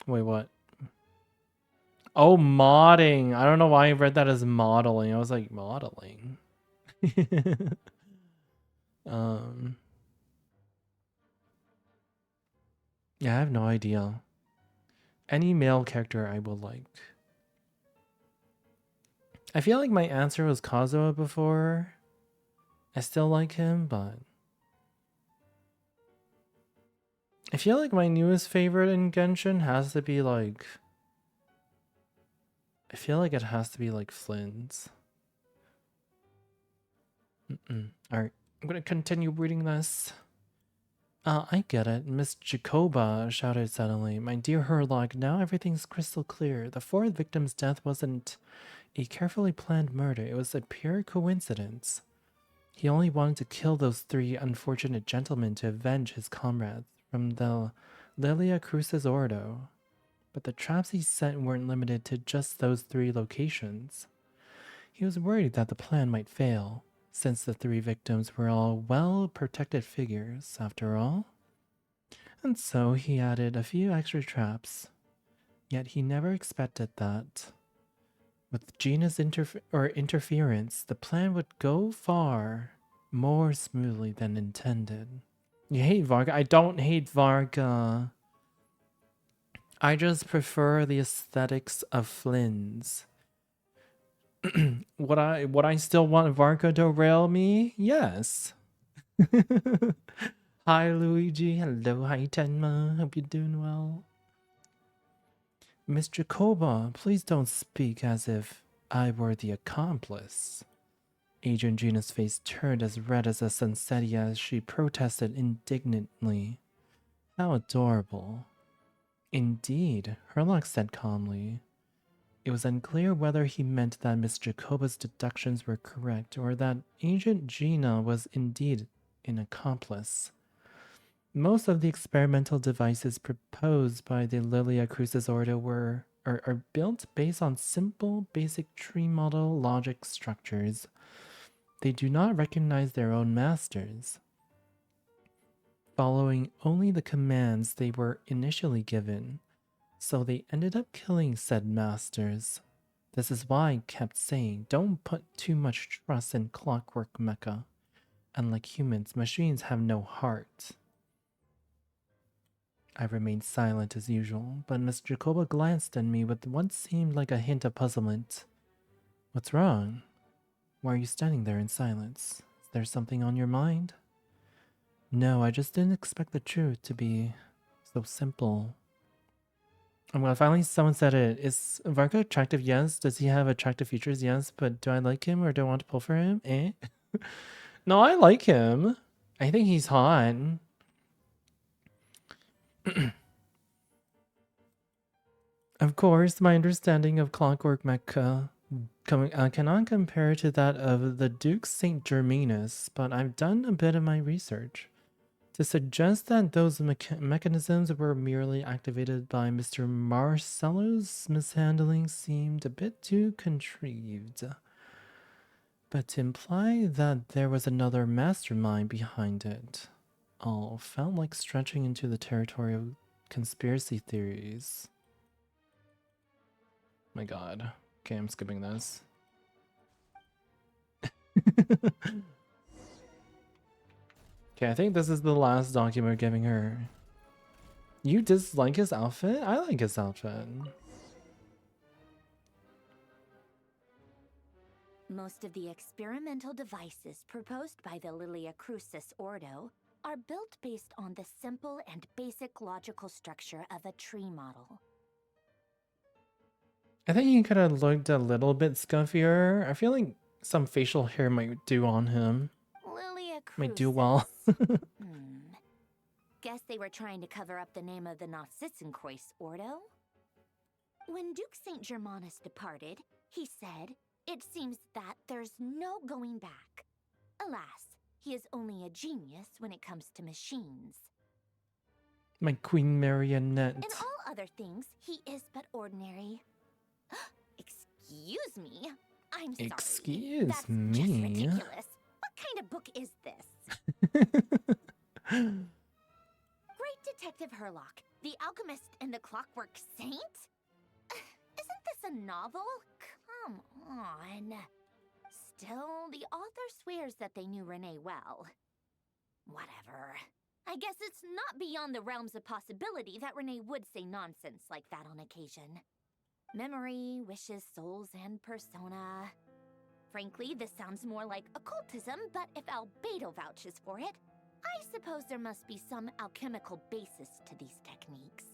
Wait, what? Oh, modding. I don't know why I read that as modeling. I was like, modeling. Yeah, I have no idea. Any male character I will like. I feel like my answer was Kazuha before. I still like him, but I feel like my newest favorite in Genshin has to be like... I feel like it has to be like Flynn's. Alright, I'm gonna continue reading this. I get it. Miss Jacoba shouted suddenly. My dear Herlock, now everything's crystal clear. The fourth victim's death wasn't a carefully planned murder. It was a pure coincidence. He only wanted to kill those three unfortunate gentlemen to avenge his comrades from the Lilia Crucis Ordo. But the traps he set weren't limited to just those three locations. He was worried that the plan might fail, since the three victims were all well-protected figures, after all. And so he added a few extra traps. Yet he never expected that. With Gina's interference, the plan would go far more smoothly than intended. You hate Varga? I don't hate Varga. I just prefer the aesthetics of Flynn's. Would I still want Varga to rail me? Yes. Hi Luigi. Hello, hi Tenma. Hope you're doing well. Miss Jacoba, please don't speak as if I were the accomplice. Agent Gina's face turned as red as a sunsettia as she protested indignantly. How adorable. Indeed, Herlock said calmly. It was unclear whether he meant that Miss Jacoba's deductions were correct or that Agent Gina was indeed an accomplice. Most of the experimental devices proposed by the Lilia Crucis Ordo are built based on simple, basic tree model logic structures. They do not recognize their own masters, following only the commands they were initially given, so they ended up killing said masters. This is why I kept saying, don't put too much trust in Clockwork Mecha. Unlike humans, machines have no heart. I remained silent as usual, but Miss Jacoba glanced at me with what seemed like a hint of puzzlement. What's wrong? Why are you standing there in silence? Is there something on your mind? No, I just didn't expect the truth to be so simple. Well, finally someone said it. Is Varka attractive? Yes. Does he have attractive features? Yes. But do I like him or do I want to pull for him? No, I like him. I think he's hot. Of course, my understanding of Clockwork Mecha cannot compare to that of the Duke St. Germanus, but I've done a bit of my research. To suggest that those mechanisms were merely activated by Mr. Marcello's mishandling seemed a bit too contrived. But to imply that there was another mastermind behind it all felt like stretching into the territory of conspiracy theories. My god. Okay, I'm skipping this. Okay, I think this is the last document we're giving her. You dislike his outfit? I like his outfit. Most of the experimental devices proposed by the Lilia Crucis Ordo are built based on the simple and basic logical structure of a tree model. I think he could have looked a little bit scuffier. I feel like some facial hair might do on him. Lilia Might do well. Guess they were trying to cover up the name of the Nautitzenkreuz Ordo? When Duke St. Germanus departed, he said, "It seems that there's no going back. Alas, he is only a genius when it comes to machines. My queen marionette. In all other things, he is but ordinary." Excuse me? I'm sorry. Excuse That's me. just ridiculous. What kind of book is this? Great Detective Herlock, the Alchemist and the Clockwork Saint? Isn't this a novel? Come on. Still, the author swears that they knew Renee well. Whatever. I guess it's not beyond the realms of possibility that Renee would say nonsense like that on occasion. Memory, wishes, souls, and persona. Frankly, this sounds more like occultism, but if Albedo vouches for it, I suppose there must be some alchemical basis to these techniques.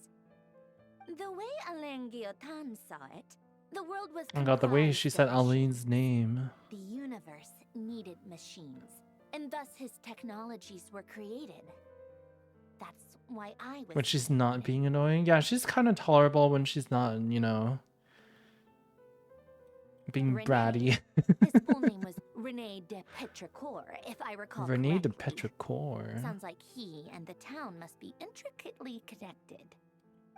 The way Alain Guillotin saw it, the world was I got the way she comprised said of Aline's name. the universe needed machines, and thus his technologies were created. That's why I was... When she's not being annoying. Yeah, she's kind of tolerable when she's not, you know, being bratty. His full name was René de Petrichor, if I recall Renee de correctly. Petrichor. Sounds like he and the town must be intricately connected.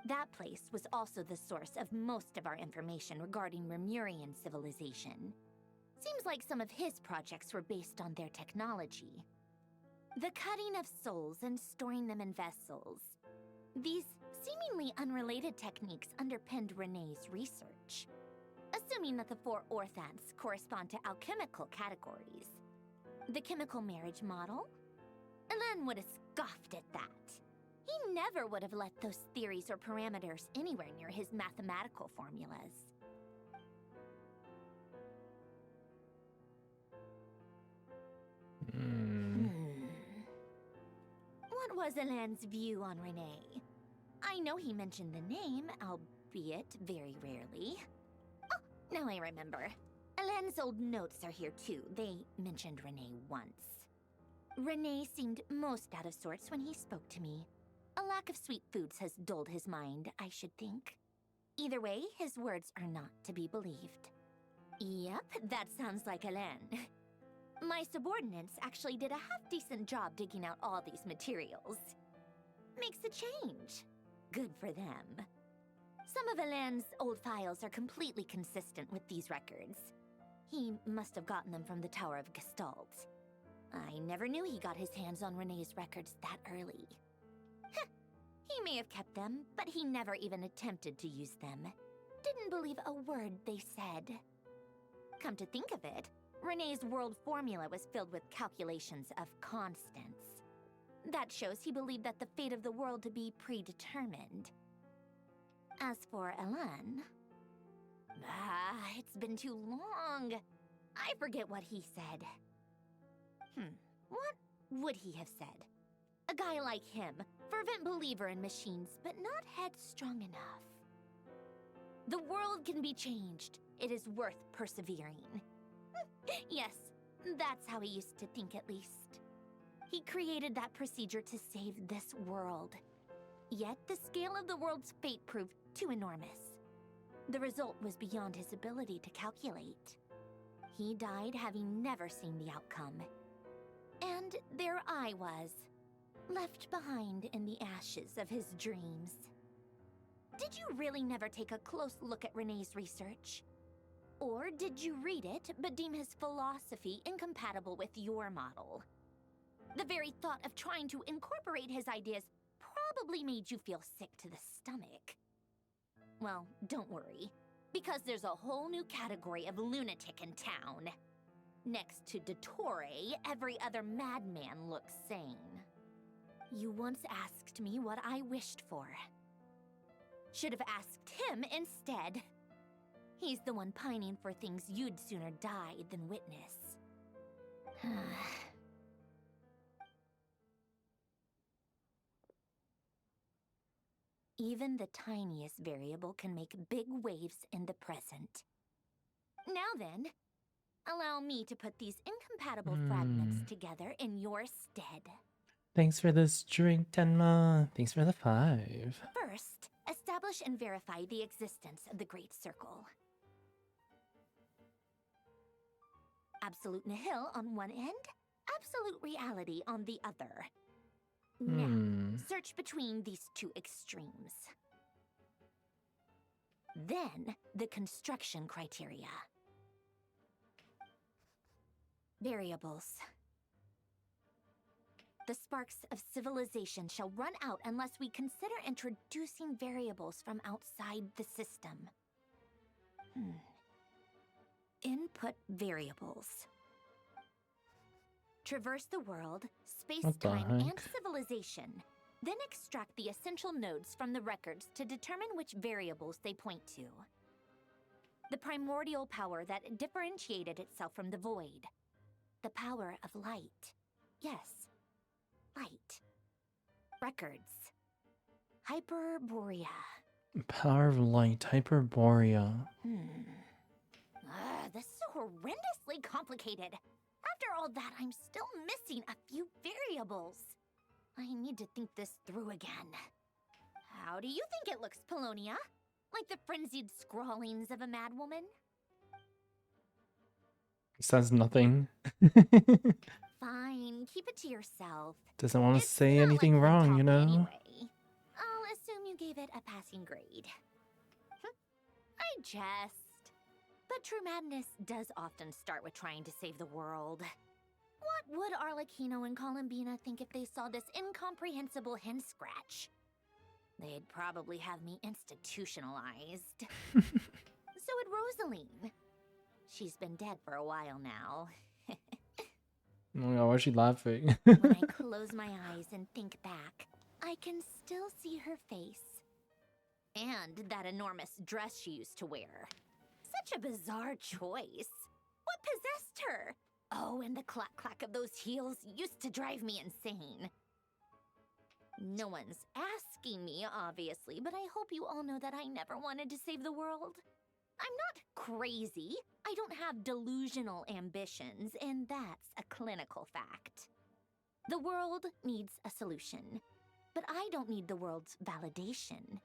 That place was also the source of most of our information regarding Remurian civilization. Seems like some of his projects were based on their technology. The cutting of souls and storing them in vessels. These seemingly unrelated techniques underpinned René's research. Assuming that the 4 orthants correspond to alchemical categories. The chemical marriage model? Alain would have scoffed at that. He never would have let those theories or parameters anywhere near his mathematical formulas. What was Alain's view on Renee? I know he mentioned the name, albeit very rarely. Oh, now I remember. Alain's old notes are here too. They mentioned Renee once. Renee seemed most out of sorts when he spoke to me. A lack of sweet foods has dulled his mind, I should think. Either way, his words are not to be believed. Yep, that sounds like Alain. My subordinates actually did a half-decent job digging out all these materials. Makes a change. Good for them. Some of Alain's old files are completely consistent with these records. He must have gotten them from the Tower of Gestalt. I never knew he got his hands on Renée's records that early. Heh, he may have kept them, but he never even attempted to use them. Didn't believe a word they said. Come to think of it, Renée's world formula was filled with calculations of constants. That shows he believed that the fate of the world to be predetermined. As for Alain... it's been too long. I forget what he said. What would he have said? A guy like him, fervent believer in machines, but not headstrong enough. The world can be changed. It is worth persevering. Yes, that's how he used to think at least. He created that procedure to save this world. Yet the scale of the world's fate proved too enormous. The result was beyond his ability to calculate. He died having never seen the outcome. And there I was, left behind in the ashes of his dreams. Did you really never take a close look at Renée's research? Or did you read it, but deem his philosophy incompatible with your model? The very thought of trying to incorporate his ideas probably made you feel sick to the stomach. Well, don't worry, because there's a whole new category of lunatic in town. Next to Dottore, every other madman looks sane. You once asked me what I wished for. Should have asked him instead. He's the one pining for things you'd sooner die than witness. Even the tiniest variable can make big waves in the present. Now then, allow me to put these incompatible fragments together in your stead. Thanks for this drink, Tenma. Thanks for the 5. First, establish and verify the existence of the Great Circle. Absolute nihil on one end, absolute reality on the other. Now, search between these two extremes. Then, the construction criteria. Variables. The sparks of civilization shall run out unless we consider introducing variables from outside the system. Input variables. Traverse the world, space-time, and civilization. Then extract the essential nodes from the records to determine which variables they point to. The primordial power that differentiated itself from the void. The power of light. Yes, light. Records. Hyperborea. Power of light, Hyperborea. This is so horrendously complicated. After all that, I'm still missing a few variables. I need to think this through again. How do you think it looks, Polonia? Like the frenzied scrawlings of a madwoman? Says nothing. Fine, keep it to yourself. Doesn't want to say anything wrong, you know? Anyway, I'll assume you gave it a passing grade. I jest. But true madness does often start with trying to save the world. What would Arlecchino and Columbina think if they saw this incomprehensible hen scratch? They'd probably have me institutionalized. So would Rosaline. She's been dead for a while now. Oh my god, why is she laughing? When I close my eyes and think back, I can still see her face. And that enormous dress she used to wear. Such a bizarre choice. What possessed her? Oh, and the clack-clack of those heels used to drive me insane. No one's asking me, obviously, but I hope you all know that I never wanted to save the world. I'm not crazy. I don't have delusional ambitions, and that's a clinical fact. The world needs a solution, but I don't need the world's validation.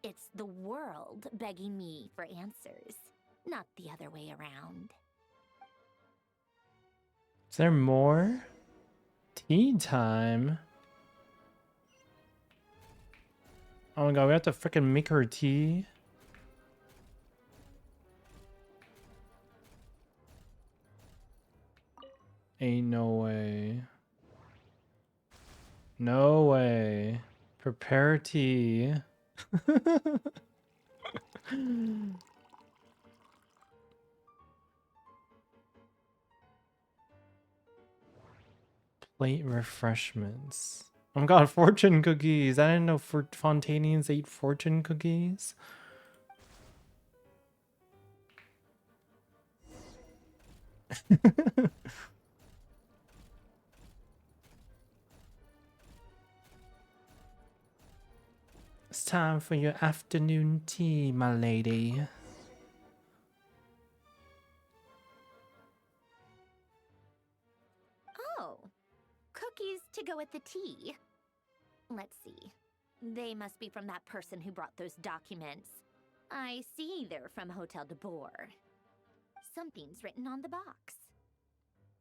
It's the world begging me for answers, not the other way around. Is there more? Tea time? Oh my god, we have to freaking make her tea? Ain't no way. No way. Prepare tea. Plate refreshments. Oh my god, fortune cookies! I didn't know Fontanians ate fortune cookies. It's time for your afternoon tea, my lady. Oh, cookies to go with the tea. Let's see. They must be from that person who brought those documents. I see they're from Hotel de Boer. Something's written on the box.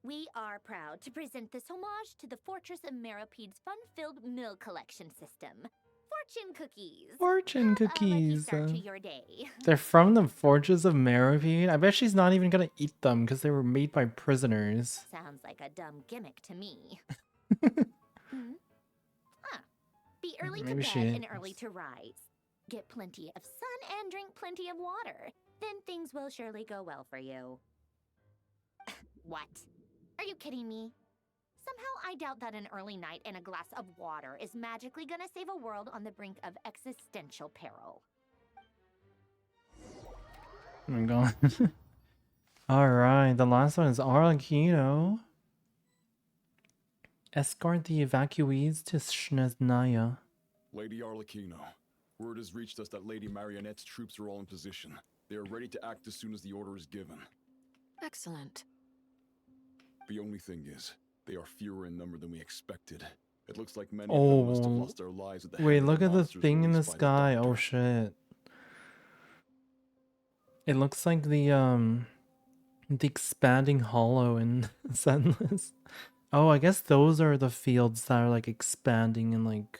We are proud to present this homage to the Fortress of Meropede's fun-filled mill collection system. Fortune cookies. Fortune cookies. Start to your day. They're from the Fortress of Meropede. I bet she's not even gonna eat them because they were made by prisoners. Sounds like a dumb gimmick to me. Be early Maybe to she bed and is. early to rise. Get plenty of sun and drink plenty of water. Then things will surely go well for you. What? Are you kidding me? Somehow I doubt that an early night and a glass of water is magically gonna save a world on the brink of existential peril. Oh my god. Alright, the last one is Archon. Escort the evacuees to Snezhnaya. Lady Arlecchino, word has reached us that Lady Marionette's troops are all in position. They are ready to act as soon as the order is given. Excellent. The only thing is, they are fewer in number than we expected. It looks like many of them must have lost their lives at the wait, hands of look the at the monsters thing in the released by sky. doctor. Oh shit. It looks like the expanding hollow in Zenless. Oh, I guess those are the fields that are like expanding and like.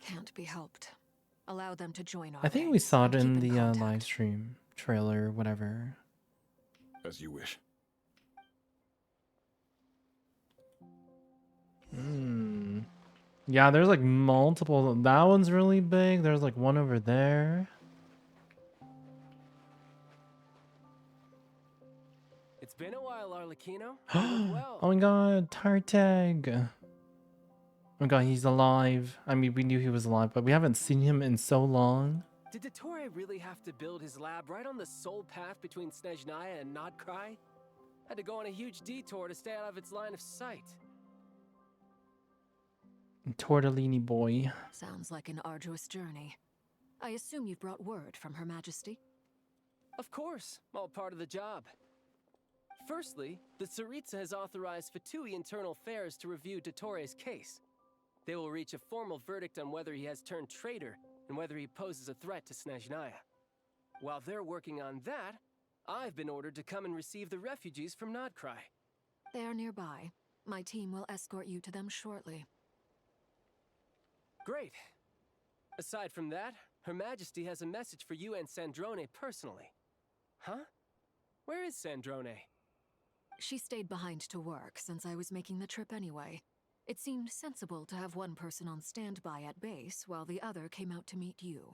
Can't be helped. Allow them to join our I think we ranks saw it and in keep the contact. live stream trailer, whatever. As you wish. Hmm. Yeah, there's like multiple. That one's really big. There's like one over there. It's been a while, Arlecchino. Oh my god, Tartag. Oh my god, he's alive. I mean, we knew he was alive, but we haven't seen him in so long. Did Dottore really have to build his lab right on the sole path between Snezhnaya and Nodcry? Had to go on a huge detour to stay out of its line of sight. Tortellini boy. Sounds like an arduous journey. I assume you've brought word from Her Majesty? Of course, all part of the job. Firstly, the Tsaritsa has authorized Fatui Internal Affairs to review Dottore's case. They will reach a formal verdict on whether he has turned traitor and whether he poses a threat to Snezhnaya. While they're working on that, I've been ordered to come and receive the refugees from Nodcry. They are nearby. My team will escort you to them shortly. Great. Aside from that, Her Majesty has a message for you and Sandrone personally. Huh? Where is Sandrone? She stayed behind to work since I was making the trip anyway. It seemed sensible to have one person on standby at base while the other came out to meet you.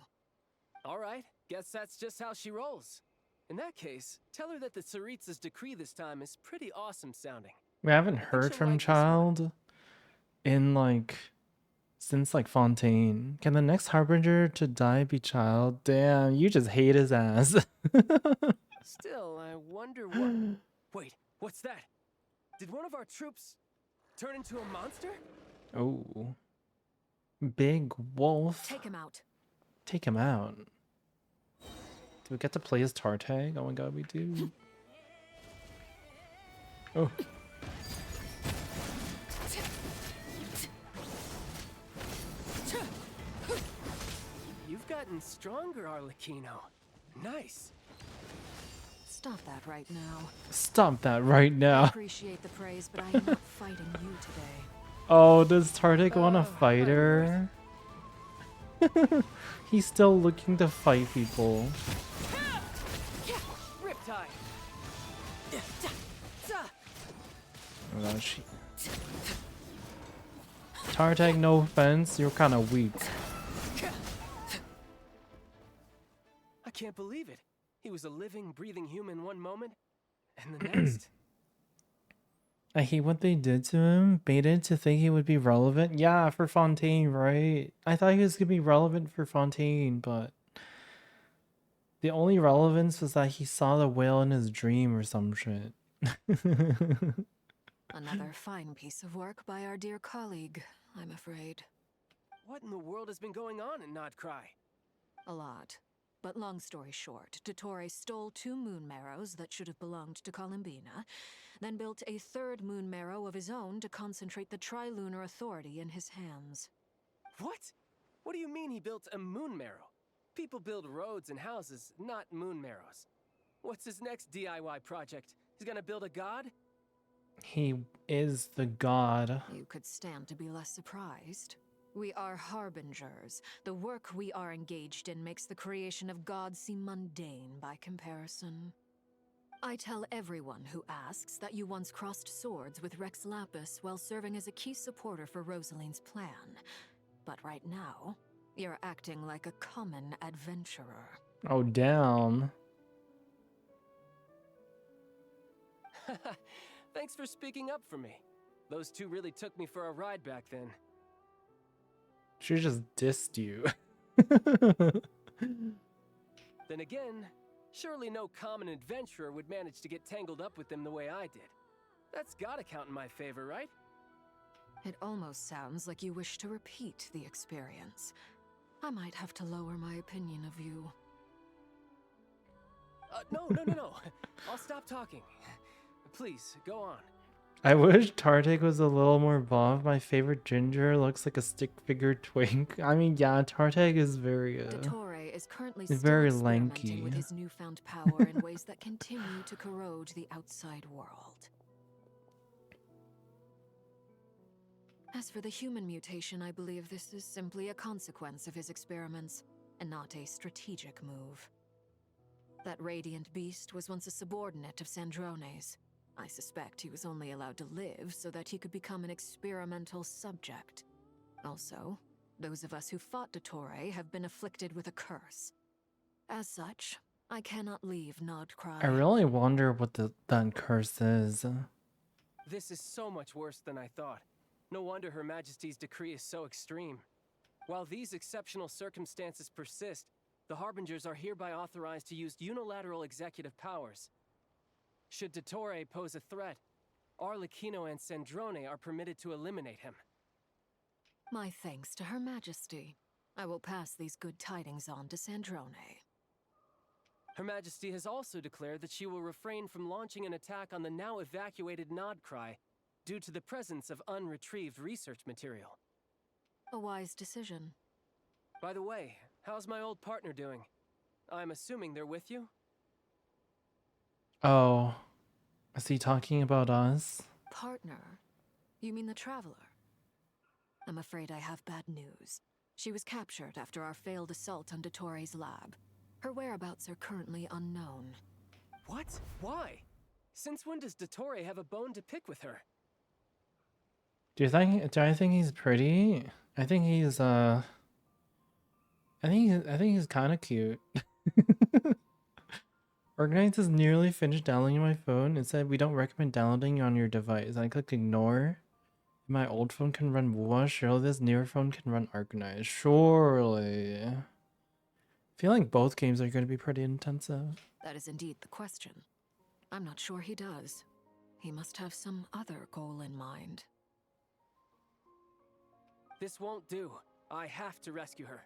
All right, guess that's just how she rolls. In that case, tell her that the Tsaritsa's decree this time is pretty awesome sounding. We haven't heard from Child in like since like Fontaine. Can the next harbinger to die be Child? Damn, you just hate his ass. Still, I wonder what... Wait, what's that? Did one of our troops turn into a monster? Oh. Big wolf. Take him out. Take him out. Do we get to play as Tartag? Oh my god, we do. Oh. You've gotten stronger, Arlecchino. Nice. Stop that right now. Stop that right I now. appreciate the praise, but I am not fighting you today. Oh, does Tartag want to fight her? He's still looking to fight people. Riptide. Oh god, she... Tartag, no offense, you're kind of weak. I can't believe it. He was a living, breathing human one moment, and the next. I hate what they did to him. Baited to think he would be relevant. Yeah, for Fontaine, right? I thought he was gonna be relevant for Fontaine, but the only relevance was that he saw the whale in his dream or some shit. Another fine piece of work by our dear colleague, I'm afraid. What in the world has been going on in Nodcry? A lot. But long story short, Dottore stole 2 moon marrows that should have belonged to Columbina, then built a 3rd moon marrow of his own to concentrate the Trilunar Authority in his hands. What? What do you mean he built a moon marrow? People build roads and houses, not moon marrows. What's his next DIY project? He's gonna build a god? He is the god. You could stand to be less surprised. We are harbingers. The work we are engaged in makes the creation of gods seem mundane by comparison. I tell everyone who asks that you once crossed swords with Rex Lapis while serving as a key supporter for Rosaline's plan. But right now, you're acting like a common adventurer. Oh, damn. Thanks for speaking up for me. Those two really took me for a ride back then. She just dissed you. Then again, surely no common adventurer would manage to get tangled up with them the way I did. That's gotta count in my favor, right? It almost sounds like you wish to repeat the experience. I might have to lower my opinion of you. No. I'll stop talking. Please, go on. I wish Tartek was a little more buff. My favorite ginger looks like a stick figure twink. I mean, yeah, Tartek is very Dottore is currently he's still very experimenting lanky. with his newfound power in ways that continue to corrode the outside world. As for the human mutation, I believe this is simply a consequence of his experiments, and not a strategic move. That radiant beast was once a subordinate of Sandrone's. I suspect he was only allowed to live so that he could become an experimental subject. Also, those of us who fought Dottore have been afflicted with a curse. As such, I cannot leave Nodcry. I really wonder what that curse is. This is so much worse than I thought. No wonder Her Majesty's decree is so extreme. While these exceptional circumstances persist, the Harbingers are hereby authorized to use unilateral executive powers. Should Dottore pose a threat, Arlecchino and Sandrone are permitted to eliminate him. My thanks to Her Majesty. I will pass these good tidings on to Sandrone. Her Majesty has also declared that she will refrain from launching an attack on the now evacuated Nodcry due to the presence of unretrieved research material. A wise decision. By the way, how's my old partner doing? I'm assuming they're with you? Oh, is he talking about us? Partner? You mean the Traveler? I'm afraid I have bad news. She was captured after our failed assault on Dottore's lab. Her whereabouts are currently unknown. What? Why? Since when does Dottore have a bone to pick with her? Do I think he's pretty? I think he's I think he's kind of cute. Organize is nearly finished downloading my phone. It said we don't recommend downloading on your device. I clicked ignore. My old phone can run Wua. Surely this newer phone can run Archonize. Surely. I feel like both games are going to be pretty intensive. That is indeed the question. I'm not sure he does. He must have some other goal in mind. This won't do. I have to rescue her.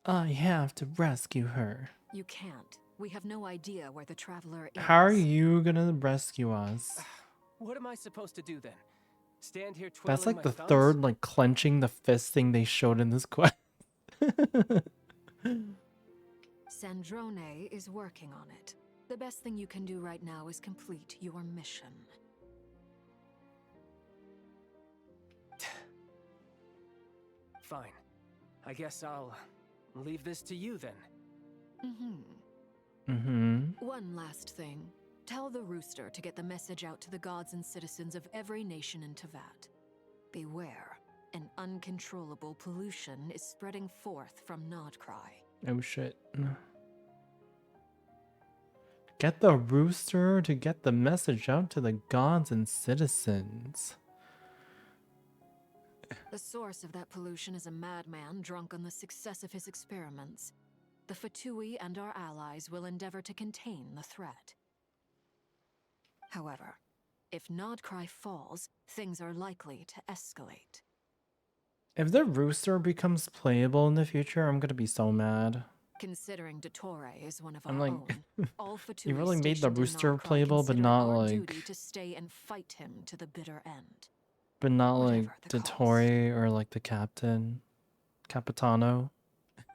I have to rescue her. You can't. We have no idea where the Traveler is. How are you gonna rescue us? What am I supposed to do then? Stand here twiddling That's like my the thumbs? third like clenching the fist thing they showed in this quest. Sandrone is working on it. The best thing you can do right now is complete your mission. Fine. I guess I'll leave this to you then. One last thing. Tell the Rooster to get the message out to the gods and citizens of every nation in Tevat. Beware. An uncontrollable pollution is spreading forth from Nodcry. Oh shit. Get the Rooster to get the message out to the gods and citizens. The source of that pollution is a madman drunk on the success of his experiments. The Fatui and our allies will endeavor to contain the threat. However, if Nodcry falls, things are likely to escalate. If the Rooster becomes playable in the future, I'm gonna be so mad. Considering Dottore is one of I'm our like, own, all Fatui you really made the stationed in Rooster Nodcry playable, but consider not our like, duty to stay and fight him to the bitter end. but not like Dottore or like the Capitano.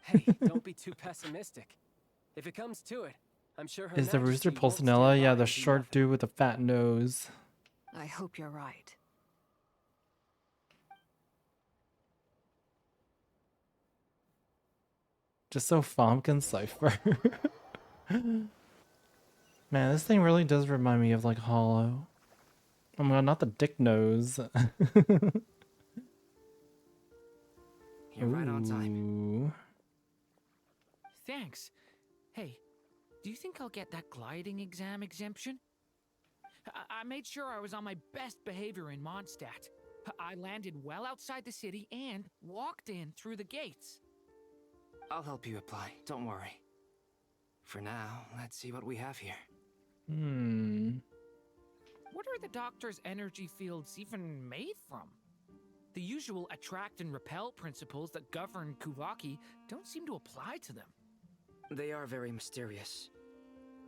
Hey, don't be too pessimistic. If it comes to it, I'm sure Her Is the Majesty Rooster won't stand Pulcinella? by Yeah, the and do short nothing. dude with the fat nose. I hope you're right. Just so Fomp can cipher. Man, this thing really does remind me of like Hollow. Oh my god, not the dick nose. You're right on time. Thanks. Hey, do you think I'll get that gliding exam exemption? I made sure I was on my best behavior in Mondstadt. I landed well outside the city and walked in through the gates. I'll help you apply, don't worry. For now, let's see what we have here. What are the doctor's energy fields even made from? The usual attract and repel principles that govern Kuvaki don't seem to apply to them. They are very mysterious,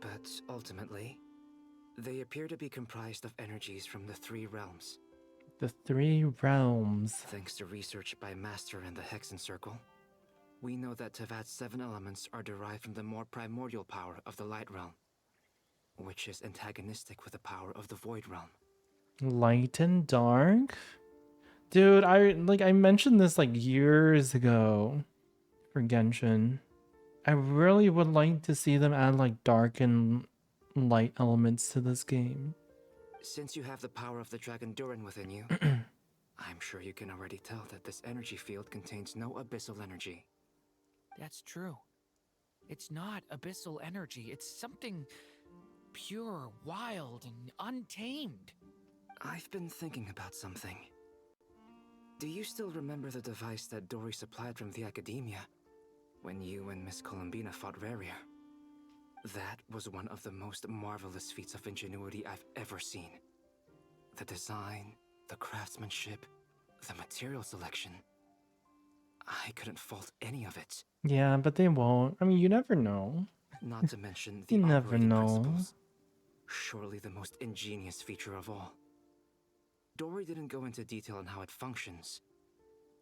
but ultimately, they appear to be comprised of energies from the 3 realms. The 3 realms. Thanks to research by Master in the Hexen Circle, we know that Tevat's 7 elements are derived from the more primordial power of the Light Realm, which is antagonistic with the power of the Void Realm. Light and dark? Dude, I mentioned this like years ago for Genshin. I really would like to see them add like dark and light elements to this game. Since you have the power of the Dragon Durin within you, I'm sure you can already tell that this energy field contains no abyssal energy. That's true. It's not abyssal energy. It's something pure, wild, and untamed. I've been thinking about something. Do you still remember the device that Dory supplied from the Academia when you and Miss Columbina fought Rarier? That was one of the most marvelous feats of ingenuity I've ever seen. The design, the craftsmanship, the material selection. I couldn't fault any of it. Yeah, but they won't. I mean, you never know. Not to mention the You never operating know. principles. Surely the most ingenious feature of all. Dory didn't go into detail on how it functions,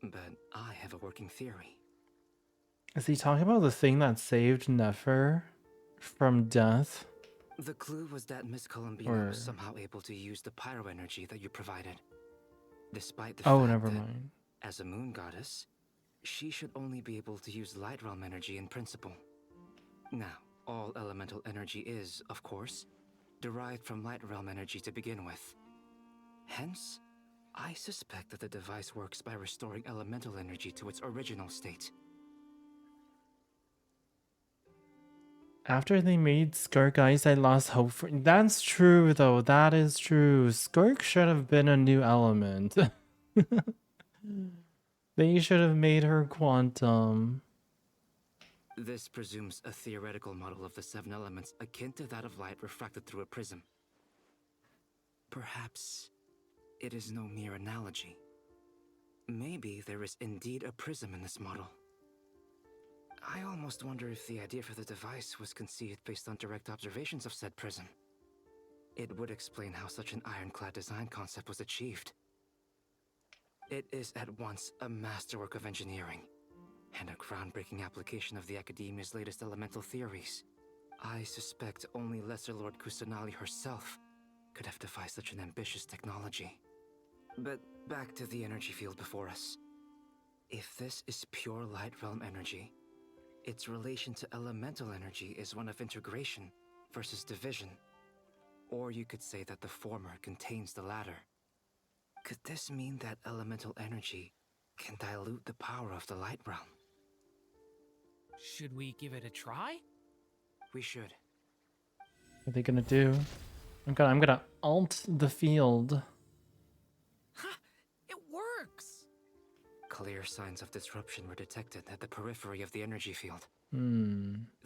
but I have a working theory. Is he talking about the thing that saved Nefer from death? The clue was that Miss Columbina was somehow able to use the pyro energy that you provided. Despite the fact never that, mind. as a moon goddess, she should only be able to use light realm energy in principle. Now, all elemental energy is, of course, derived from light realm energy to begin with. Hence, I suspect that the device works by restoring elemental energy to its original state. After they made Skirk Ice, I lost hope for... That's true, though. That is true. Skirk should have been a new element. They should have made her Quantum. This presumes a theoretical model of the 7 elements akin to that of light refracted through a prism. Perhaps it is no mere analogy. Maybe there is indeed a prism in this model. I almost wonder if the idea for the device was conceived based on direct observations of said prism. It would explain how such an ironclad design concept was achieved. It is at once a masterwork of engineering and a groundbreaking application of the Academia's latest elemental theories. I suspect only Lesser Lord Kusanali herself could have devised such an ambitious technology. But back to the energy field before us. If this is pure light realm energy, its relation to elemental energy is one of integration versus division. Or you could say that the former contains the latter. Could this mean that elemental energy can dilute the power of the light realm? Should we give it a try? We should. What are they gonna do? I'm gonna alt the field. It works! Clear signs of disruption were detected at the periphery of the energy field.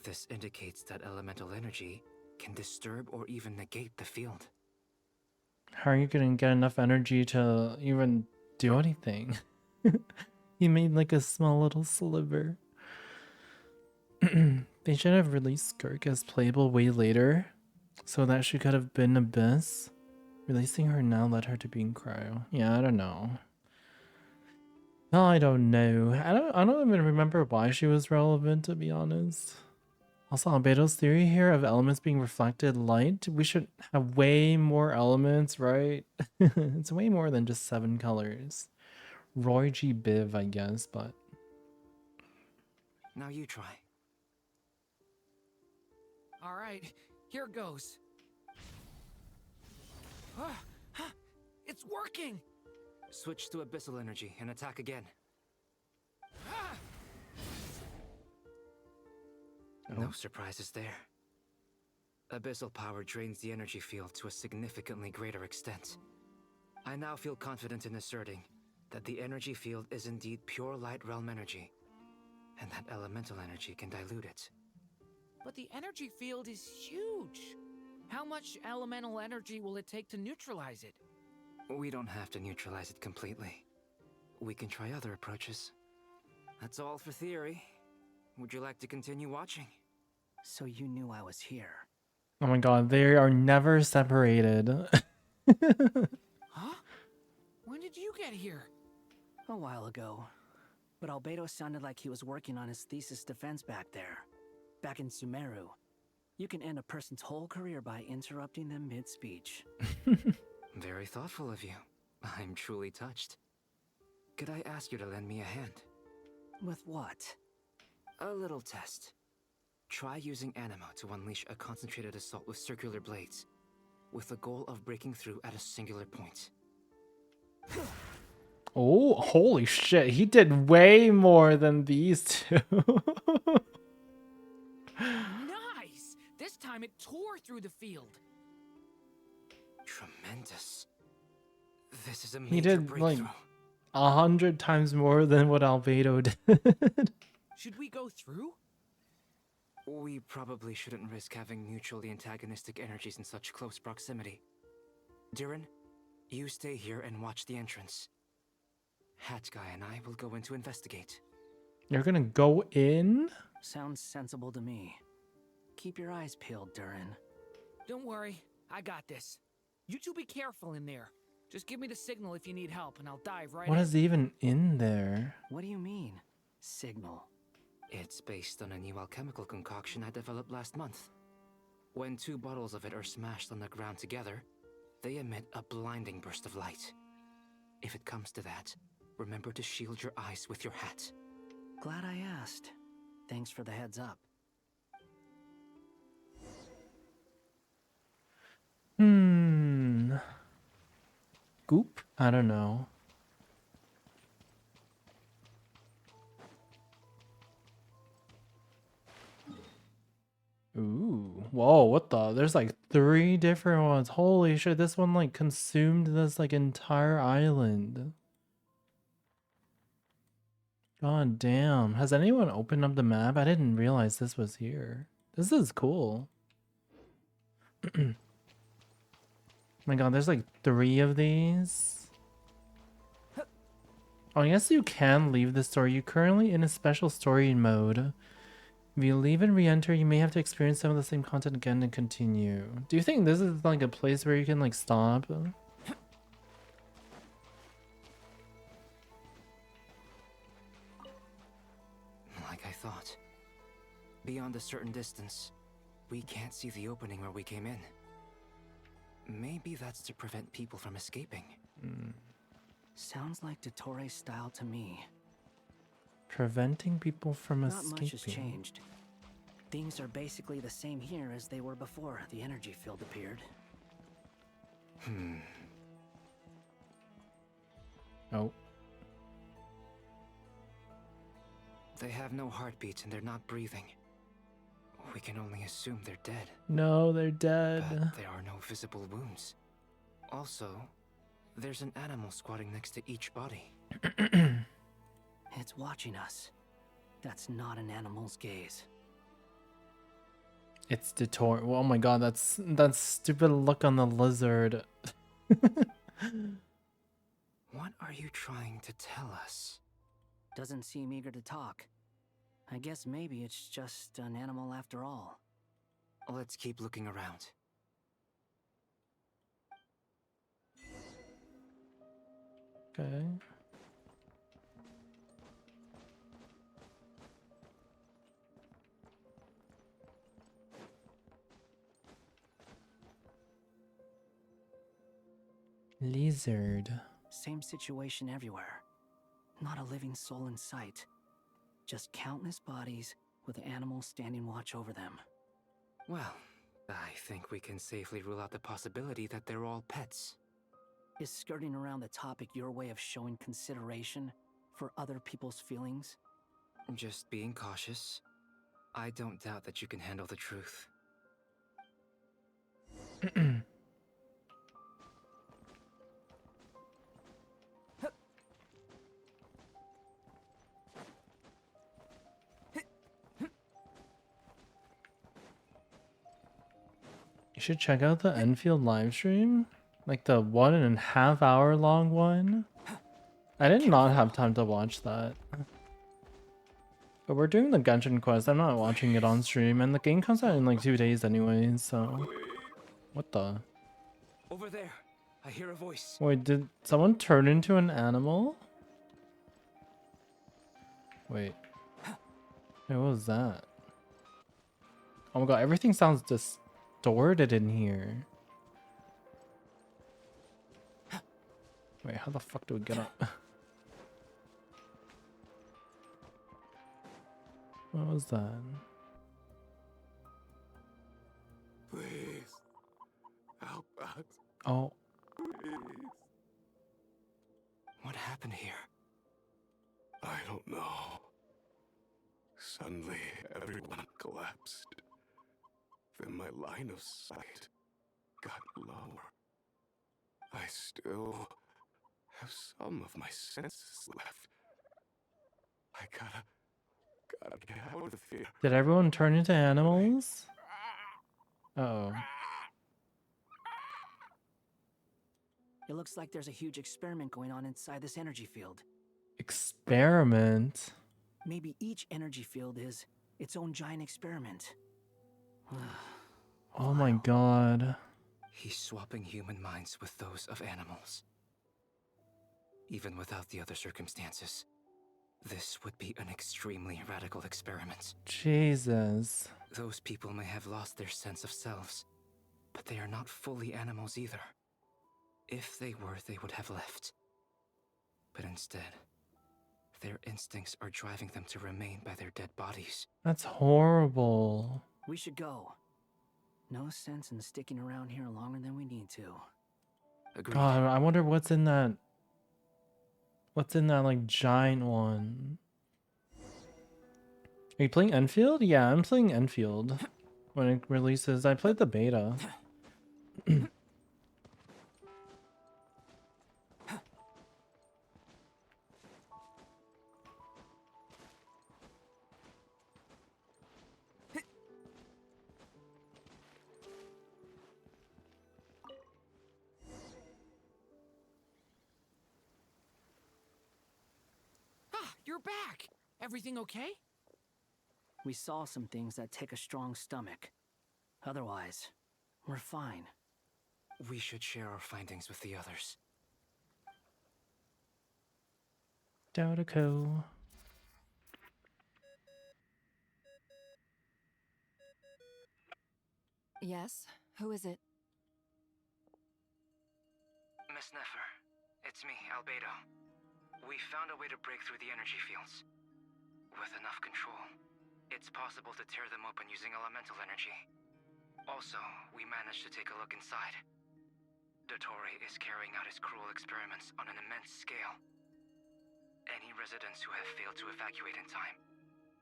This indicates that elemental energy can disturb or even negate the field. How are you gonna get enough energy to even do anything? He made like a small little sliver. They should have released Skirk as playable way later, so that she could have been Abyss. Releasing her now led her to being Cryo. Yeah, I don't know. I don't know. I don't even remember why she was relevant, to be honest. Also, Albedo's theory here of elements being reflected light. We should have way more elements, right? It's way more than just 7 colors. Roy G. Biv, I guess, but... Now you try. Alright, here goes. It's working! Switch to abyssal energy and attack again. No surprises there. Abyssal power drains the energy field to a significantly greater extent. I now feel confident in asserting that the energy field is indeed pure light realm energy, and that elemental energy can dilute it. But the energy field is huge. How much elemental energy will it take to neutralize it? We don't have to neutralize it completely. We can try other approaches. That's all for theory. Would you like to continue watching? So you knew I was here. Oh my god, they are never separated. Huh? When did you get here? A while ago. But Albedo sounded like he was working on his thesis defense back there. Back in Sumeru. You can end a person's whole career by interrupting them mid-speech. Very thoughtful of you. I'm truly touched. Could I ask you to lend me a hand? With what? A little test. Try using Anima to unleash a concentrated assault with circular blades, with the goal of breaking through at a singular point. Oh, holy shit. He did way more than these two. Nice! This time it tore through the field. Tremendous. This is a He major did breakthrough. like 100 times more than what Albedo did. Should we go through? We probably shouldn't risk having mutually antagonistic energies in such close proximity. Durin, you stay here and watch the entrance. Hat Guy and I will go in to investigate. You're gonna go in? Sounds sensible to me. Keep your eyes peeled, Durin. Don't worry, I got this. You two be careful in there. Just give me the signal if you need help, and I'll dive right in. What is even in there? What do you mean, signal? It's based on a new alchemical concoction I developed last month. When 2 bottles of it are smashed on the ground together, they emit a blinding burst of light. If it comes to that, remember to shield your eyes with your hat. Glad I asked. Thanks for the heads up. Goop? I don't know. Ooh. Whoa, what the? There's like 3 different ones. Holy shit, this one like consumed this like entire island. God damn. Has anyone opened up the map? I didn't realize this was here. This is cool. My god, there's like 3 of these. Oh, I guess you can leave the story. You're currently in a special story mode. If you leave and re-enter, you may have to experience some of the same content again and continue. Do you think this is like a place where you can like stop? Like I thought. Beyond a certain distance, we can't see the opening where we came in. Maybe that's to prevent people from escaping. Sounds like Dottore style to me. Preventing people from Not escaping. much has changed. Things are basically the same here as they were before the energy field appeared. Oh. They have no heartbeats and they're not breathing. We can only assume they're dead. No, they're dead. But there are no visible wounds. Also, there's an animal squatting next to each body. It's watching us. That's not an animal's gaze. It's Dottore. Oh my god, that's that stupid look on the lizard. What are you trying to tell us? Doesn't seem eager to talk. I guess maybe it's just an animal after all. Let's keep looking around. Okay. Lizard. Same situation everywhere. Not a living soul in sight. Just countless bodies with animals standing watch over them. Well, I think we can safely rule out the possibility that they're all pets. Is skirting around the topic your way of showing consideration for other people's feelings? Just being cautious. I don't doubt that you can handle the truth. You should check out the Enfield live stream, like the 1.5 hour long one. I did not have time to watch that. But we're doing the Genshin quest. I'm not watching it on stream, and the game comes out in like 2 days anyway, so... What the? Over there. I hear a voice. Wait, did someone turn into an animal? Wait. Wait, what was that? Oh my god, everything sounds distorted in here. Wait, how the fuck do we get up? What was that? Please. Help us. Oh. Please. What happened here? I don't know. Suddenly, everyone collapsed. Then my line of sight got lower. I still have some of my senses left. I gotta get out of here. Did everyone turn into animals? Uh-oh. It looks like there's a huge experiment going on inside this energy field. Experiment? Maybe each energy field is its own giant experiment. Oh my god. He's swapping human minds with those of animals. Even without the other circumstances, this would be an extremely radical experiment. Jesus. Those people may have lost their sense of selves, but they are not fully animals either. If they were, they would have left. But instead, their instincts are driving them to remain by their dead bodies. That's horrible. We should go. No sense in sticking around here longer than we need to. Agreed. God, I wonder what's in that... What's in that, like, giant one? Are you playing Enfield? Yeah, I'm playing Enfield. When it releases. I played the beta. You're back! Everything okay? We saw some things that take a strong stomach. Otherwise, we're fine. We should share our findings with the others. Doutico. Yes? Who is it? Miss Nefer, it's me, Albedo. We found a way to break through the energy fields. With enough control, it's possible to tear them open using elemental energy. Also, we managed to take a look inside. Dottore is carrying out his cruel experiments on an immense scale. Any residents who have failed to evacuate in time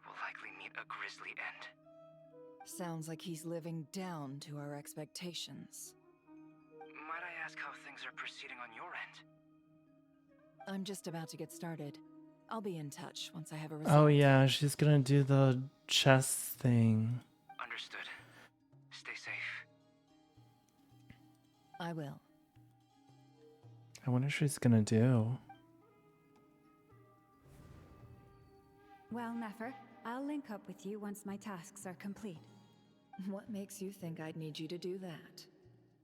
will likely meet a grisly end. Sounds like he's living down to our expectations. Might I ask how things are proceeding on your end? I'm just about to get started. I'll be in touch once I have a result. Oh yeah, she's gonna do the chess thing. Understood. Stay safe. I will. I wonder what she's gonna do. Well, Nefer, I'll link up with you once my tasks are complete. What makes you think I'd need you to do that?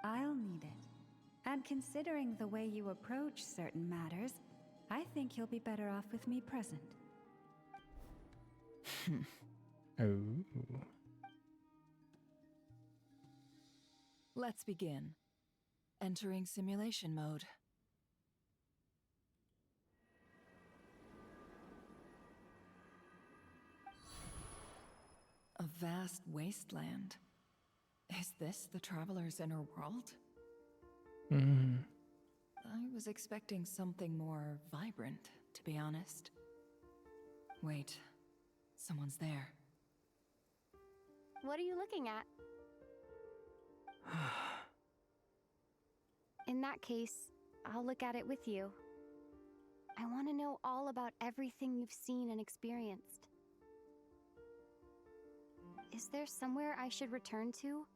I'll need it. And considering the way you approach certain matters, I think you'll be better off with me present. Oh. Let's begin. Entering simulation mode. A vast wasteland. Is this the traveler's inner world? Mm. I was expecting something more vibrant, to be honest. Wait, someone's there. What are you looking at? In that case, I'll look at it with you. I want to know all about everything you've seen and experienced. Is there somewhere I should return to?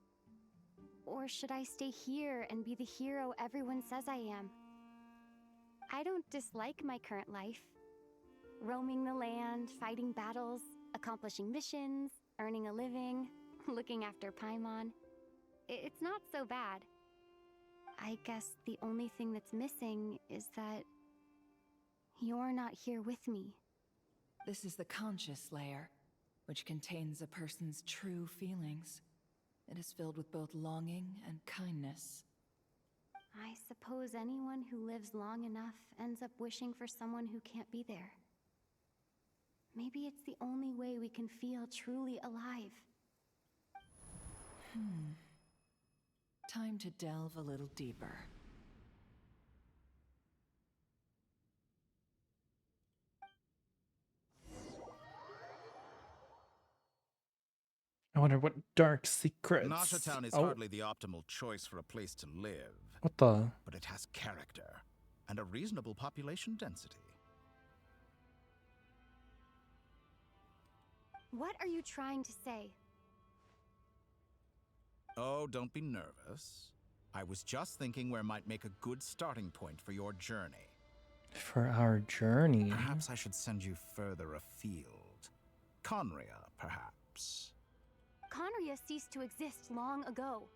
Or should I stay here and be the hero everyone says I am? I don't dislike my current life. Roaming the land, fighting battles, accomplishing missions, earning a living, looking after Paimon. It's not so bad. I guess the only thing that's missing is that you're not here with me. This is the conscious layer, which contains a person's true feelings. It is filled with both longing and kindness. I suppose anyone who lives long enough ends up wishing for someone who can't be there. Maybe it's the only way we can feel truly alive. Time to delve a little deeper. I wonder what dark secrets. Nasha Town is hardly the optimal choice for a place to live. What the? But it has character and a reasonable population density. What are you trying to say? Oh, don't be nervous. I was just thinking where might make a good starting point for your journey. For our journey? Perhaps I should send you further afield. Conria, perhaps. Conria ceased to exist long ago.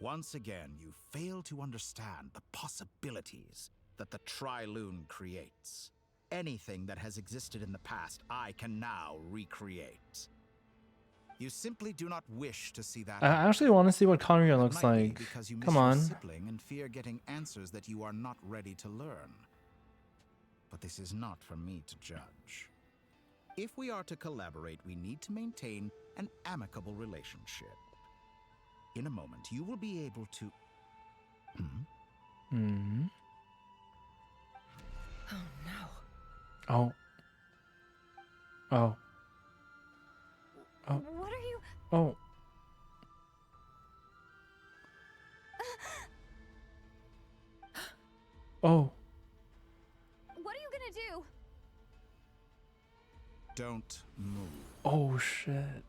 Once again, you fail to understand the possibilities that the Tri-Lune creates. Anything that has existed in the past, I can now recreate. You simply do not wish to see that. I actually want to see what Conria It looks might be like. because you miss Come your on. sibling and fear getting answers that you are not ready to learn. But this is not for me to judge. If we are to collaborate, we need to maintain an amicable relationship. In a moment, you will be able to... Oh no. Oh. Oh. Oh. What are you... Oh. Oh. What are you gonna do? Don't move. Oh, shit.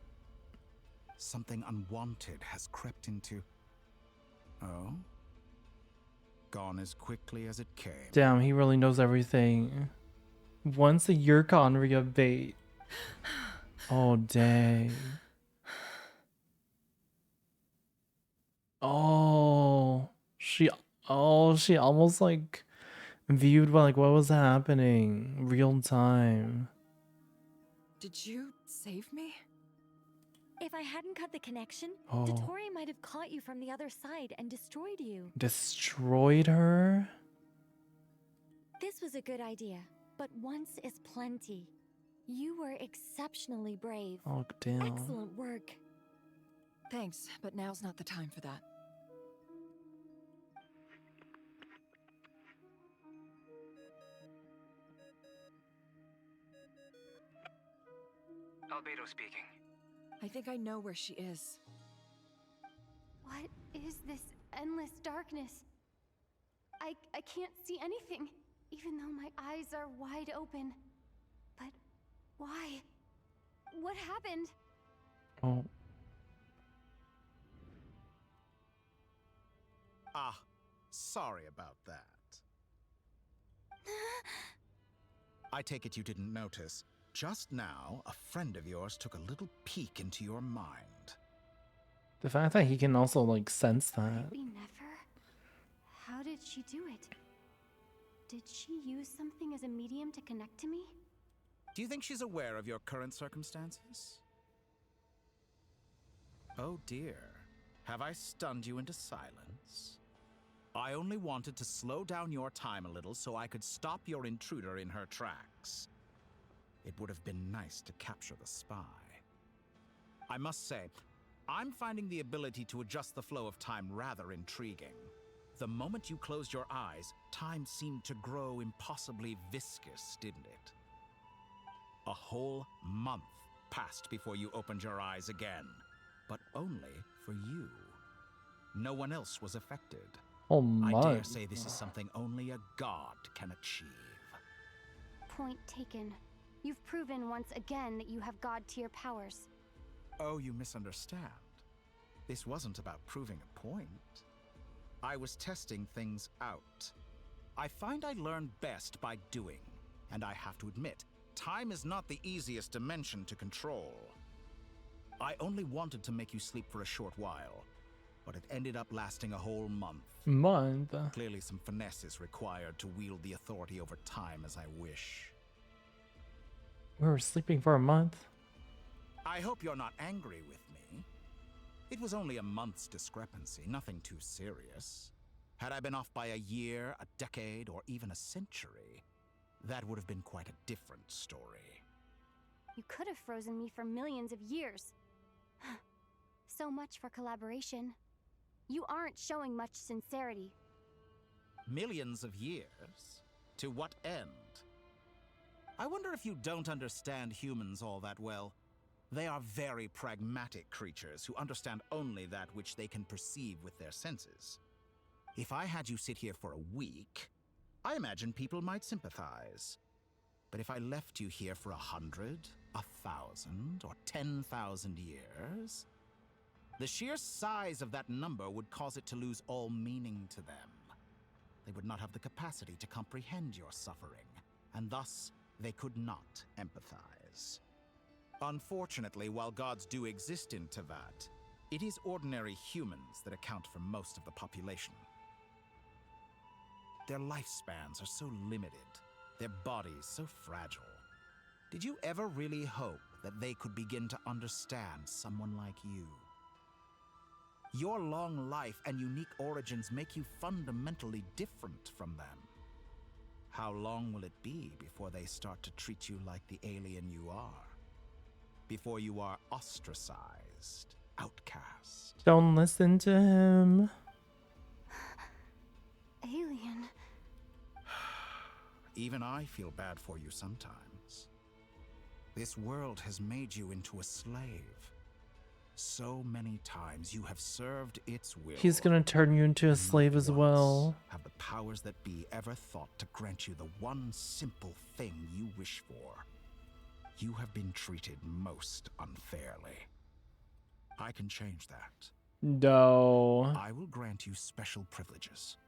Something unwanted has crept into... Oh? Gone as quickly as it came. Damn, he really knows everything. Once a year Conria bait. Oh, dang. Oh, she almost like viewed like what was happening real time. Did you save me? If I hadn't cut the connection, Oh. Dottore might have caught you from the other side and destroyed you. Destroyed her? This was a good idea, but once is plenty. You were exceptionally brave. Oh, damn. Excellent work. Thanks, but now's not the time for that. Albedo speaking. I think I know where she is. What is this endless darkness? I can't see anything, even though my eyes are wide open. But why? What happened? Oh. Ah, sorry about that. I take it you didn't notice. Just now, a friend of yours took a little peek into your mind. The fact that he can also like sense that. We never. How did she do it? Did she use something as a medium to connect to me? Do you think she's aware of your current circumstances? Oh dear. Have I stunned you into silence? I only wanted to slow down your time a little so I could stop your intruder in her tracks. It would have been nice to capture the spy. I must say, I'm finding the ability to adjust the flow of time rather intriguing. The moment you closed your eyes, time seemed to grow impossibly viscous, didn't it? A whole month passed before you opened your eyes again, but only for you. No one else was affected. Oh my. I dare say this is something only a god can achieve. Point taken. You've proven once again that you have god-tier powers. Oh, you misunderstand. This wasn't about proving a point. I was testing things out. I find I learn best by doing, and I have to admit, time is not the easiest dimension to control. I only wanted to make you sleep for a short while, but it ended up lasting a whole month. Month? Clearly some finesse is required to wield the authority over time as I wish. We were sleeping for a month. I hope you're not angry with me. It was only a month's discrepancy, nothing too serious. Had I been off by a year, a decade, or even a century, that would have been quite a different story. You could have frozen me for millions of years. So much for collaboration. You aren't showing much sincerity. Millions of years? To what end? I wonder if you don't understand humans all that well. They are very pragmatic creatures who understand only that which they can perceive with their senses. If I had you sit here for a week, I imagine people might sympathize. But if I left you here for 100, 1,000, or 10,000 years, the sheer size of that number would cause it to lose all meaning to them. They would not have the capacity to comprehend your suffering, and thus they could not empathize. Unfortunately, while gods do exist in Teyvat, it is ordinary humans that account for most of the population. Their lifespans are so limited, their bodies so fragile. Did you ever really hope that they could begin to understand someone like you? Your long life and unique origins make you fundamentally different from them. How long will it be before they start to treat you like the alien you are? Before you are ostracized, outcast? Don't listen to him. Alien. Even I feel bad for you sometimes. This world has made you into a slave. So many times you have served its will. He's gonna turn you into a slave as well. Have the powers that be ever thought to grant you the one simple thing you wish for? You have been treated most unfairly. I can change that. No. I will grant you special privileges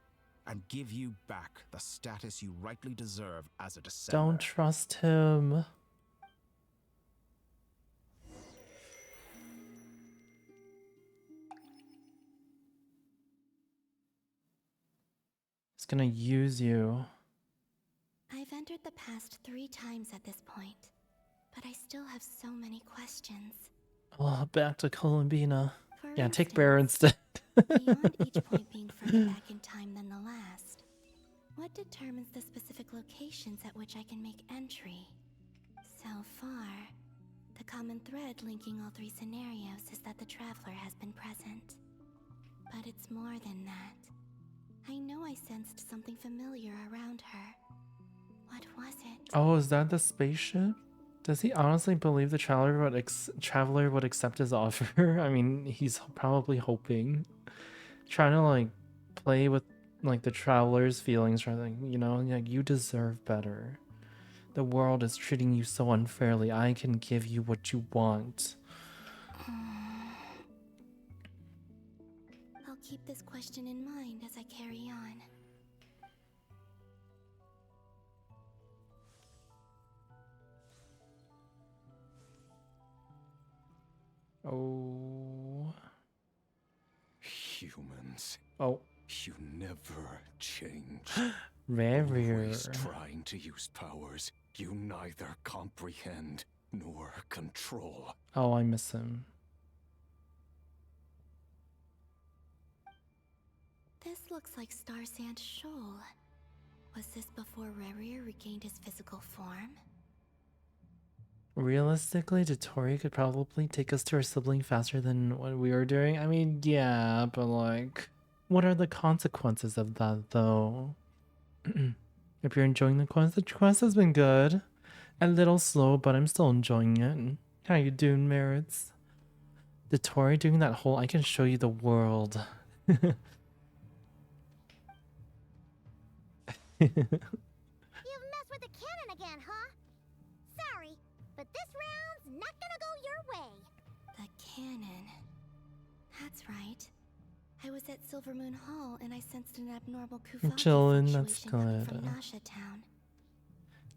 and give you back the status you rightly deserve as a descendant. Don't trust him. He's gonna use you. I've entered the past 3 times at this point, but I still have so many questions. Oh, back to Columbina. For Yeah, take instance, Bear instead. beyond each point being further back in time than the last, what determines the specific locations at which I can make entry? So far, the common thread linking all 3 scenarios is that the traveler has been present. But it's more than that. I know I sensed something familiar around her. What was it? Oh, is that the spaceship? Does he honestly believe the traveler would accept his offer? I mean, he's probably hoping. Trying to, like, play with, like, the traveler's feelings, right? Like, you know, like, you deserve better. The world is treating you so unfairly. I can give you what you want. I'll keep this question in mind as I carry on. Oh. Humans. Oh. You never change. Rarier. Always trying to use powers you neither comprehend nor control. Oh, I miss him. This looks like Star Sand Shoal. Was this before Rarier regained his physical form? Realistically, Dotori could probably take us to our sibling faster than what we were doing. I mean, yeah, but like, what are the consequences of that, though? If you're enjoying the quest has been good. A little slow, but I'm still enjoying it. How you doing, Merits? Dotori doing that whole I can show you the world. You've messed with the cannon again, huh? Sorry, but this round's not gonna go your way. The cannon. That's right. I was at Silver Moon Hall and I sensed an abnormal Kuvaki Chillin', that's fluctuation coming from good. Nasha Town.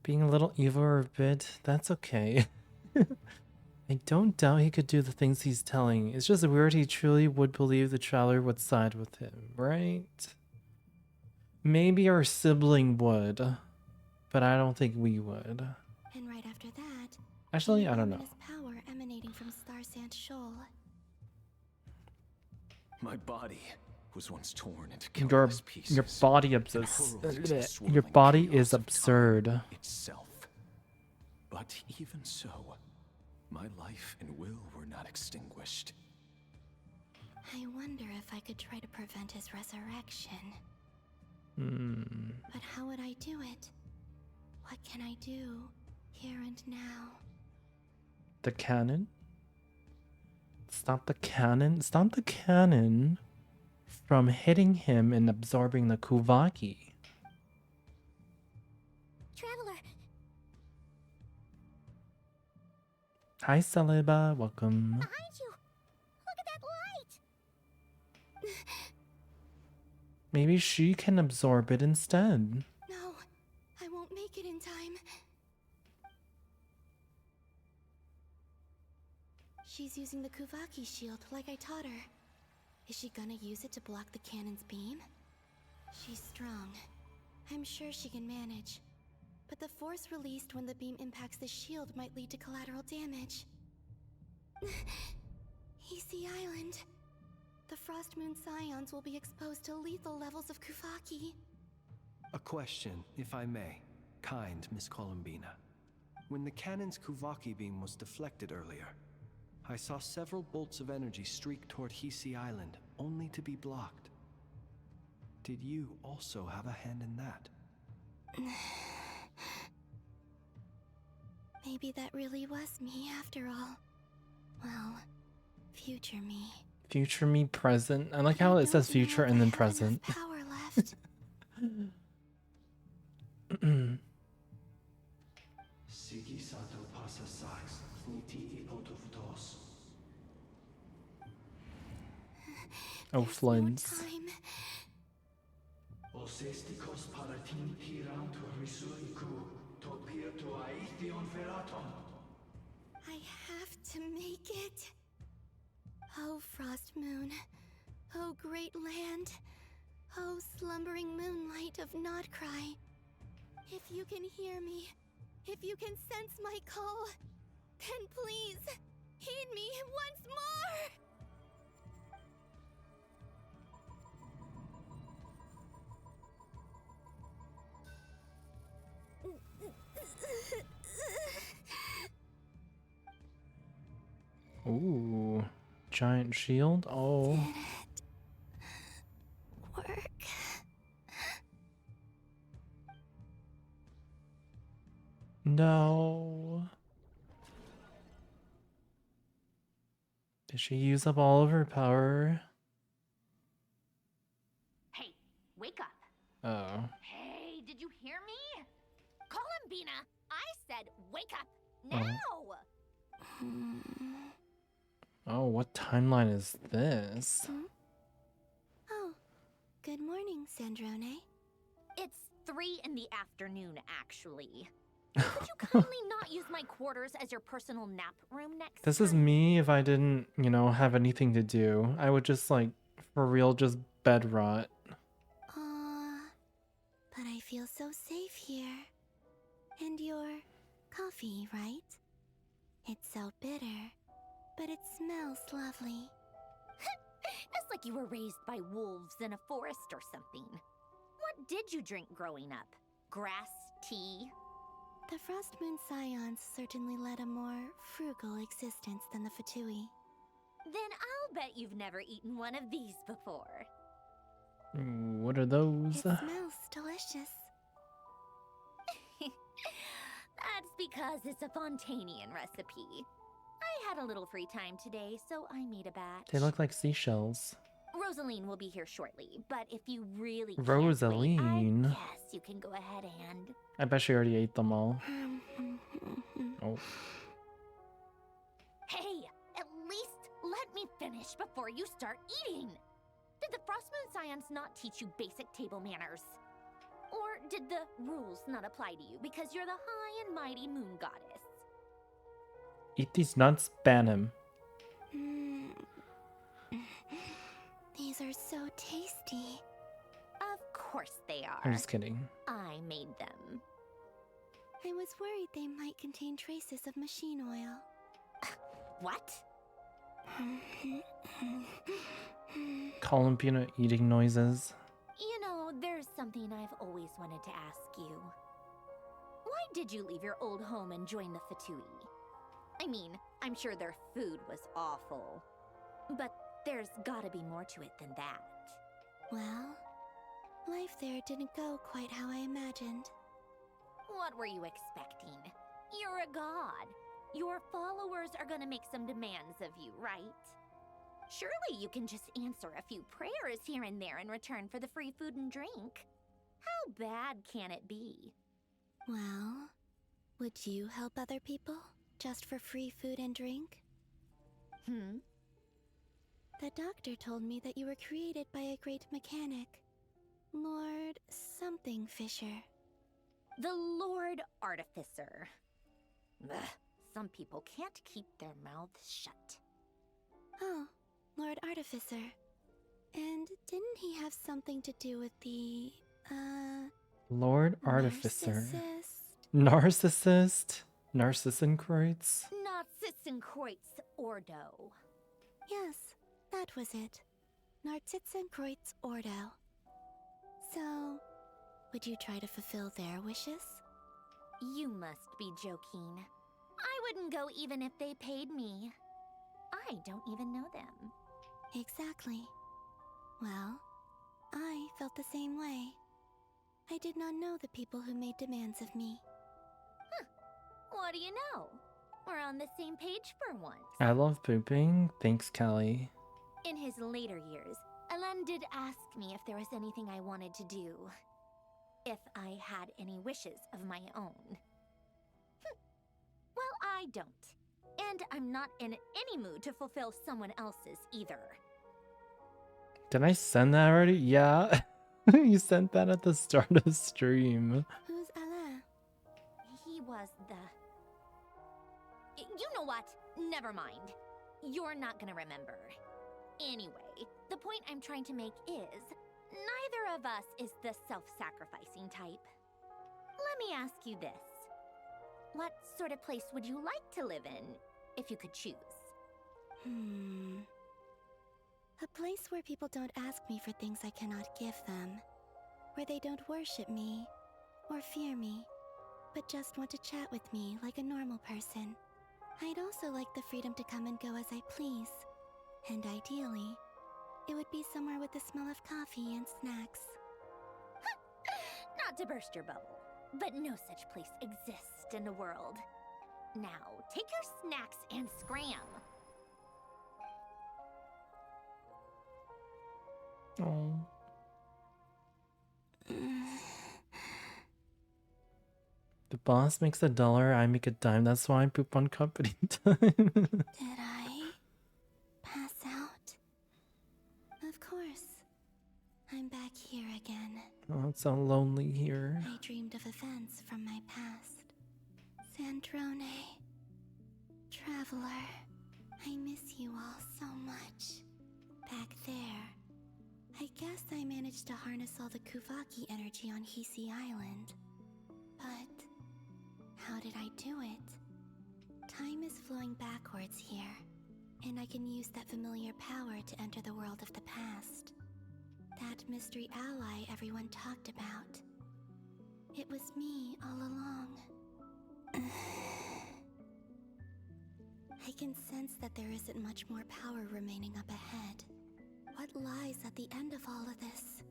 Being a little evil or a bit, that's okay. I don't doubt he could do the things he's telling. It's just weird he truly would believe the Traveler would side with him, right? Maybe our sibling would, but I don't think we would. And right after that, Actually, I don't know. power emanating from Star Sand Shoal. My body was once torn into Your countless pieces. Your body is absurd. Itself. But even so, my life and will were not extinguished. I wonder if I could try to prevent his resurrection. But how would I do it? What can I do here and now? The cannon? Stop the cannon? Stop the cannon from hitting him and absorbing the Kuvaki. Traveler, Hi, Saliba. Welcome. behind you! Look at that light! Maybe she can absorb it instead. No, I won't make it in time. She's using the Kuvaki shield like I taught her. Is she gonna use it to block the cannon's beam? She's strong. I'm sure she can manage. But the force released when the beam impacts the shield might lead to collateral damage. EC Island. The Frost Moon Scions will be exposed to lethal levels of Kuvaki. A question, if I may. Kind Miss Columbina. When the cannon's Kuvaki beam was deflected earlier, I saw several bolts of energy streak toward Hisi Island, only to be blocked. Did you also have a hand in that? Maybe that really was me after all. Well, future me. Future me, present. I like how it says future and then present. Power left. Oh, Flins. I have to make it. Oh, Frost Moon. Oh, great land. Oh, slumbering moonlight of Nodcry. If you can hear me, if you can sense my call, then please, heed me once more! Ooh, giant shield. Oh. Work. No. Did she use up all of her power? Hey, wake up. Oh. Hey, did you hear me? Columbina, I said wake up now! Oh, what timeline is this? Oh, good morning, Sandrone. It's 3 in the afternoon, actually. Could you kindly not use my quarters as your personal nap room next This time? is me if I didn't, you know, have anything to do. I would just, like, for real, just bed rot. But I feel so safe here. And your coffee, right? It's so bitter, but it smells lovely. It's like you were raised by wolves in a forest or something. What did you drink growing up? Grass tea? The Frost Moon Scions certainly led a more frugal existence than the Fatui. Then I'll bet you've never eaten one of these before. What are those? It smells delicious. That's because it's a Fontanian recipe. I had a little free time today, so I made a batch. They look like seashells. Rosaline will be here shortly, but if you really Rosaline? can't wait, I guess you can go ahead and... I bet she already ate them all. Oh. Hey, at least let me finish before you start eating. Did the Frost Moon Scions not teach you basic table manners? Or did the rules not apply to you because you're the high and mighty moon goddess? Eat these nuts, ban him. These are so tasty. Of course they are. I'm just kidding. I made them. I was worried they might contain traces of machine oil. What? Columbina eating noises. You know, there's something I've always wanted to ask you. Why did you leave your old home and join the Fatui? I mean, I'm sure their food was awful. But there's gotta be more to it than that. Well, life there didn't go quite how I imagined. What were you expecting? You're a god. Your followers are gonna make some demands of you, right? Surely you can just answer a few prayers here and there in return for the free food and drink. How bad can it be? Well, would you help other people just for free food and drink? The doctor told me that you were created by a great mechanic, Lord something Fisher. The Lord Artificer. Ugh, some people can't keep their mouths shut. Oh, Lord Artificer. And didn't he have something to do with the, Lord Artificer. Narcissist? Narcissenkreuz? Narcissenkreuz Ordo. Yes, that was it. Narcissenkreuz Ordo. So, would you try to fulfill their wishes? You must be joking. I wouldn't go even if they paid me. I don't even know them. Exactly. Well, I felt the same way. I did not know the people who made demands of me. What do you know? We're on the same page for once. I love pooping. Thanks, Kelly. In his later years, Alan did ask me if there was anything I wanted to do. If I had any wishes of my own. Well, I don't. And I'm not in any mood to fulfill someone else's either. Did I send that already? Yeah. You sent that at the start of the stream. Who's Alain? He was the... You know what? Never mind. You're not gonna remember. Anyway, the point I'm trying to make is, neither of us is the self-sacrificing type. Let me ask you this. What sort of place would you like to live in, if you could choose? A place where people don't ask me for things I cannot give them. Where they don't worship me, or fear me, but just want to chat with me like a normal person. I'd also like the freedom to come and go as I please. And ideally, it would be somewhere with the smell of coffee and snacks. Not to burst your bubble, but no such place exists in the world. Now, take your snacks and scram. Oh. The boss makes $1, I make a dime. That's why I poop on company time. Did I pass out? Of course. I'm back here again. Oh, it's so lonely here. I dreamed of events from my past. Sandrone. Traveler. I miss you all so much. Back there. I guess I managed to harness all the Kuvaki energy on Hisi Island. But how did I do it? Time is flowing backwards here, and I can use that familiar power to enter the world of the past. That mystery ally everyone talked about. It was me all along. I can sense that there isn't much more power remaining up ahead. What lies at the end of all of this?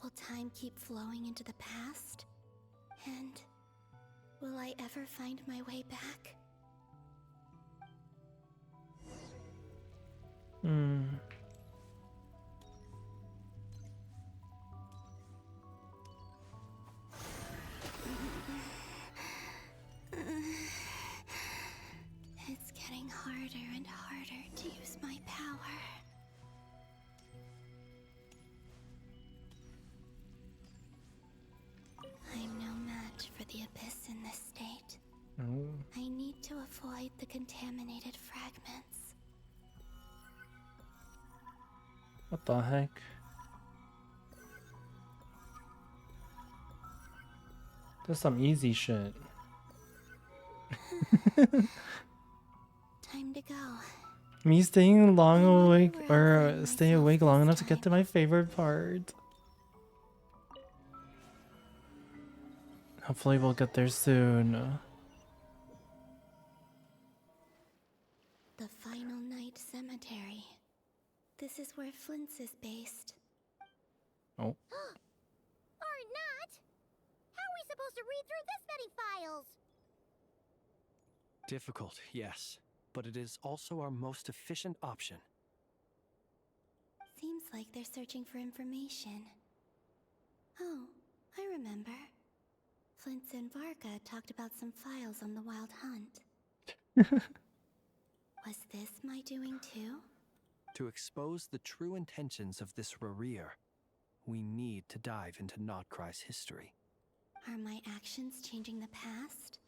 Will time keep flowing into the past? And will I ever find my way back? It's getting harder and harder to use my despite the contaminated fragments. What the heck? There's some easy shit. Time to go. Me staying long awake or stay awake long enough to get to my favorite part. Hopefully we'll get there soon. The Final Night Cemetery. This is where Flint's is based. Oh. Or not! How are we supposed to read through this many files? Difficult, yes, but it is also our most efficient option. Seems like they're searching for information. Oh, I remember. Flint's and Varga talked about some files on the Wild Hunt. Was this my doing too? To expose the true intentions of this Rerir, we need to dive into Notcry's history. Are my actions changing the past?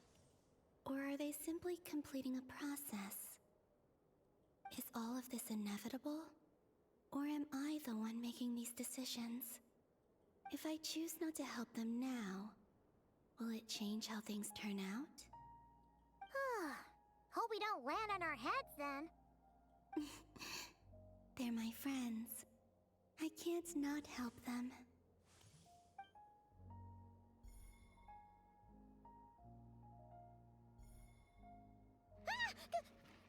Or are they simply completing a process? Is all of this inevitable? Or am I the one making these decisions? If I choose not to help them now, will it change how things turn out? Hope we don't land on our heads then. They're my friends. I can't not help them.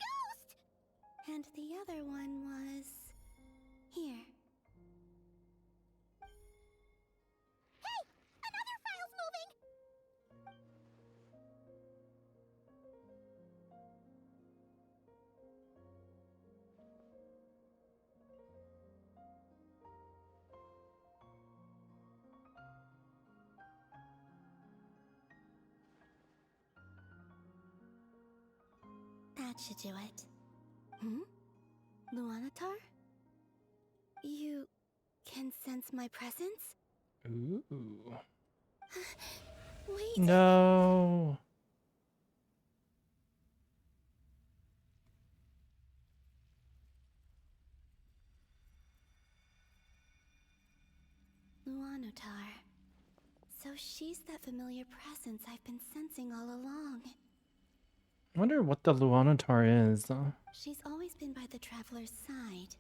Ghost! And the other one was... here. Hey! Another file's moving! That should do it. Luanatar? You can sense my presence? Ooh. Wait. No. Luanatar. So she's that familiar presence I've been sensing all along. I wonder what the Luanatar is. She's always been by the Traveler's side.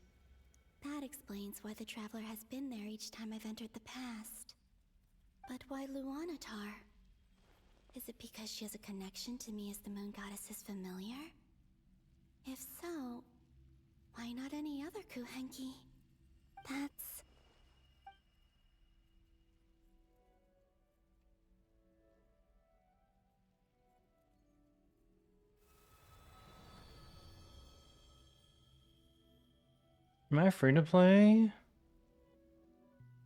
That explains why the Traveler has been there each time I've entered the past. But why Luanatar? Is it because she has a connection to me as the Moon Goddess's familiar? If so, why not any other Kuhenki? That's... Am I free to play?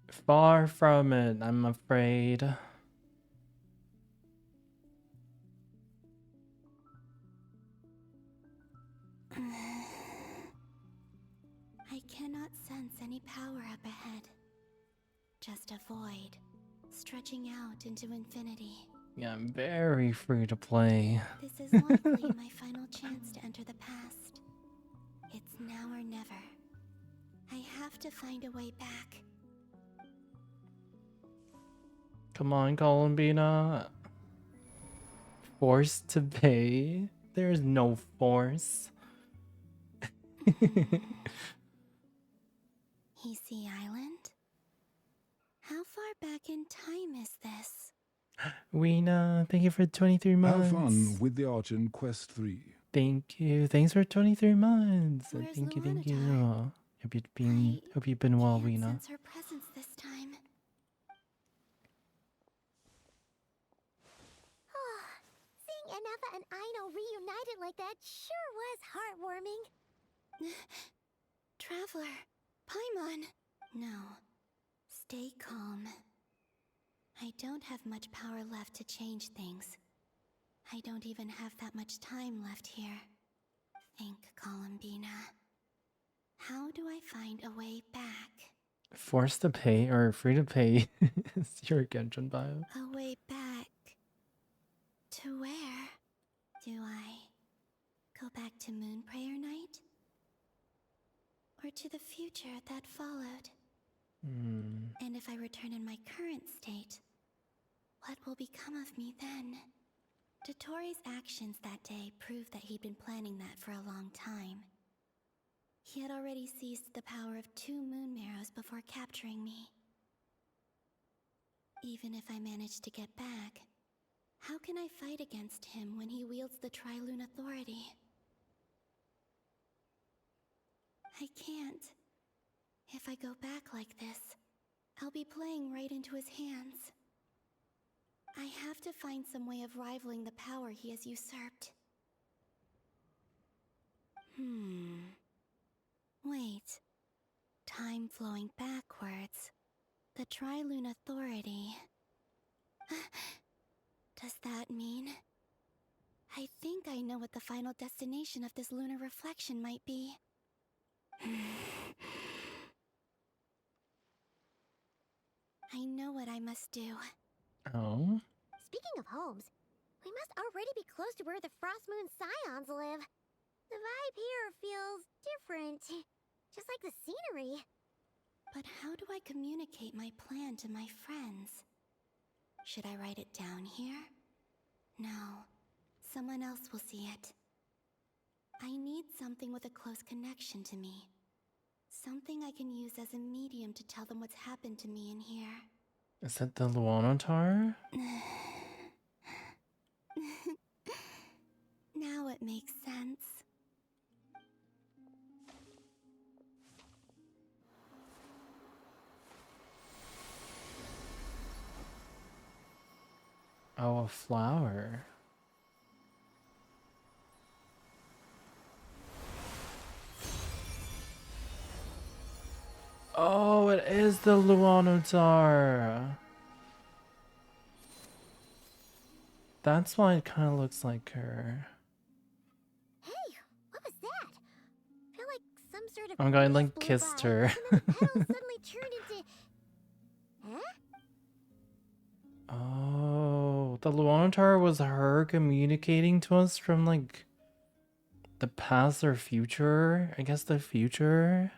Far from it, I'm afraid. I cannot sense any power up ahead. Just a void, stretching out into infinity. Yeah, I'm very free to play. This is likely my final chance to enter the past. It's now or never. I have to find a way back. Come on, Columbina. Forced to pay? There's no force. Hisi Island? How far back in time is this? Weena, thank you for 23 months. Have fun with the Archon Quest 3. Thank you. Thanks for 23 months. Where's Thank you, thank you. Luanatar? Hope you've been well, Can't Weena. sense her presence this time. Seeing Anafa and Aino reunited like that sure was heartwarming. Traveler, Paimon. No. Stay calm. I don't have much power left to change things. I don't even have that much time left here. Think, Columbina. How do I find a way back? Forced to pay or free to pay is your Genshin bio. A way back? To where? Do I Go back to Moon Prayer Night? Or to the future that followed? And if I return in my current state, what will become of me then? Dottoro's actions that day proved that he'd been planning that for a long time. He had already seized the power of 2 moon marrows before capturing me. Even if I manage to get back, how can I fight against him when he wields the Tri-Lune Authority? I can't. If I go back like this, I'll be playing right into his hands. I have to find some way of rivaling the power he has usurped. Wait. Time flowing backwards. The Tri-Lune Authority. Does that mean... I think I know what the final destination of this lunar reflection might be. I know what I must do. Oh? Speaking of homes, we must already be close to where the Frost Moon Scions live. The vibe here feels different, just like the scenery. But how do I communicate my plan to my friends? Should I write it down here? No, someone else will see it. I need something with a close connection to me. Something I can use as a medium to tell them what's happened to me in here. Is that the Luonotar? Now it makes sense. Oh, a flower. Oh, it is the Luonotar. That's why it kind of looks like her. Hey, what was that? I feel like some sort of Oh my god, I breeze like blew kissed by, her. and then the petals suddenly turned into... Huh? Oh, the Luonotar was her communicating to us from like the past or future? I guess the future?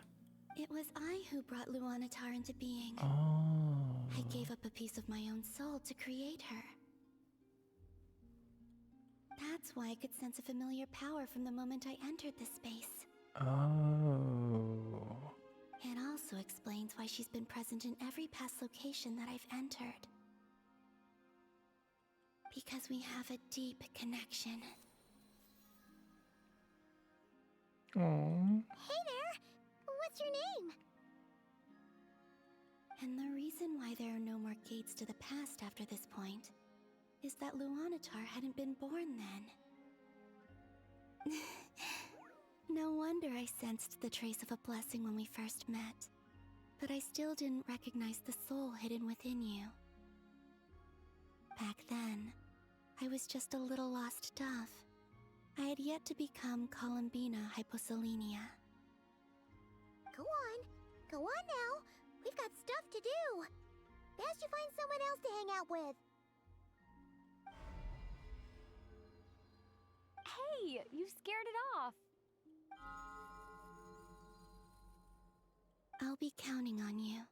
It was I who brought Luonotar into being. Oh. I gave up a piece of my own soul to create her. That's why I could sense a familiar power from the moment I entered this space. Oh. It also explains why she's been present in every past location that I've entered. Because we have a deep connection. Oh. Hey there! What's your name? And the reason why there are no more gates to the past after this point is that Luonotar hadn't been born then. No wonder I sensed the trace of a blessing when we first met. But I still didn't recognize the soul hidden within you. Back then, I was just a little lost dove. I had yet to become Columbina Hyposelenia. Go on now. We've got stuff to do. Best you find someone else to hang out with. Hey, you scared it off. I'll be counting on you.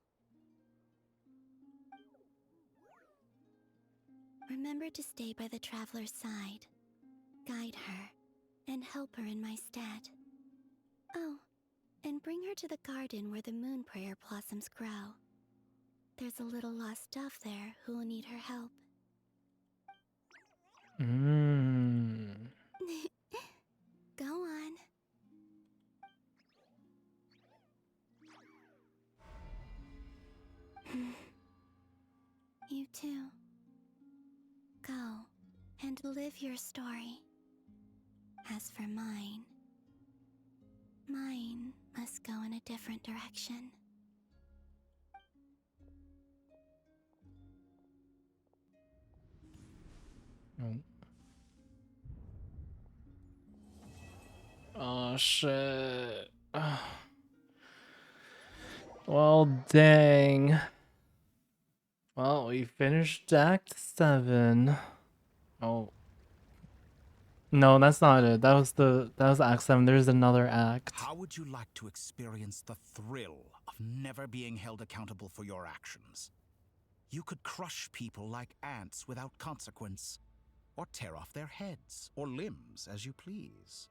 Remember to stay by the traveler's side, guide her, and help her in my stead. Oh, and bring her to the garden where the moon prayer blossoms grow. There's a little lost dove there who will need her help. Go on. You too. Go and live your story. As for mine must go in a different direction. Oh shit. Well, dang. Well, we finished Act 7. Oh. No, that's not it. That was Act 7. There's another act. How would you like to experience the thrill of never being held accountable for your actions? You could crush people like ants without consequence, or tear off their heads or limbs as you please.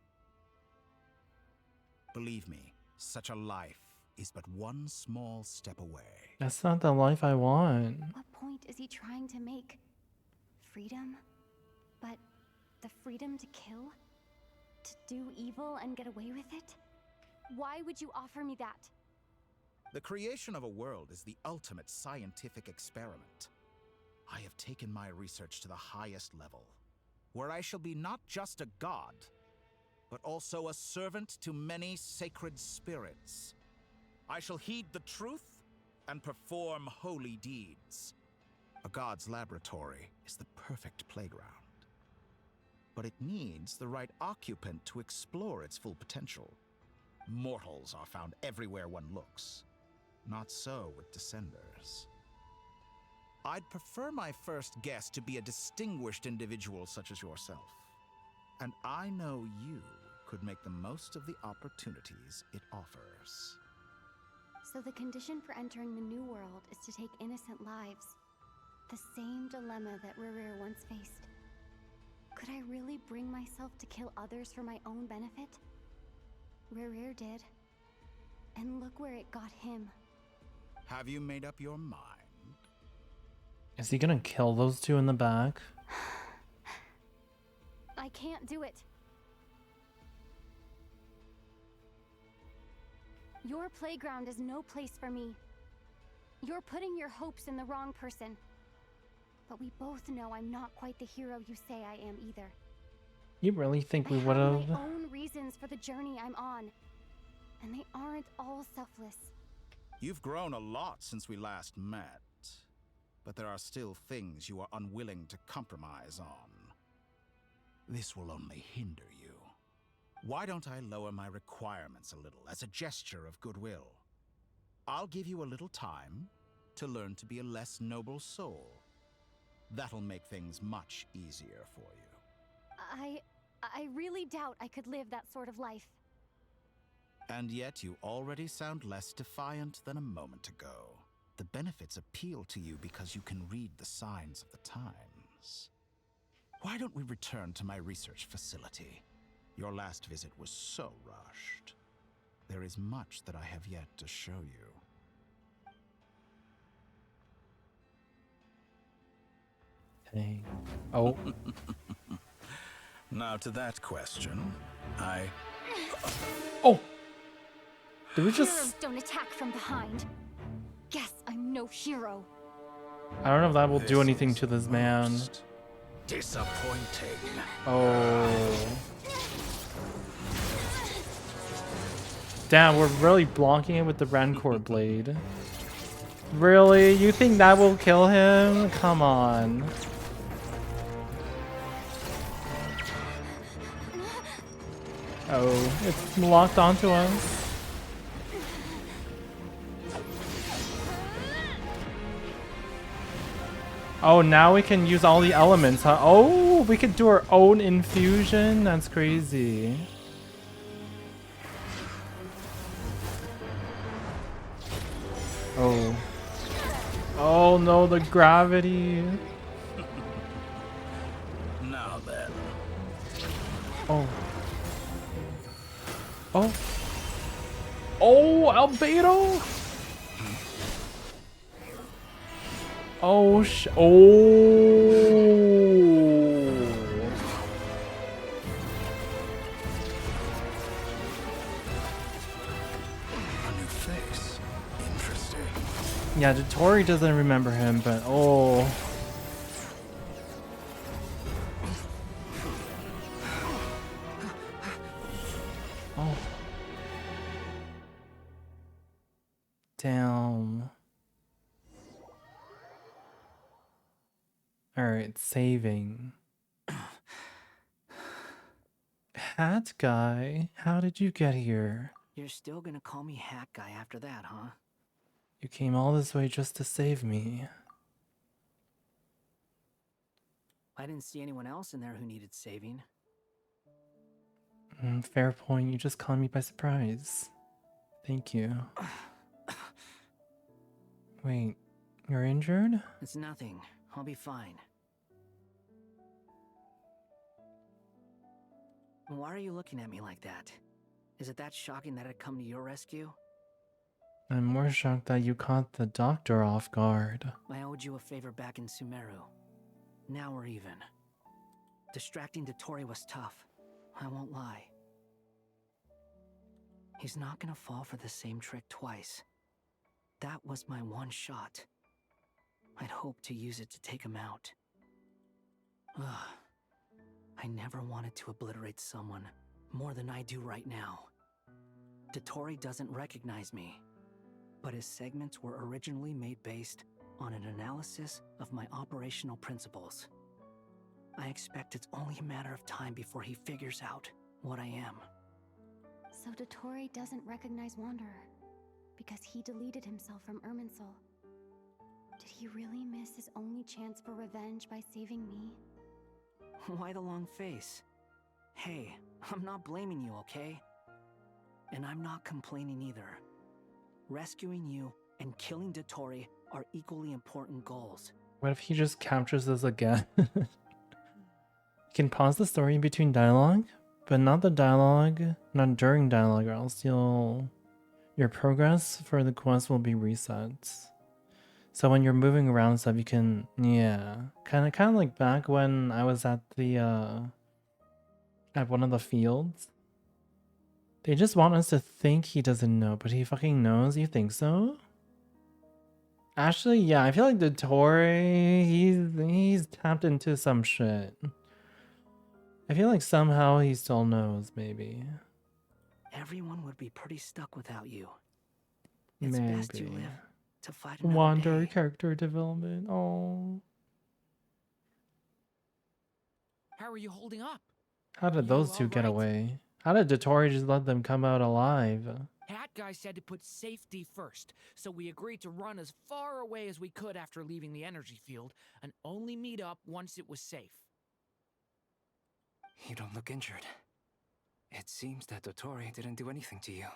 Believe me, such a life is but one small step away. That's not the life I want. What point is he trying to make? Freedom? But the freedom to kill? To do evil and get away with it? Why would you offer me that? The creation of a world is the ultimate scientific experiment. I have taken my research to the highest level, where I shall be not just a god, but also a servant to many sacred spirits. I shall heed the truth and perform holy deeds. A god's laboratory is the perfect playground. But it needs the right occupant to explore its full potential. Mortals are found everywhere one looks. Not so with Descenders. I'd prefer my first guest to be a distinguished individual such as yourself. And I know you could make the most of the opportunities it offers. So the condition for entering the new world is to take innocent lives. The same dilemma that Rerir once faced. Could I really bring myself to kill others for my own benefit? Rerir did. And look where it got him. Have you made up your mind? Is he gonna kill those two in the back? I can't do it. Your playground is no place for me. You're putting your hopes in the wrong person. But we both know I'm not quite the hero you say I am either. You really think we I would have have? my own reasons for the journey I'm on. And they aren't all selfless. You've grown a lot since we last met. But there are still things you are unwilling to compromise on. This will only hinder you. Why don't I lower my requirements a little as a gesture of goodwill? I'll give you a little time to learn to be a less noble soul. That'll make things much easier for you. I really doubt I could live that sort of life. And yet you already sound less defiant than a moment ago. The benefits appeal to you because you can read the signs of the times. Why don't we return to my research facility? Your last visit was so rushed. There is much that I have yet to show you. Dang. Oh. Now to that question, Oh! Did we just... Heroes don't attack from behind. Guess I'm no hero. I don't know if that will do anything to this man. Disappointing. Oh. Damn, we're really blocking it with the Rancor blade. Really? You think that will kill him? Come on. Oh, it's locked onto us. Oh, now we can use all the elements, huh? Oh, we could do our own infusion? That's crazy. Oh. Oh no, the gravity. Now then. Oh. Oh. Oh, Albedo. Oh, A new face. Interesting. Yeah, Tori doesn't remember him, but oh. Oh. Damn. Alright, saving. Hat guy, how did you get here? You're still gonna call me Hat Guy after that, huh? You came all this way just to save me. I didn't see anyone else in there who needed saving. Fair point. You just caught me by surprise. Thank you. Wait, you're injured? It's nothing. I'll be fine. Why are you looking at me like that? Is it that shocking that I'd come to your rescue? I'm more shocked that you caught the doctor off guard. I owed you a favor back in Sumeru. Now we're even. Distracting Dottore was tough. I won't lie. He's not gonna fall for the same trick twice. That was my one shot. I'd hoped to use it to take him out. Ugh. I never wanted to obliterate someone more than I do right now. Dottore doesn't recognize me, but his segments were originally made based on an analysis of my operational principles. I expect it's only a matter of time before he figures out what I am. So Dottore doesn't recognize Wanderer because he deleted himself from Irminsul. Did he really miss his only chance for revenge by saving me? Why the long face? Hey, I'm not blaming you, okay? And I'm not complaining either. Rescuing you and killing Dottore are equally important goals. What if he just captures us again? You can pause the story in between dialogue, but not the dialogue, not during dialogue, or else your progress for the quest will be reset. So when you're moving around stuff, you can, yeah, kind of like back when I was at the at one of the fields. They just want us to think he doesn't know, but he fucking knows. You think so? Actually, yeah, I feel like Dottore, he's tapped into some shit. I feel like somehow he still knows, maybe. Everyone would be pretty stuck without you. It's best you live to fight another Wander day. character development. Oh. How are you holding up? How did those two get away? How did Dottore just let them come out alive? Hat guy said to put safety first, so we agreed to run as far away as we could after leaving the energy field and only meet up once it was safe. You don't look injured. It seems that Dottore didn't do anything to you.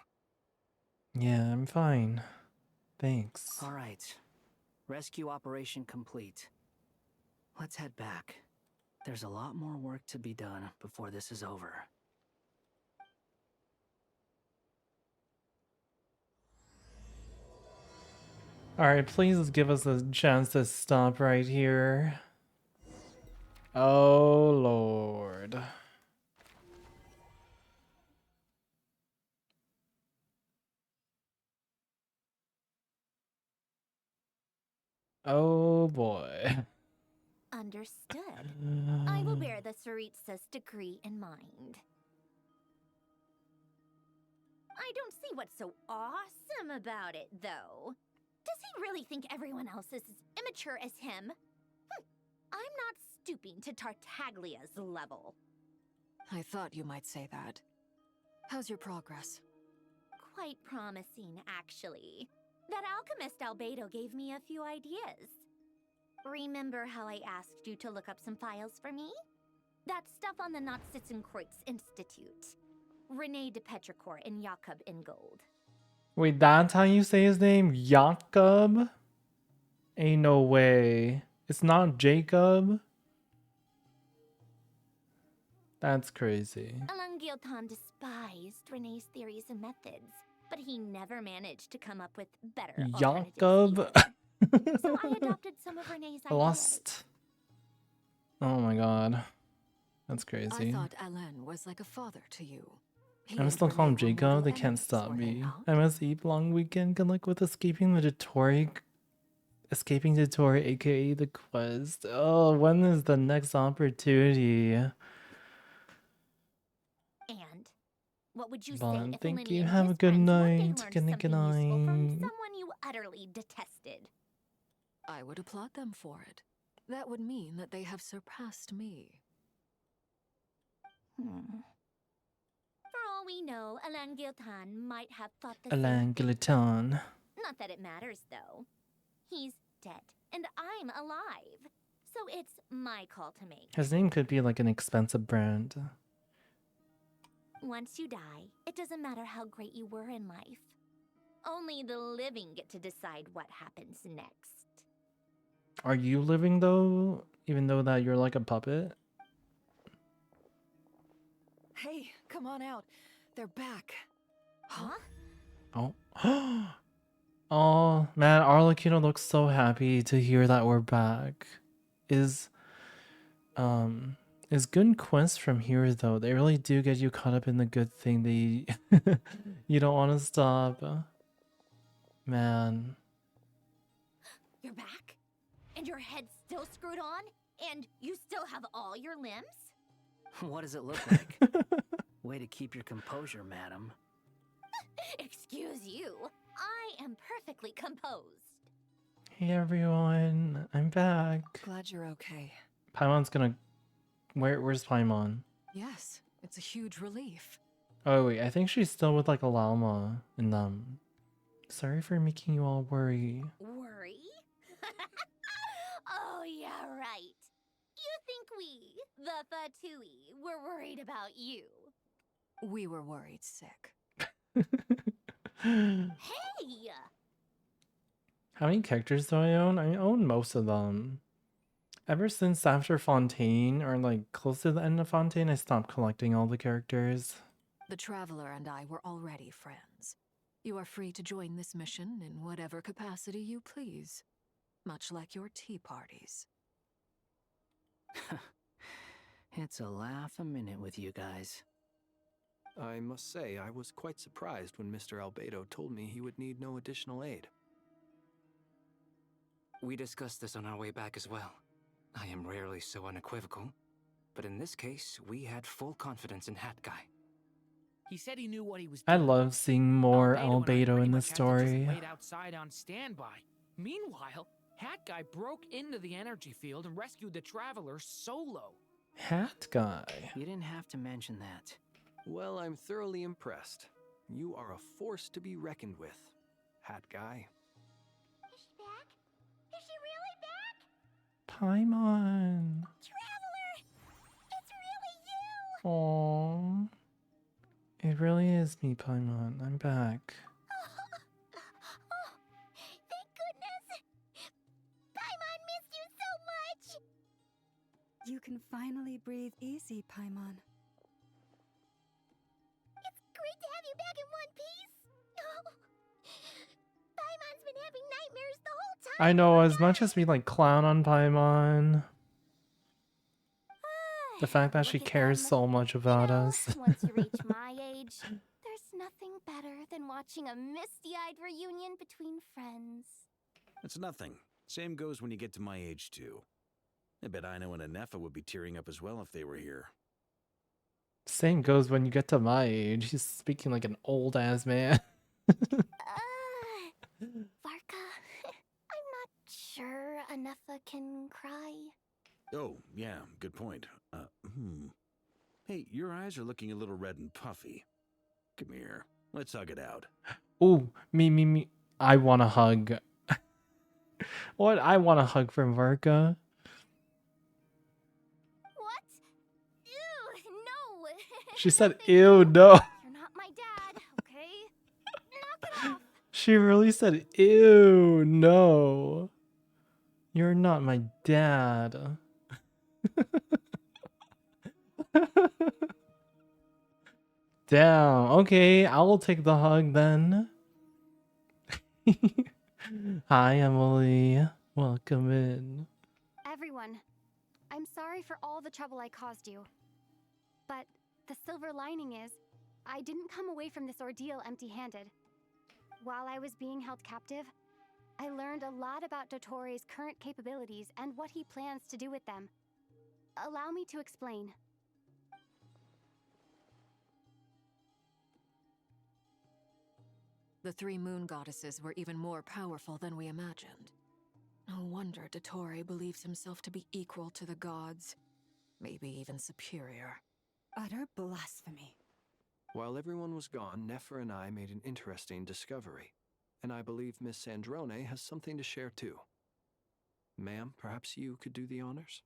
Yeah, I'm fine. Thanks. All right. Rescue operation complete. Let's head back. There's a lot more work to be done before this is over. Alright, please give us a chance to stop right here. Oh, Lord. Oh, boy. Understood. I will bear the Tsaritsa's decree in mind. I don't see what's so awesome about it, though. Does he really think everyone else is as immature as him? I'm not stooping to Tartaglia's level. I thought you might say that. How's your progress? Quite promising, actually. That alchemist Albedo gave me a few ideas. Remember how I asked you to look up some files for me? That stuff on the Nachtschitzenkreuz Institute. Rene de Petrichor and Jakob Ingold. Wait, that's how you say his name? Jakob? Ain't no way. It's not Jacob? That's crazy. Alain Guillotin despised Rene's theories and methods, but he never managed to come up with better alternatives. Jakob? So I adopted some of Rene's ideas. Lost. Oh my god. That's crazy. I thought Alain was like a father to you. I'm still calling him Jacob. They can't stop me. I must eat long weekend. Good luck with escaping the Dottore, aka the quest. Oh, when is the next opportunity? And what would you say But if thank Lenny you. and Have his a good friends one day night. learned Good night. something Good useful from night. someone you utterly detested? I would applaud them for it. That would mean that they have surpassed me. For all we know, Alain Guillotin might have thought the Alain same thing. Guillotin. Not that it matters, though. He's dead, and I'm alive. So it's my call to make. His name could be like an expensive brand. Once you die, it doesn't matter how great you were in life. Only the living get to decide what happens next. Are you living though? Even though that you're like a puppet? Hey, come on out. They're back. Huh? Oh. Oh man, Arlecchino looks so happy to hear that we're back. Is good quest from here though. They really do get you caught up in the good thing. They you don't want to stop. Man. You're back? And your head's still screwed on? And you still have all your limbs? What does it look like? Way to keep your composure, madam. Excuse you. I am perfectly composed. Hey everyone, I'm back. Glad you're okay. Paimon's gonna where's Paimon? Yes, it's a huge relief. Oh wait, I think she's still with like a llama and sorry for making you all worry. Worry? Oh yeah, right. You think we, the Fatui, were worried about you? We were worried sick. Hey! How many characters do I own? I own most of them. Ever since after Fontaine, or like close to the end of Fontaine, I stopped collecting all the characters. The Traveler and I were already friends. You are free to join this mission in whatever capacity you please. Much like your tea parties. It's a laugh a minute with you guys. I must say, I was quite surprised when Mr. Albedo told me he would need no additional aid. We discussed this on our way back as well. I am rarely so unequivocal, but in this case, we had full confidence in Hat Guy. He said he knew what he was I doing. love seeing more Albedo and I Albedo pretty in the much had to just story. wait outside on standby. Meanwhile, Hat Guy broke into the energy field and rescued the Traveler solo. Hat Guy. You didn't have to mention that. Well, I'm thoroughly impressed. You are a force to be reckoned with, Hat Guy. Is she back? Is she really back? Paimon. Traveler! It's really you! Aww. It really is me, Paimon. I'm back. Oh, thank goodness! Paimon missed you so much! You can finally breathe easy, Paimon. It's great to have you back in one piece! Oh, Paimon's been having nightmares the whole time! I know, as much as we like clown on Paimon, the fact that she cares so much about us. Once you reach my age, there's nothing better than watching a misty-eyed reunion between friends. It's nothing. Same goes when you get to my age, too. I bet Ino and Anefa would be tearing up as well if they were here. Same goes when you get to my age. He's speaking like an old ass man. Varka, I'm not sure Anefa can cry. Oh, yeah, good point. Hey, your eyes are looking a little red and puffy. Come here, let's hug it out. Ooh, me. I want a hug. What? I want a hug from Varka. What? Ew, no! She said, ew, no. You're not my dad, okay? Knock it off! She really said, ew, no. You're not my dad. Damn, okay, I will take the hug then. Hi, Emily. Welcome in. Everyone, I'm sorry for all the trouble I caused you. But the silver lining is, I didn't come away from this ordeal empty-handed. While I was being held captive, I learned a lot about Dottoro's current capabilities and what he plans to do with them. Allow me to explain. The three moon goddesses were even more powerful than we imagined. No wonder Dottore believes himself to be equal to the gods, maybe even superior. Utter blasphemy. While everyone was gone, Nefer and I made an interesting discovery, and I believe Miss Sandrone has something to share too. Ma'am, perhaps you could do the honors?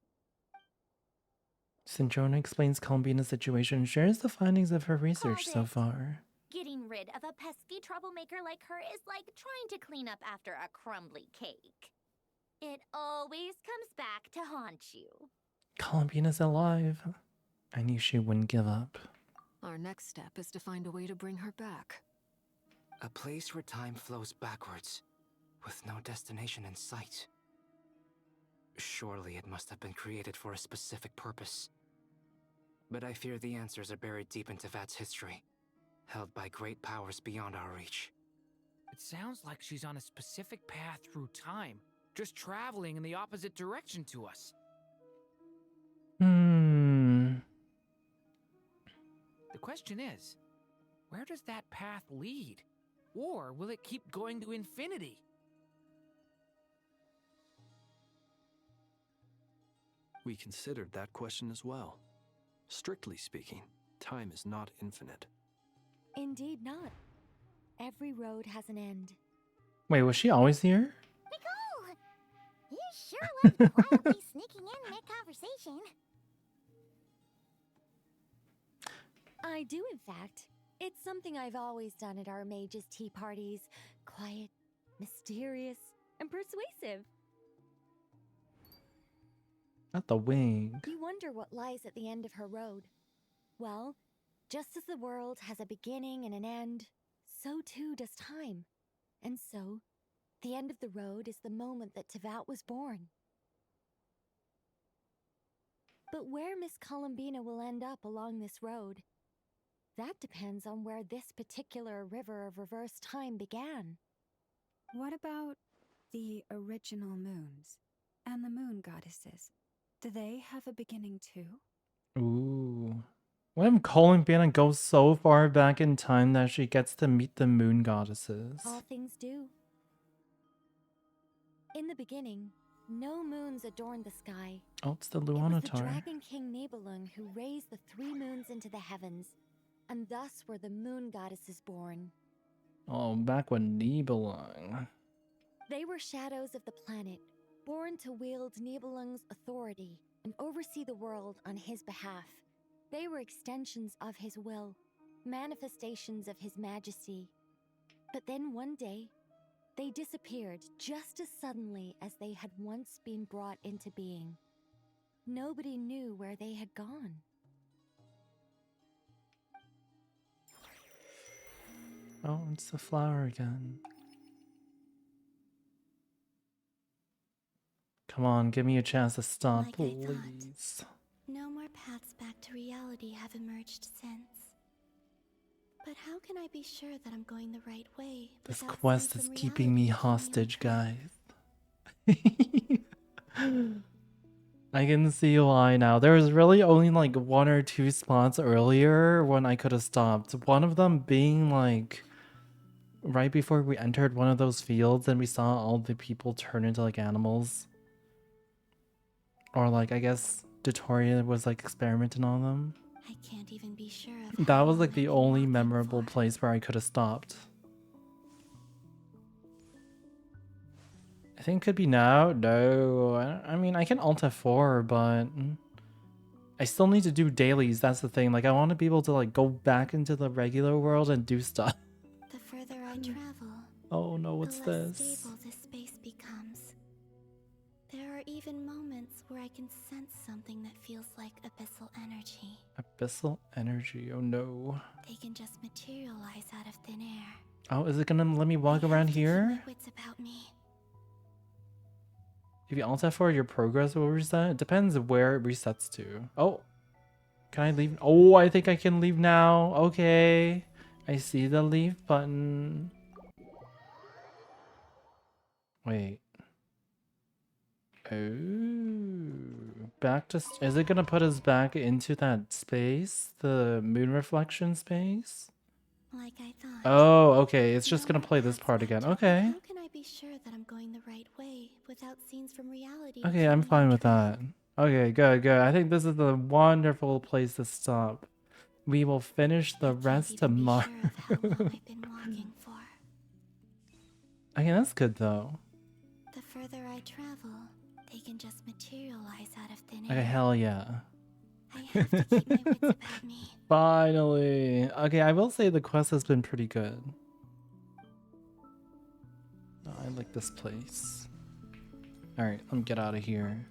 Cinderona explains Columbina's situation and shares the findings of her research Called so it. far. Getting rid of a pesky troublemaker like her is like trying to clean up after a crumbly cake. It always comes back to haunt you. Columbina's alive. I knew she wouldn't give up. Our next step is to find a way to bring her back. A place where time flows backwards, with no destination in sight. Surely it must have been created for a specific purpose. But I fear the answers are buried deep in Tevat's history, held by great powers beyond our reach. It sounds like she's on a specific path through time, just traveling in the opposite direction to us. The question is, where does that path lead? Or will it keep going to infinity? We considered that question as well. Strictly speaking, time is not infinite. Indeed not. Every road has an end. Wait, was she always here? Nicole! You sure love quietly sneaking in mid-conversation. I do, in fact. It's something I've always done at our mages' tea parties. Quiet, mysterious, and persuasive. Not the wing. You wonder what lies at the end of her road. Well, just as the world has a beginning and an end, so too does time. And so, the end of the road is the moment that Tevat was born. But where Miss Columbina will end up along this road, that depends on where this particular river of reverse time began. What about the original moons and the moon goddesses? Do they have a beginning too? Ooh. What if Columbina goes so far back in time that she gets to meet the moon goddesses? All things do. In the beginning, no moons adorned the sky. Oh, it's the It was the Luanatar. Dragon King Nibelung who raised the 3 moons into the heavens, and thus were the moon goddesses born. Oh, back when Nibelung. They were shadows of the planet, born to wield Nibelung's authority and oversee the world on his behalf. They were extensions of his will, manifestations of his majesty. But then one day, they disappeared just as suddenly as they had once been brought into being. Nobody knew where they had gone. Oh, it's the flower again. Come on, give me a chance to stop, Like I thought. please. No more paths back to reality have emerged since. But how can I be sure that I'm going the right way? This without quest signs is from keeping me reality hostage, guys. I can see why now. There was really only like 1 or 2 spots earlier when I could have stopped. One of them being like right before we entered one of those fields and we saw all the people turn into like animals. Or like, I guess Ditoria was like experimenting on them. I can't even be sure of That how was long like I've the been only walking memorable for. place where I could have stopped. I think it could be now. No, I mean, I can Alt F4, but I still need to do dailies. That's the thing. Like, I want to be able to like go back into the regular world and do stuff. The further I travel, Oh no, what's the less this? stable this space becomes. There are even moments where I can sense something that feels like abyssal energy. Abyssal energy. Oh no. They can just materialize out of thin air. Oh, is it gonna let me walk around here? Wits about me. If you Alt F4, your progress will reset. It depends where it resets to. Oh, can I leave? Oh, I think I can leave now. Okay, I see the leave button. Wait. Oh, back to. Is it gonna put us back into that space, the moon reflection space? Like I thought. Oh, okay. It's just gonna play this part again. Okay. How can I be sure that I'm going the right way without scenes from reality? to Okay, keep I'm me fine on with that. Okay, good, good. I think this is a wonderful place to stop. We will finish the rest tomorrow. Okay, that's good though. The further I travel, they can just materialize out of thin air. Okay, hell yeah. have to keep my wits about me. Finally. Okay, I will say the quest has been pretty good. Oh, I like this place. Alright, let me get out of here.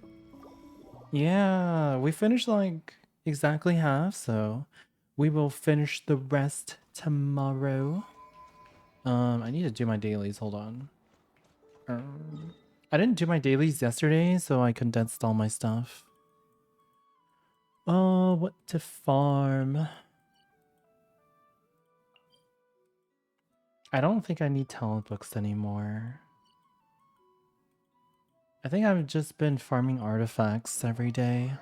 Yeah, we finished like exactly half, so we will finish the rest tomorrow. I need to do my dailies, hold on. I didn't do my dailies yesterday, so I condensed all my stuff. Oh, what to farm? I don't think I need talent books anymore. I think I've just been farming artifacts every day.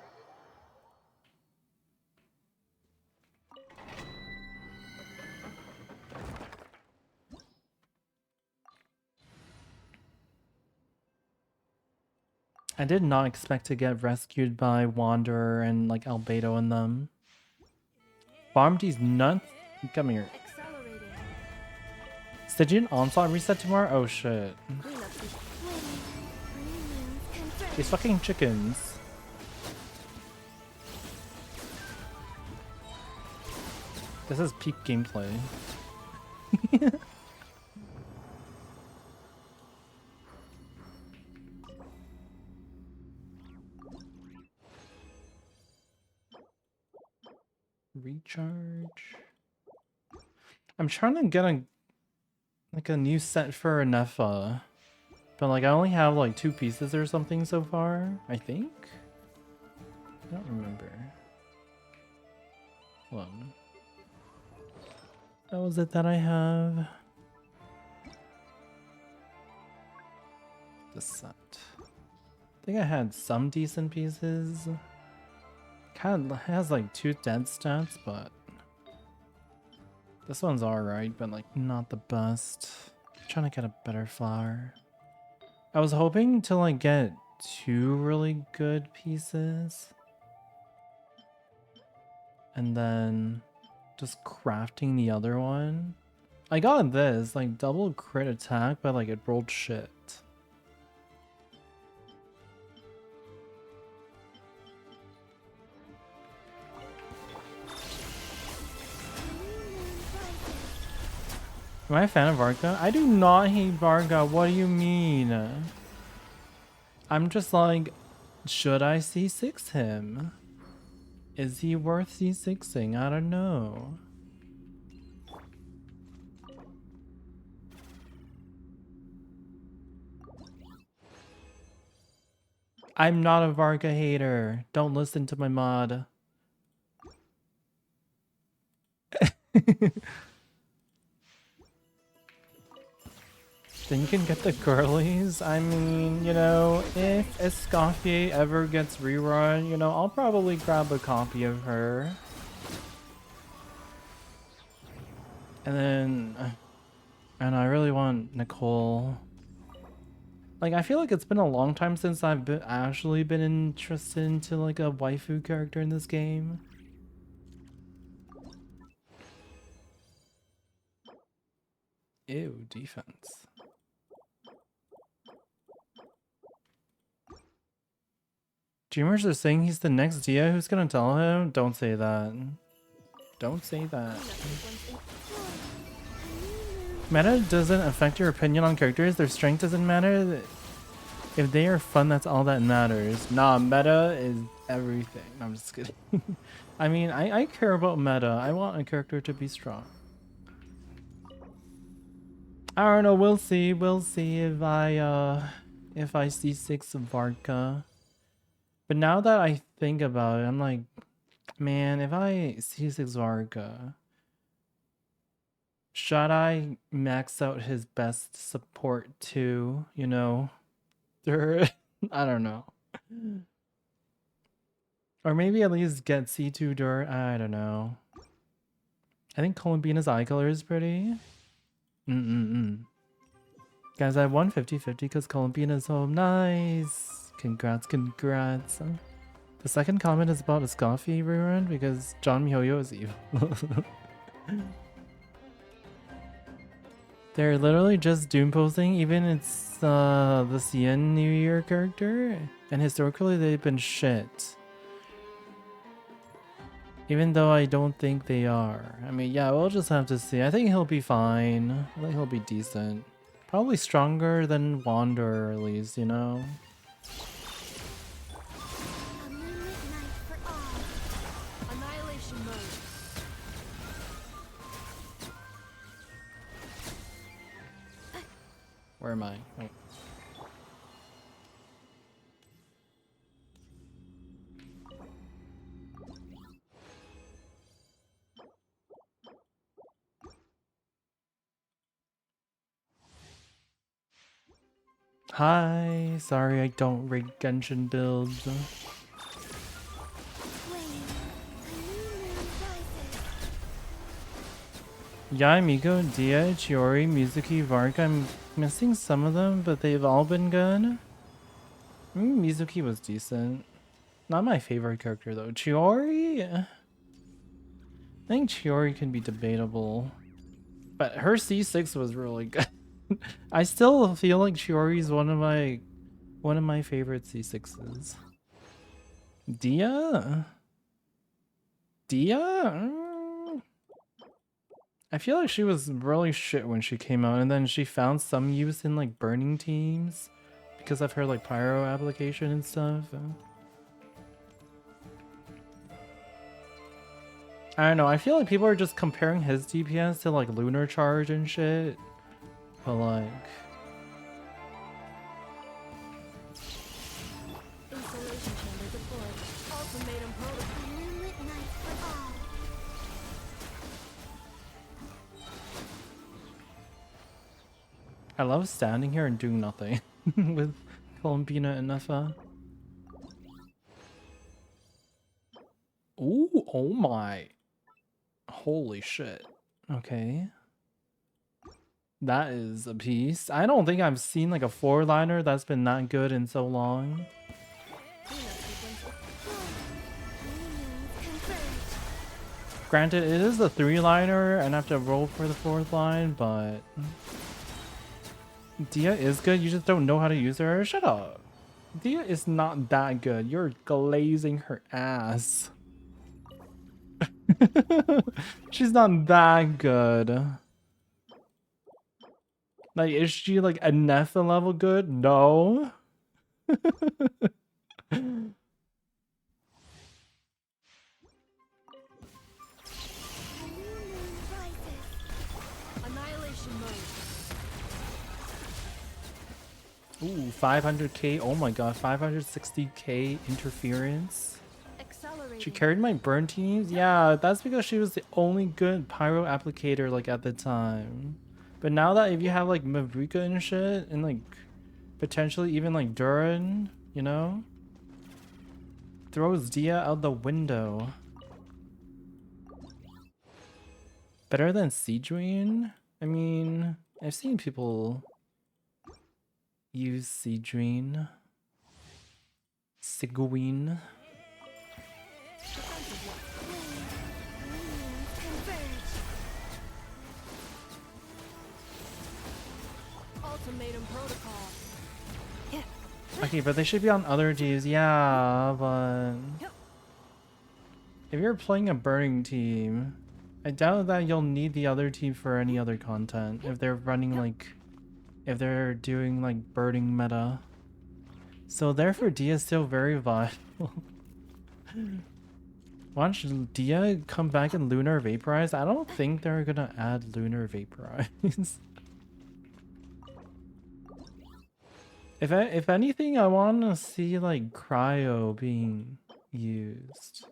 I did not expect to get rescued by Wanderer and like Albedo and them. Farm these nuts. Come here. Stygian Onslaught reset tomorrow? Oh shit. These fucking chickens. This is peak gameplay. Recharge. I'm trying to get a new set for Anefa. But like I only have like 2 pieces or something so far, I think? I don't remember. Hold on. What was it that I have? The set. I think I had some decent pieces. Kind of has like 2 dead stats, but this one's alright, but like not the best. I'm trying to get a better flower. I was hoping to like get 2 really good pieces. And then just crafting the other one. I got this, like double crit attack, but like it rolled shit. Am I a fan of Varga? I do not hate Varga. What do you mean? I'm just like, should I C6 him? Is he worth C6ing? I don't know. I'm not a Varga hater. Don't listen to my mod. Then you can get the girlies. I mean, you know, if Escoffier ever gets rerun, you know, I'll probably grab a copy of her. And I really want Nicole. Like, I feel like it's been a long time since I've actually been interested into like a waifu character in this game. Ew, defense. Dreamers are saying he's the next Dia. Who's gonna tell him? Don't say that. Don't say that. Meta doesn't affect your opinion on characters. Their strength doesn't matter. If they are fun, that's all that matters. Nah, meta is everything. No, I'm just kidding. I mean, I care about meta. I want a character to be strong. I don't know. We'll see. We'll see if I see 6 Varka. But now that I think about it, I'm like, man, if I see 6 Varka, should I max out his best support too? You know, I don't know. Or maybe at least get C2 dirt. I don't know. I think Columbina's eye color is pretty. Guys, I won 50-50 because Columbina's home. Nice. Congrats, congrats. The second comment is about a Escoffier rerun because John Mihoyo is evil. They're literally just doom posting, even it's the CN New Year character, and historically they've been shit. Even though I don't think they are. I mean, yeah, we'll just have to see. I think he'll be fine. I think he'll be decent. Probably stronger than Wanderer, at least, you know? Annihilation mode. Where am I? Oh. Hi, sorry I don't rig Genshin builds. Yai, Miko, Dia, Chiori, Mizuki, Vark. I'm missing some of them, but they've all been good. Mizuki was decent. Not my favorite character though. Chiori? I think Chiori can be debatable. But her C6 was really good. I still feel like Chiori's one of my favorite C6s. Dia? I feel like she was really shit when she came out, and then she found some use in like burning teams because of her like pyro application and stuff. I don't know, I feel like people are just comparing his DPS to like Lunar Charge and shit. But like... Installation chamber deployed. Ultimatum protocol. Moonlit night for all. I love standing here and doing nothing with Columbina and Neffa. Ooh, oh my. Holy shit. Okay. That is a piece. I don't think I've seen like a 4-liner that's been that good in so long. Granted, it is a 3-liner and I have to roll for the 4th line, but... Dia is good, you just don't know how to use her. Shut up. Dia is not that good. You're glazing her ass. She's not that good. Like, is she like a Neffa level good? No. Annihilation mode. Ooh, 500k. Oh my god, 560k interference. She carried my burn teams? Yeah, that's because she was the only good pyro applicator like at the time. But now that if you have like Mavuka and shit, and like potentially even like Duran, you know? Throws Dia out the window. Better than Seedrine? I mean, I've seen people use Seedrine. Sigwine. Ultimatum protocol. Okay, but they should be on other teams, yeah, but... If you're playing a burning team, I doubt that you'll need the other team for any other content if they're running like... If they're doing like burning meta. So therefore Dia is still very viable. Watch Dia come back in Lunar Vaporize. I don't think they're gonna add Lunar Vaporize. If anything, I want to see like cryo being used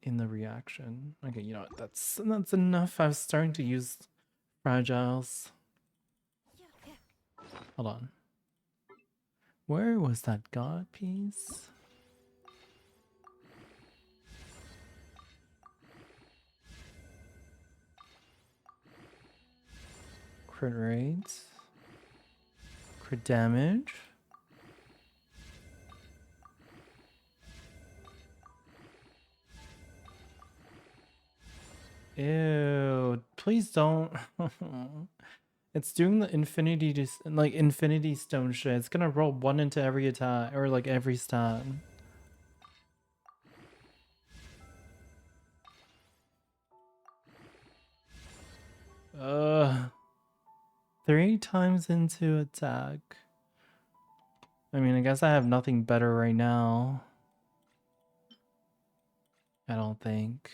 in the reaction. Okay, you know what? That's enough. I was starting to use fragiles. Hold on. Where was that god piece? Crit rates. Crit damage. Ew, please don't. It's doing the infinity stone shit. It's gonna roll 1 into every attack or like every stat. 3 times into attack. I mean, I guess I have nothing better right now. I don't think.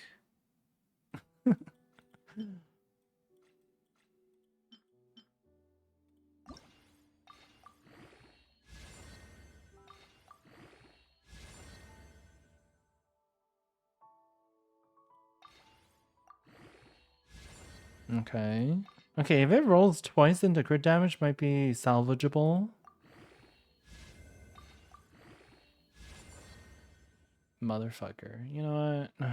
Okay. Okay, if it rolls twice into crit damage, might be salvageable. Motherfucker. You know what?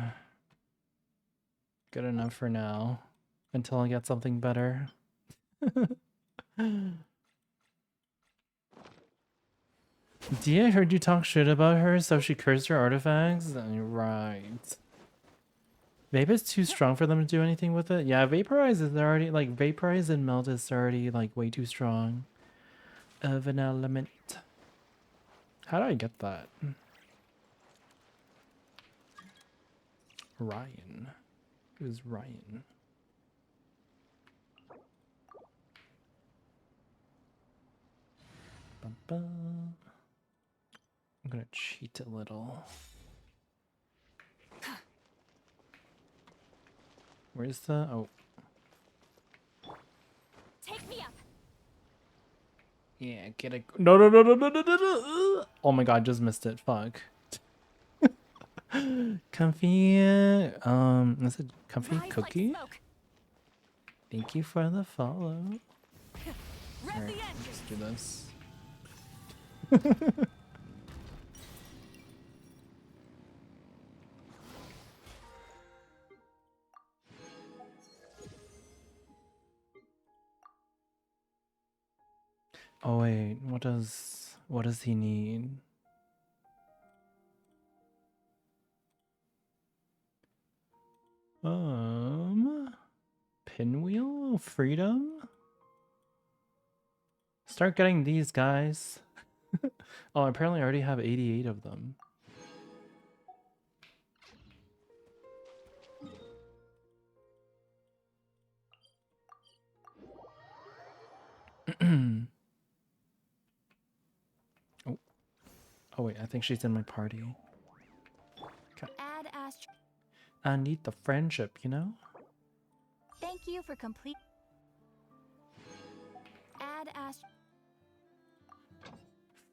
Good enough for now. Until I get something better. Dia heard you talk shit about her, so she cursed her artifacts? Right. Vape is too strong for them to do anything with it? Yeah, Vaporize is already, like, Vaporize and Melt is already, like, way too strong of an element. How do I get that? Ryan. Who's Ryan? Ba-ba. I'm gonna cheat a little. Where's the... Oh. Take me up. Yeah, get a... No, no, no, no, no, no, no, no. Oh my god, just missed it. Fuck. Comfy... is it Comfy Cookie? Thank you for the follow. Alright, let's do this. Oh wait, what does he need? Pinwheel? Freedom? Start getting these guys. Oh, apparently I already have 88 of them. Oh. Oh wait, I think she's in my party. Okay. Add Astro. I need the friendship, you know? Thank you for complete. Add Astro.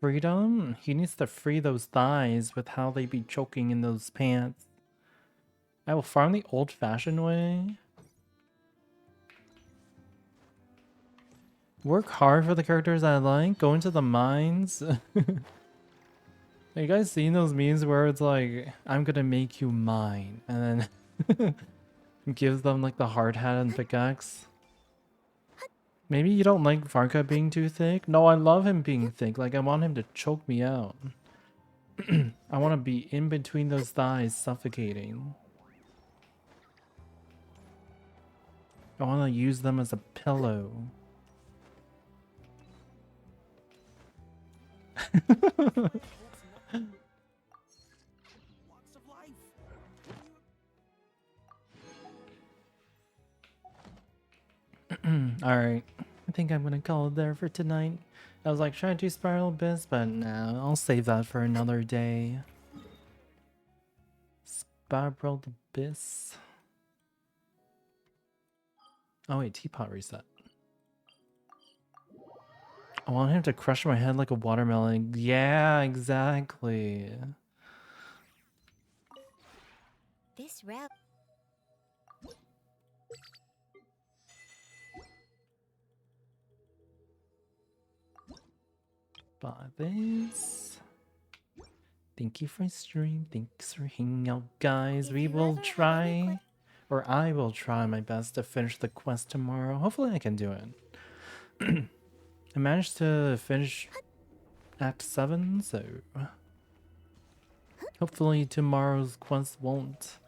Freedom? He needs to free those thighs with how they be choking in those pants. I will farm the old-fashioned way. Work hard for the characters I like. Go into the mines. You guys seen those memes where it's like, I'm gonna make you mine, and then gives them like the hard hat and pickaxe? Maybe you don't like Varka being too thick? No, I love him being thick. Like, I want him to choke me out. I want to be in between those thighs, suffocating. I want to use them as a pillow. Alright, I think I'm gonna call it there for tonight. I was like trying to do Spiral Abyss, but nah, I'll save that for another day. Spiral Abyss. Oh wait, teapot reset. I want him to crush my head like a watermelon. Yeah, exactly. This route. Buy this. Thank you for stream. Thanks for hanging out, guys. We will try, or I will try my best to finish the quest tomorrow. Hopefully I can do it. I managed to finish Act 7, so hopefully tomorrow's quest won't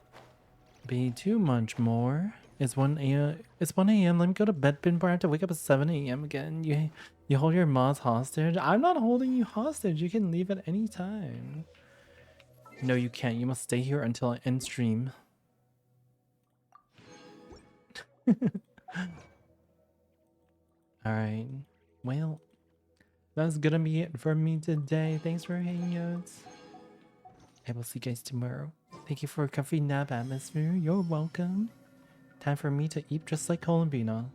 be too much more. It's 1 a.m. It's 1 a.m. Let me go to bed. I have to wake up at 7 a.m. again. You hold your mods hostage? I'm not holding you hostage. You can leave at any time. No, you can't. You must stay here until I end stream. Alright. Well, that's gonna be it for me today. Thanks for hanging out. I will see you guys tomorrow. Thank you for a comfy nap atmosphere. You're welcome. Time for me to eat just like Columbina.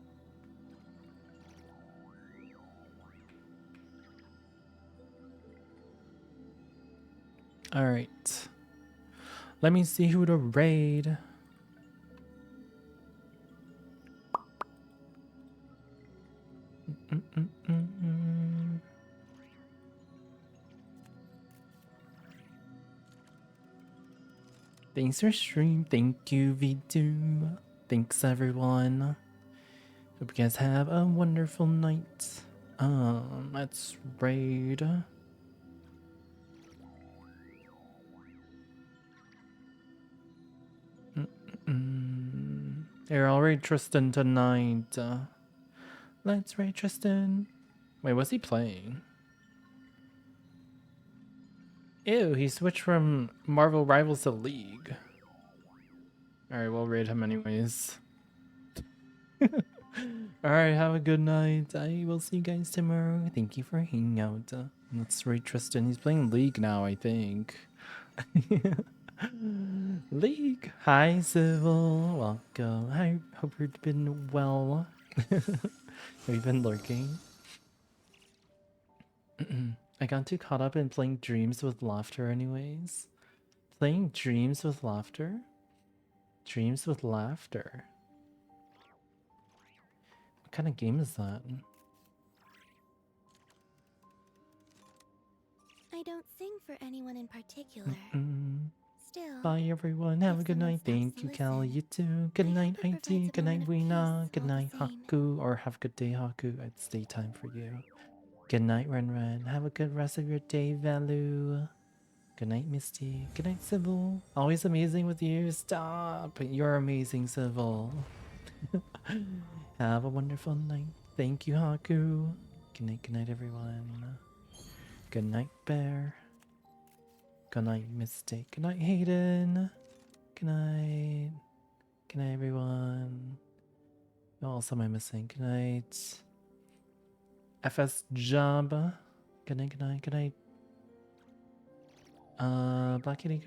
Alright. Let me see who to raid. Thanks for stream. Thank you, V2. Thanks, everyone. Hope you guys have a wonderful night. Let's raid. Here, I'll raid Tristan tonight. Let's raid Tristan. Wait, what's he playing? Ew, he switched from Marvel Rivals to League. Alright, we'll raid him anyways. Alright, have a good night. I will see you guys tomorrow. Thank you for hanging out. Let's raid Tristan. He's playing League now, I think. League. Hi, Civil. Welcome. I hope you've been well. Have you been lurking? I got too caught up in playing Dreams with Laughter anyways. Playing Dreams with Laughter? Dreams with Laughter. What kind of game is that? I don't sing for anyone in particular. Still, Bye everyone. Have a good night. Thank you, Callie. You too. Good night, IT. Good night, Weena. Good night, Haku. Or have a good day, Haku. It's daytime for you. Good night, Ren. Have a good rest of your day, Valu. Good night, Misty. Good night, Sybil. Always amazing with you. Stop. You're amazing, Sybil. Have a wonderful night. Thank you, Haku. Good night, everyone. Good night, Bear. Good night, Mystic. Good night, Hayden. Good night. Good night, everyone. Who else am I missing? Good night. FS Job. Good night, good night, good night. Black Kitty.